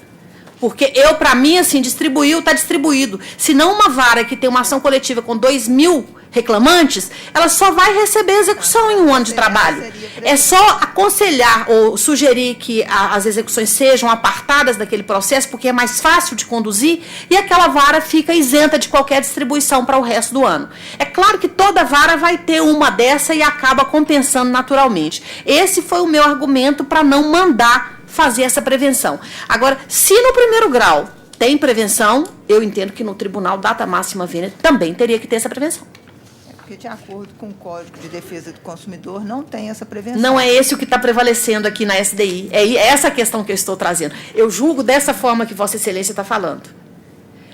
S2: Porque para mim, assim, distribuiu, está distribuído. Se não uma vara que tem uma ação coletiva com 2.000 reclamantes, ela só vai receber execução em um ano de trabalho. É só aconselhar ou sugerir que as execuções sejam apartadas daquele processo, porque é mais fácil de conduzir, e aquela vara fica isenta de qualquer distribuição para o resto do ano. É claro que toda vara vai ter uma dessa e acaba compensando naturalmente. Esse foi o meu argumento para não mandar fazer essa prevenção. Agora, se no primeiro grau tem prevenção, eu entendo que no Tribunal Data Máxima Vênia também teria que ter essa prevenção.
S11: Porque, de acordo com o Código de Defesa do Consumidor, não tem essa prevenção.
S2: Não é esse o que está prevalecendo aqui na SDI. É essa a questão que eu estou trazendo. Eu julgo dessa forma que Vossa Excelência está falando.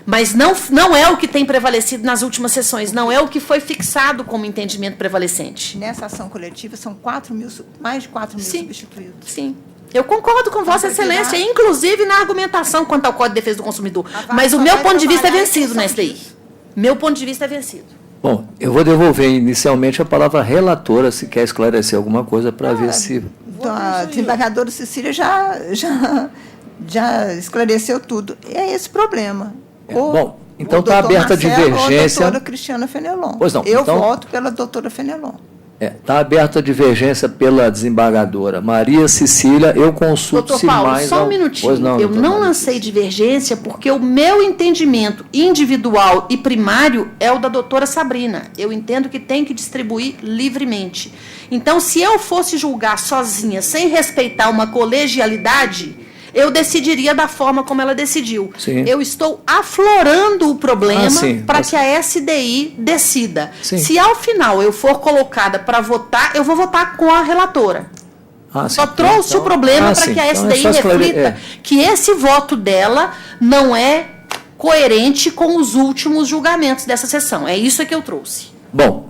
S2: Mas não é o que tem prevalecido nas últimas sessões, não é o que foi fixado como entendimento prevalecente.
S11: Nessa ação coletiva, são mais de 4 mil substituídos.
S2: Sim. Eu concordo com Vossa Excelência, inclusive na argumentação quanto ao Código de Defesa do Consumidor. Mas o meu ponto de vista é vencido na SDI. Meu ponto de vista é vencido.
S5: Bom, eu vou devolver inicialmente a palavra à relatora, se quer esclarecer alguma coisa, para ver se...
S11: A desembargadora Cecília já esclareceu tudo. É esse problema.
S5: Bom, então está aberta a divergência...
S11: Ou a doutora Cristiana Fenelon.
S5: Pois não.
S11: Eu voto pela doutora Fenelon.
S5: Está aberta a divergência pela desembargadora Maria Cecília. Eu consulto
S2: doutor
S5: se
S2: Paulo,
S5: mais...
S2: só um minutinho.
S5: Pois não,
S2: eu não lancei divergência porque o meu entendimento individual e primário é o da doutora Sabrina. Eu entendo que tem que distribuir livremente. Então, se eu fosse julgar sozinha, sem respeitar uma colegialidade, eu decidiria da forma como ela decidiu.
S5: Sim.
S2: Eu estou aflorando o problema para que a SDI decida.
S5: Sim.
S2: Se ao final eu for colocada para votar, eu vou votar com a relatora. Só trouxe o problema para que a SDI reflita que esse voto dela não é coerente com os últimos julgamentos dessa sessão. É isso que eu trouxe.
S5: Bom,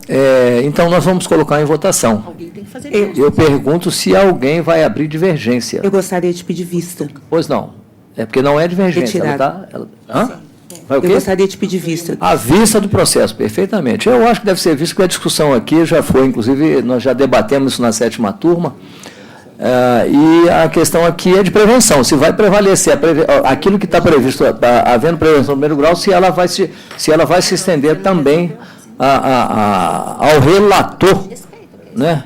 S5: então nós vamos colocar em votação.
S2: Alguém tem que fazer isso.
S5: Eu pergunto se alguém vai abrir divergência.
S8: Eu gostaria de pedir vista.
S5: Pois não. É porque não é divergência. Vai o quê?
S8: Eu gostaria de pedir vista.
S5: A vista do processo, perfeitamente. Eu acho que deve ser visto, porque a discussão aqui já foi, inclusive, nós já debatemos isso na 7ª turma. E a questão aqui é de prevenção. Se vai prevalecer aquilo que está previsto, havendo prevenção no primeiro grau, se ela vai se estender também ao relator, né?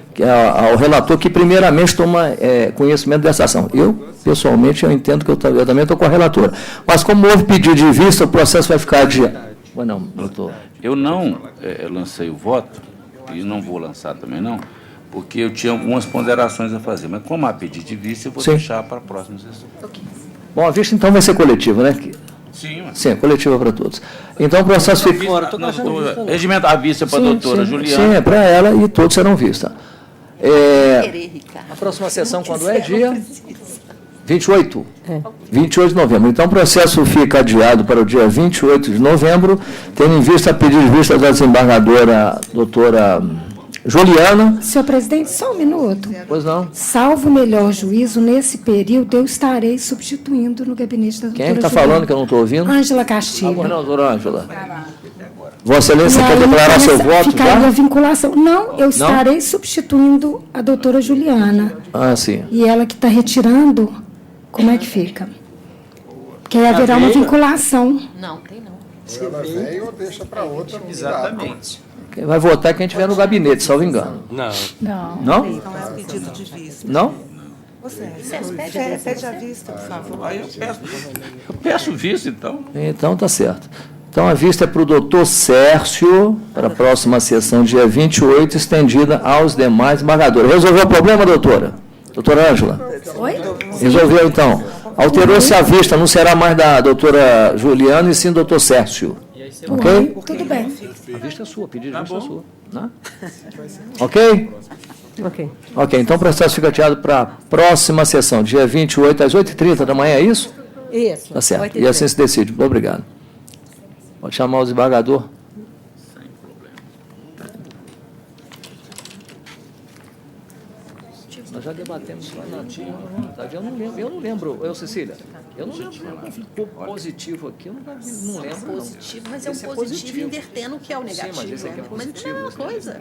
S5: Ao relator que primeiramente toma conhecimento dessa ação. Eu, pessoalmente, eu entendo que eu também estou com a relatora. Mas como houve pedido de vista, o processo vai ficar adiante. Não, doutor.
S6: Eu não lancei o voto, e não vou lançar também não, porque eu tinha algumas ponderações a fazer. Mas como há pedido de vista, eu vou deixar para a próxima sessão.
S5: Bom, a vista então vai ser coletiva, né?
S6: Sim,
S5: coletiva para todos. Então o processo fica...
S6: Regimento à vista para a doutora Juliana.
S5: Sim, é para ela e todos serão vistos. A próxima sessão quando é? Dia 28? 28 de novembro. Então o processo fica adiado para o dia 28 de novembro, tendo em vista a pedido de vista da desembargadora doutora Juliana.
S22: Senhor presidente, só um minuto.
S5: Pois não.
S22: Salvo melhor juízo, nesse período eu estarei substituindo no gabinete da doutora
S5: Quem é que está falando que eu não estou ouvindo?
S22: Ângela Castilho.
S5: Doutora Ângela. Vossa Excelência quer declarar seu voto
S22: já? A vinculação. Não, eu estarei substituindo a doutora Juliana.
S5: Sim.
S22: E ela que está retirando, como é que fica? Porque aí haverá uma vinculação.
S2: Não, tem não.
S17: Se ela vem ou deixa para outra.
S3: Exatamente.
S5: Quem vai votar é quem estiver no gabinete, salvo engano.
S22: Não.
S5: Não?
S11: Então é pedido de vista.
S5: Não?
S11: Você pede a vista, por favor.
S6: Aí eu peço vista, então.
S5: Então tá certo. Então a vista é para o doutor Sércio, para a próxima sessão, dia 28, estendida aos demais embargadores. Resolveu o problema, doutora? Doutora Ângela?
S22: Oi?
S5: Resolveu, então. Alterou-se a vista, não será mais da doutora Juliana, e sim do doutor Sérgio. Ok?
S22: Tudo bem.
S5: A vista é sua, o pedido de vista é sua. Né? Ok?
S16: Ok.
S5: Ok, então o processo fica adiado para a próxima sessão, dia 28, às 8h30 da manhã, é isso?
S16: Isso.
S5: Tá certo. E assim se decide. Muito obrigado. Pode chamar o desembargador. Nós já debatemos lá na tia. Eu não lembro, Cecília, eu não lembro um positivo aqui, eu não lembro.
S2: Positivo, mas é um
S5: Esse
S2: positivo invertendo o que é o negativo.
S5: Sim, mas esse aqui é
S2: Mas
S5: positivo.
S2: não é uma coisa.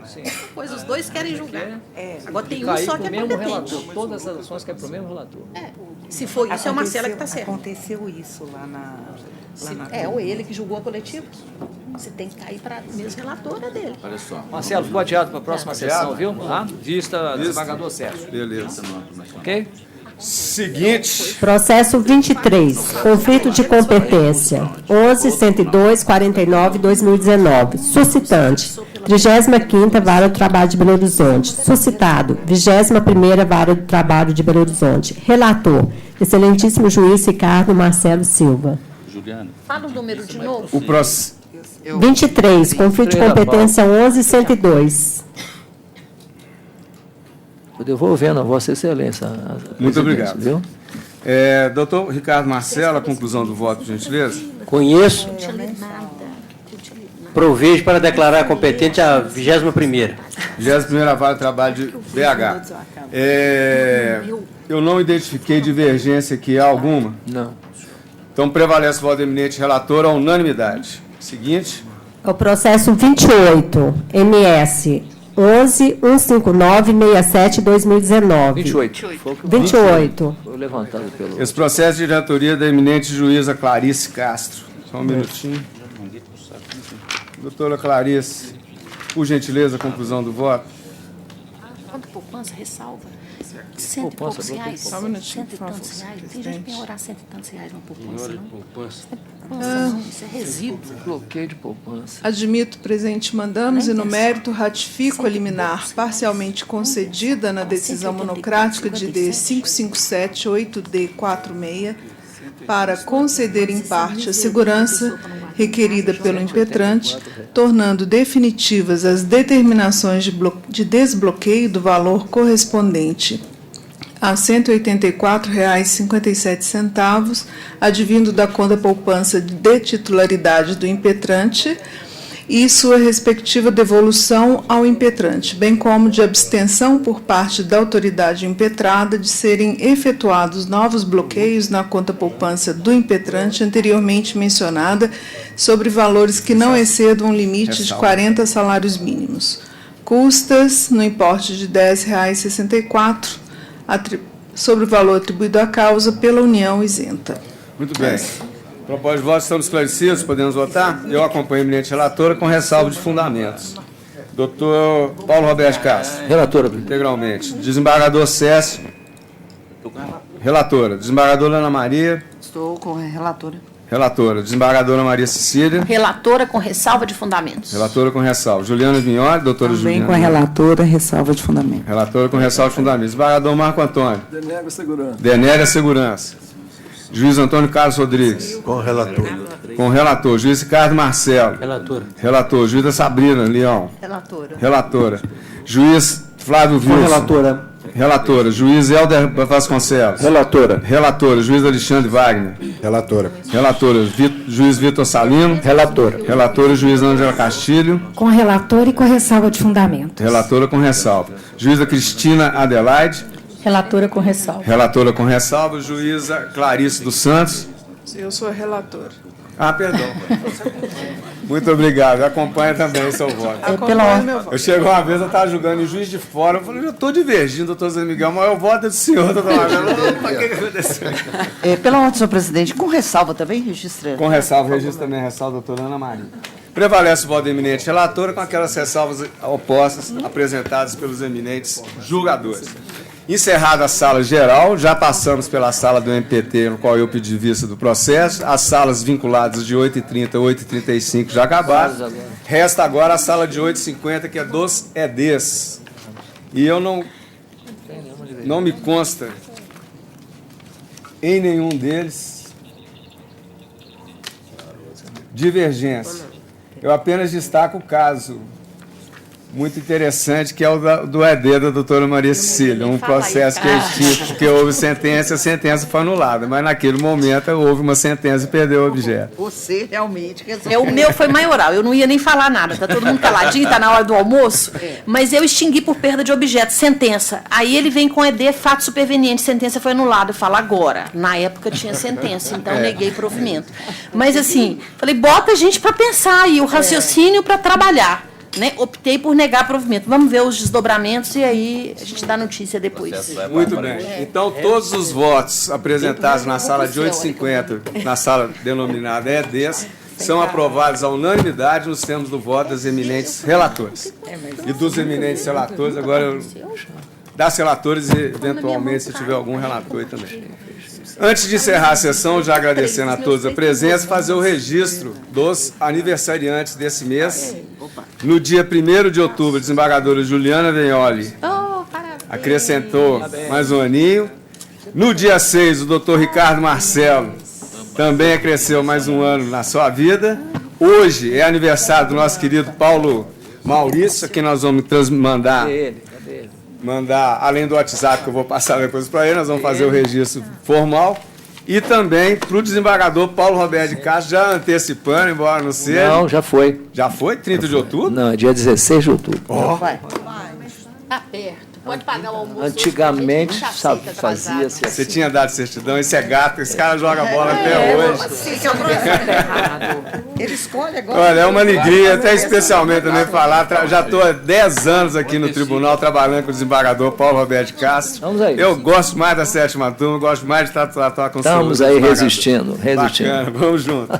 S2: Coisa, os dois querem julgar. Agora tem um
S5: Cair
S2: só
S5: pro
S2: que é
S5: mesmo
S2: competente.
S5: relator. Todas as ações que é para o mesmo relator.
S2: Se for isso, é o Marcelo que está certo.
S8: Aconteceu isso lá na...
S2: Ou ele que julgou a coletiva. Você tem que cair para o mesmo relator, é dele.
S6: Olha só.
S5: Marcelo, ficou adiado para a próxima sessão, viu? Vista,
S1: Vista.
S5: desembargador Sérgio.
S1: Beleza.
S5: Ok?
S1: Seguinte.
S16: Processo 23, conflito de competência, 11.102.49/2019. Suscitante, 25ª Vara do Trabalho de Belo Horizonte. Suscitado, 21ª Vara do Trabalho de Belo Horizonte. Relator, excelentíssimo juiz Ricardo Marcelo Silva.
S6: Juliana.
S2: Fala o número de novo.
S1: O processo.
S16: 23, conflito de competência 11.102.
S5: Estou devolvendo a Vossa Excelência.
S1: Muito obrigado.
S5: Viu?
S1: Doutor Ricardo Marcelo, a conclusão do voto, por gentileza.
S10: Conheço. Provejo para declarar competente a 21ª.
S1: 21ª Vara do Trabalho de BH. Eu não identifiquei divergência aqui alguma.
S5: Não.
S1: Então prevalece o voto do eminente relator à unanimidade. Seguinte.
S16: O processo 28, MS 11.159.67/2019. 28.
S5: Foi levantado pelo...
S1: Esse processo de diretoria da eminente juíza Clarice Castro. Só um minutinho. Doutora Clarice, por gentileza, a conclusão do voto.
S2: Quanto poupança, ressalva. Cento e poucos reais.
S15: Só um minutinho,
S2: Cento e
S15: por favor,
S2: tantos reais. Tem gente que
S15: presidente.
S2: penhorar cento e tantos reais na poupança, não?
S10: Poupança.
S2: Não, isso é resíduo.
S5: Bloqueio de poupança.
S15: Admito o presente mandamos e, no mérito, ratifico a liminar parcialmente concedida na decisão monocrática de D557-8D46 para conceder em parte a segurança requerida pelo impetrante, tornando definitivas as determinações de desbloqueio do valor correspondente a R$ 184,57, advindo da conta poupança de titularidade do impetrante e sua respectiva devolução ao impetrante, bem como de abstenção por parte da autoridade impetrada de serem efetuados novos bloqueios na conta poupança do impetrante anteriormente mencionada sobre valores que não excedam um limite de 40 salários mínimos. Custas no importe de R$ 10,64 sobre o valor atribuído à causa pela União isenta.
S1: Muito bem. Propósito de voto, estamos esclarecidos, podemos votar? Eu acompanho a eminente relatora com ressalva de fundamentos. Doutor Paulo Roberto Castro.
S5: Relatora.
S1: Integralmente. Desembargador César. Relatora. Desembargadora Ana Maria.
S7: Estou com a relatora.
S1: Relatora. Desembargadora Maria Cecília.
S2: Relatora com ressalva de fundamentos.
S1: Relatora com ressalva. Juliana Vignoli, doutora
S8: Também
S1: Juliana.
S8: com a relatora, ressalva de fundamento.
S1: Relatora com ressalva de fundamentos. Desembargador Marco Antônio.
S17: Denega Segurança.
S1: Denega Segurança. Juiz Antônio Carlos Rodrigues.
S9: Com o relator.
S1: Com o relator. Juiz Ricardo Marcelo.
S10: Relatora.
S1: Relator. Juíza Sabrina Leão.
S11: Relatora.
S1: Relatora. Juiz Flávio
S12: Com
S1: Wilson.
S12: relatora.
S1: Relatora. Juiz Helder Vasconcelos.
S13: Relatora.
S1: Relatora. Juiz Alexandre Wagner.
S9: Relatora.
S1: Relatora. Juiz Vitor Salino.
S13: Relatora.
S1: Relatora. Juiz Ângela Castilho.
S22: Com a relatora e com a ressalva de fundamento.
S1: Relatora com ressalva. Juíza Cristina Adelaide.
S14: Relatora com ressalva.
S1: Relatora com ressalva. Juíza Clarice dos Santos.
S15: Eu sou a relatora.
S1: Ah, perdão. Muito obrigado. Acompanha também o seu voto.
S15: Acompanhe meu voto.
S1: Eu chego uma vez, eu estava julgando em Juiz de Fora, eu falei, eu estou divergindo, doutor Zé Miguel, mas eu voto do senhor, doutor Marcelo. O que aconteceu?
S7: Pela ordem, senhor presidente, com ressalva também, registra.
S1: Com ressalva, registro também ressalva, doutora Ana Maria. Prevalece o voto da eminente relatora com aquelas ressalvas opostas apresentadas pelos eminentes julgadores. Encerrada a sala geral, já passamos pela sala do MPT, no qual eu pedi vista do processo. As salas vinculadas de 8h30 a 8h35 já acabaram. Resta agora a sala de 8h50, que é dos EDs. E eu não me consta em nenhum deles divergência. Eu apenas destaco o caso muito interessante, que é o do ED da doutora Maria Cecília, um processo que é extinto, porque houve sentença, a sentença foi anulada, mas naquele momento houve uma sentença e perdeu o objeto.
S7: Você realmente resolveu.
S2: O meu foi maioral, eu não ia nem falar nada, tá todo mundo caladinho, tá na hora do almoço, mas eu extingui por perda de objeto, sentença. Aí ele vem com ED, fato superveniente, sentença foi anulada. Eu falo agora, na época tinha sentença, então neguei provimento. Mas assim, falei, bota a gente para pensar aí, o raciocínio para trabalhar. Né? Optei por negar provimento. Vamos ver os desdobramentos e aí a gente dá notícia depois.
S1: Muito bem. Então, todos os votos apresentados na sala de 8h50, na sala denominada EDs, são aprovados à unanimidade nos termos do voto das eminentes relatores. E dos eminentes relatores, agora das relatores e, eventualmente, se tiver algum relator aí também. Antes de encerrar a sessão, já agradecendo a todos a presença, fazer o registro dos aniversariantes desse mês. No dia 1º de outubro, a desembargadora Juliana Venholi acrescentou mais um aninho. No dia 6, o doutor Ricardo Marcelo também acresceu mais um ano na sua vida. Hoje é aniversário do nosso querido Paulo Maurício, a quem nós vamos mandar, além do WhatsApp, que eu vou passar depois para ele, nós vamos fazer o registro formal. E também para o desembargador Paulo Roberto de Castro, já antecipando, embora não seja.
S5: Não, já foi.
S1: Já foi? 30 de outubro?
S5: Não, é dia 16 de outubro.
S2: Tá perto. Pode pagar o almoço.
S5: Antigamente, sabe, fazia-se assim.
S1: Você tinha dado certidão, esse é gato, esse cara joga bola até hoje.
S7: Ele escolhe agora.
S1: Olha, é uma alegria, até especialmente também falar. Já estou há 10 anos aqui no tribunal, trabalhando com o desembargador Paulo Roberto de Castro. Eu gosto mais da 7ª turma, gosto mais de tratar com o senhor.
S5: Estamos aí resistindo.
S1: Bacana, vamos junto.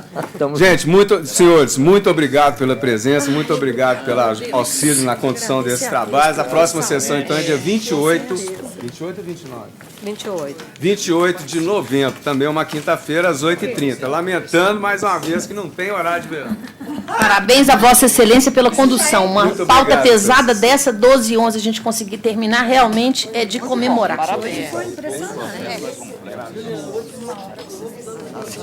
S1: Gente, senhores, muito obrigado pela presença, muito obrigado pelo auxílio na condução desses trabalhos. A próxima sessão, então, é dia 28 ou 29? 28 de novembro, também uma quinta-feira, às 8h30. Lamentando, mais uma vez, que não tem horário de verão.
S2: Parabéns a Vossa Excelência pela condução. Uma
S1: Muito
S2: pauta
S1: obrigado,
S2: pesada dessa, 12 e 11, a gente conseguir terminar, realmente é de comemorar.
S7: Parabéns.
S2: Foi impressionante.
S6: Nossa.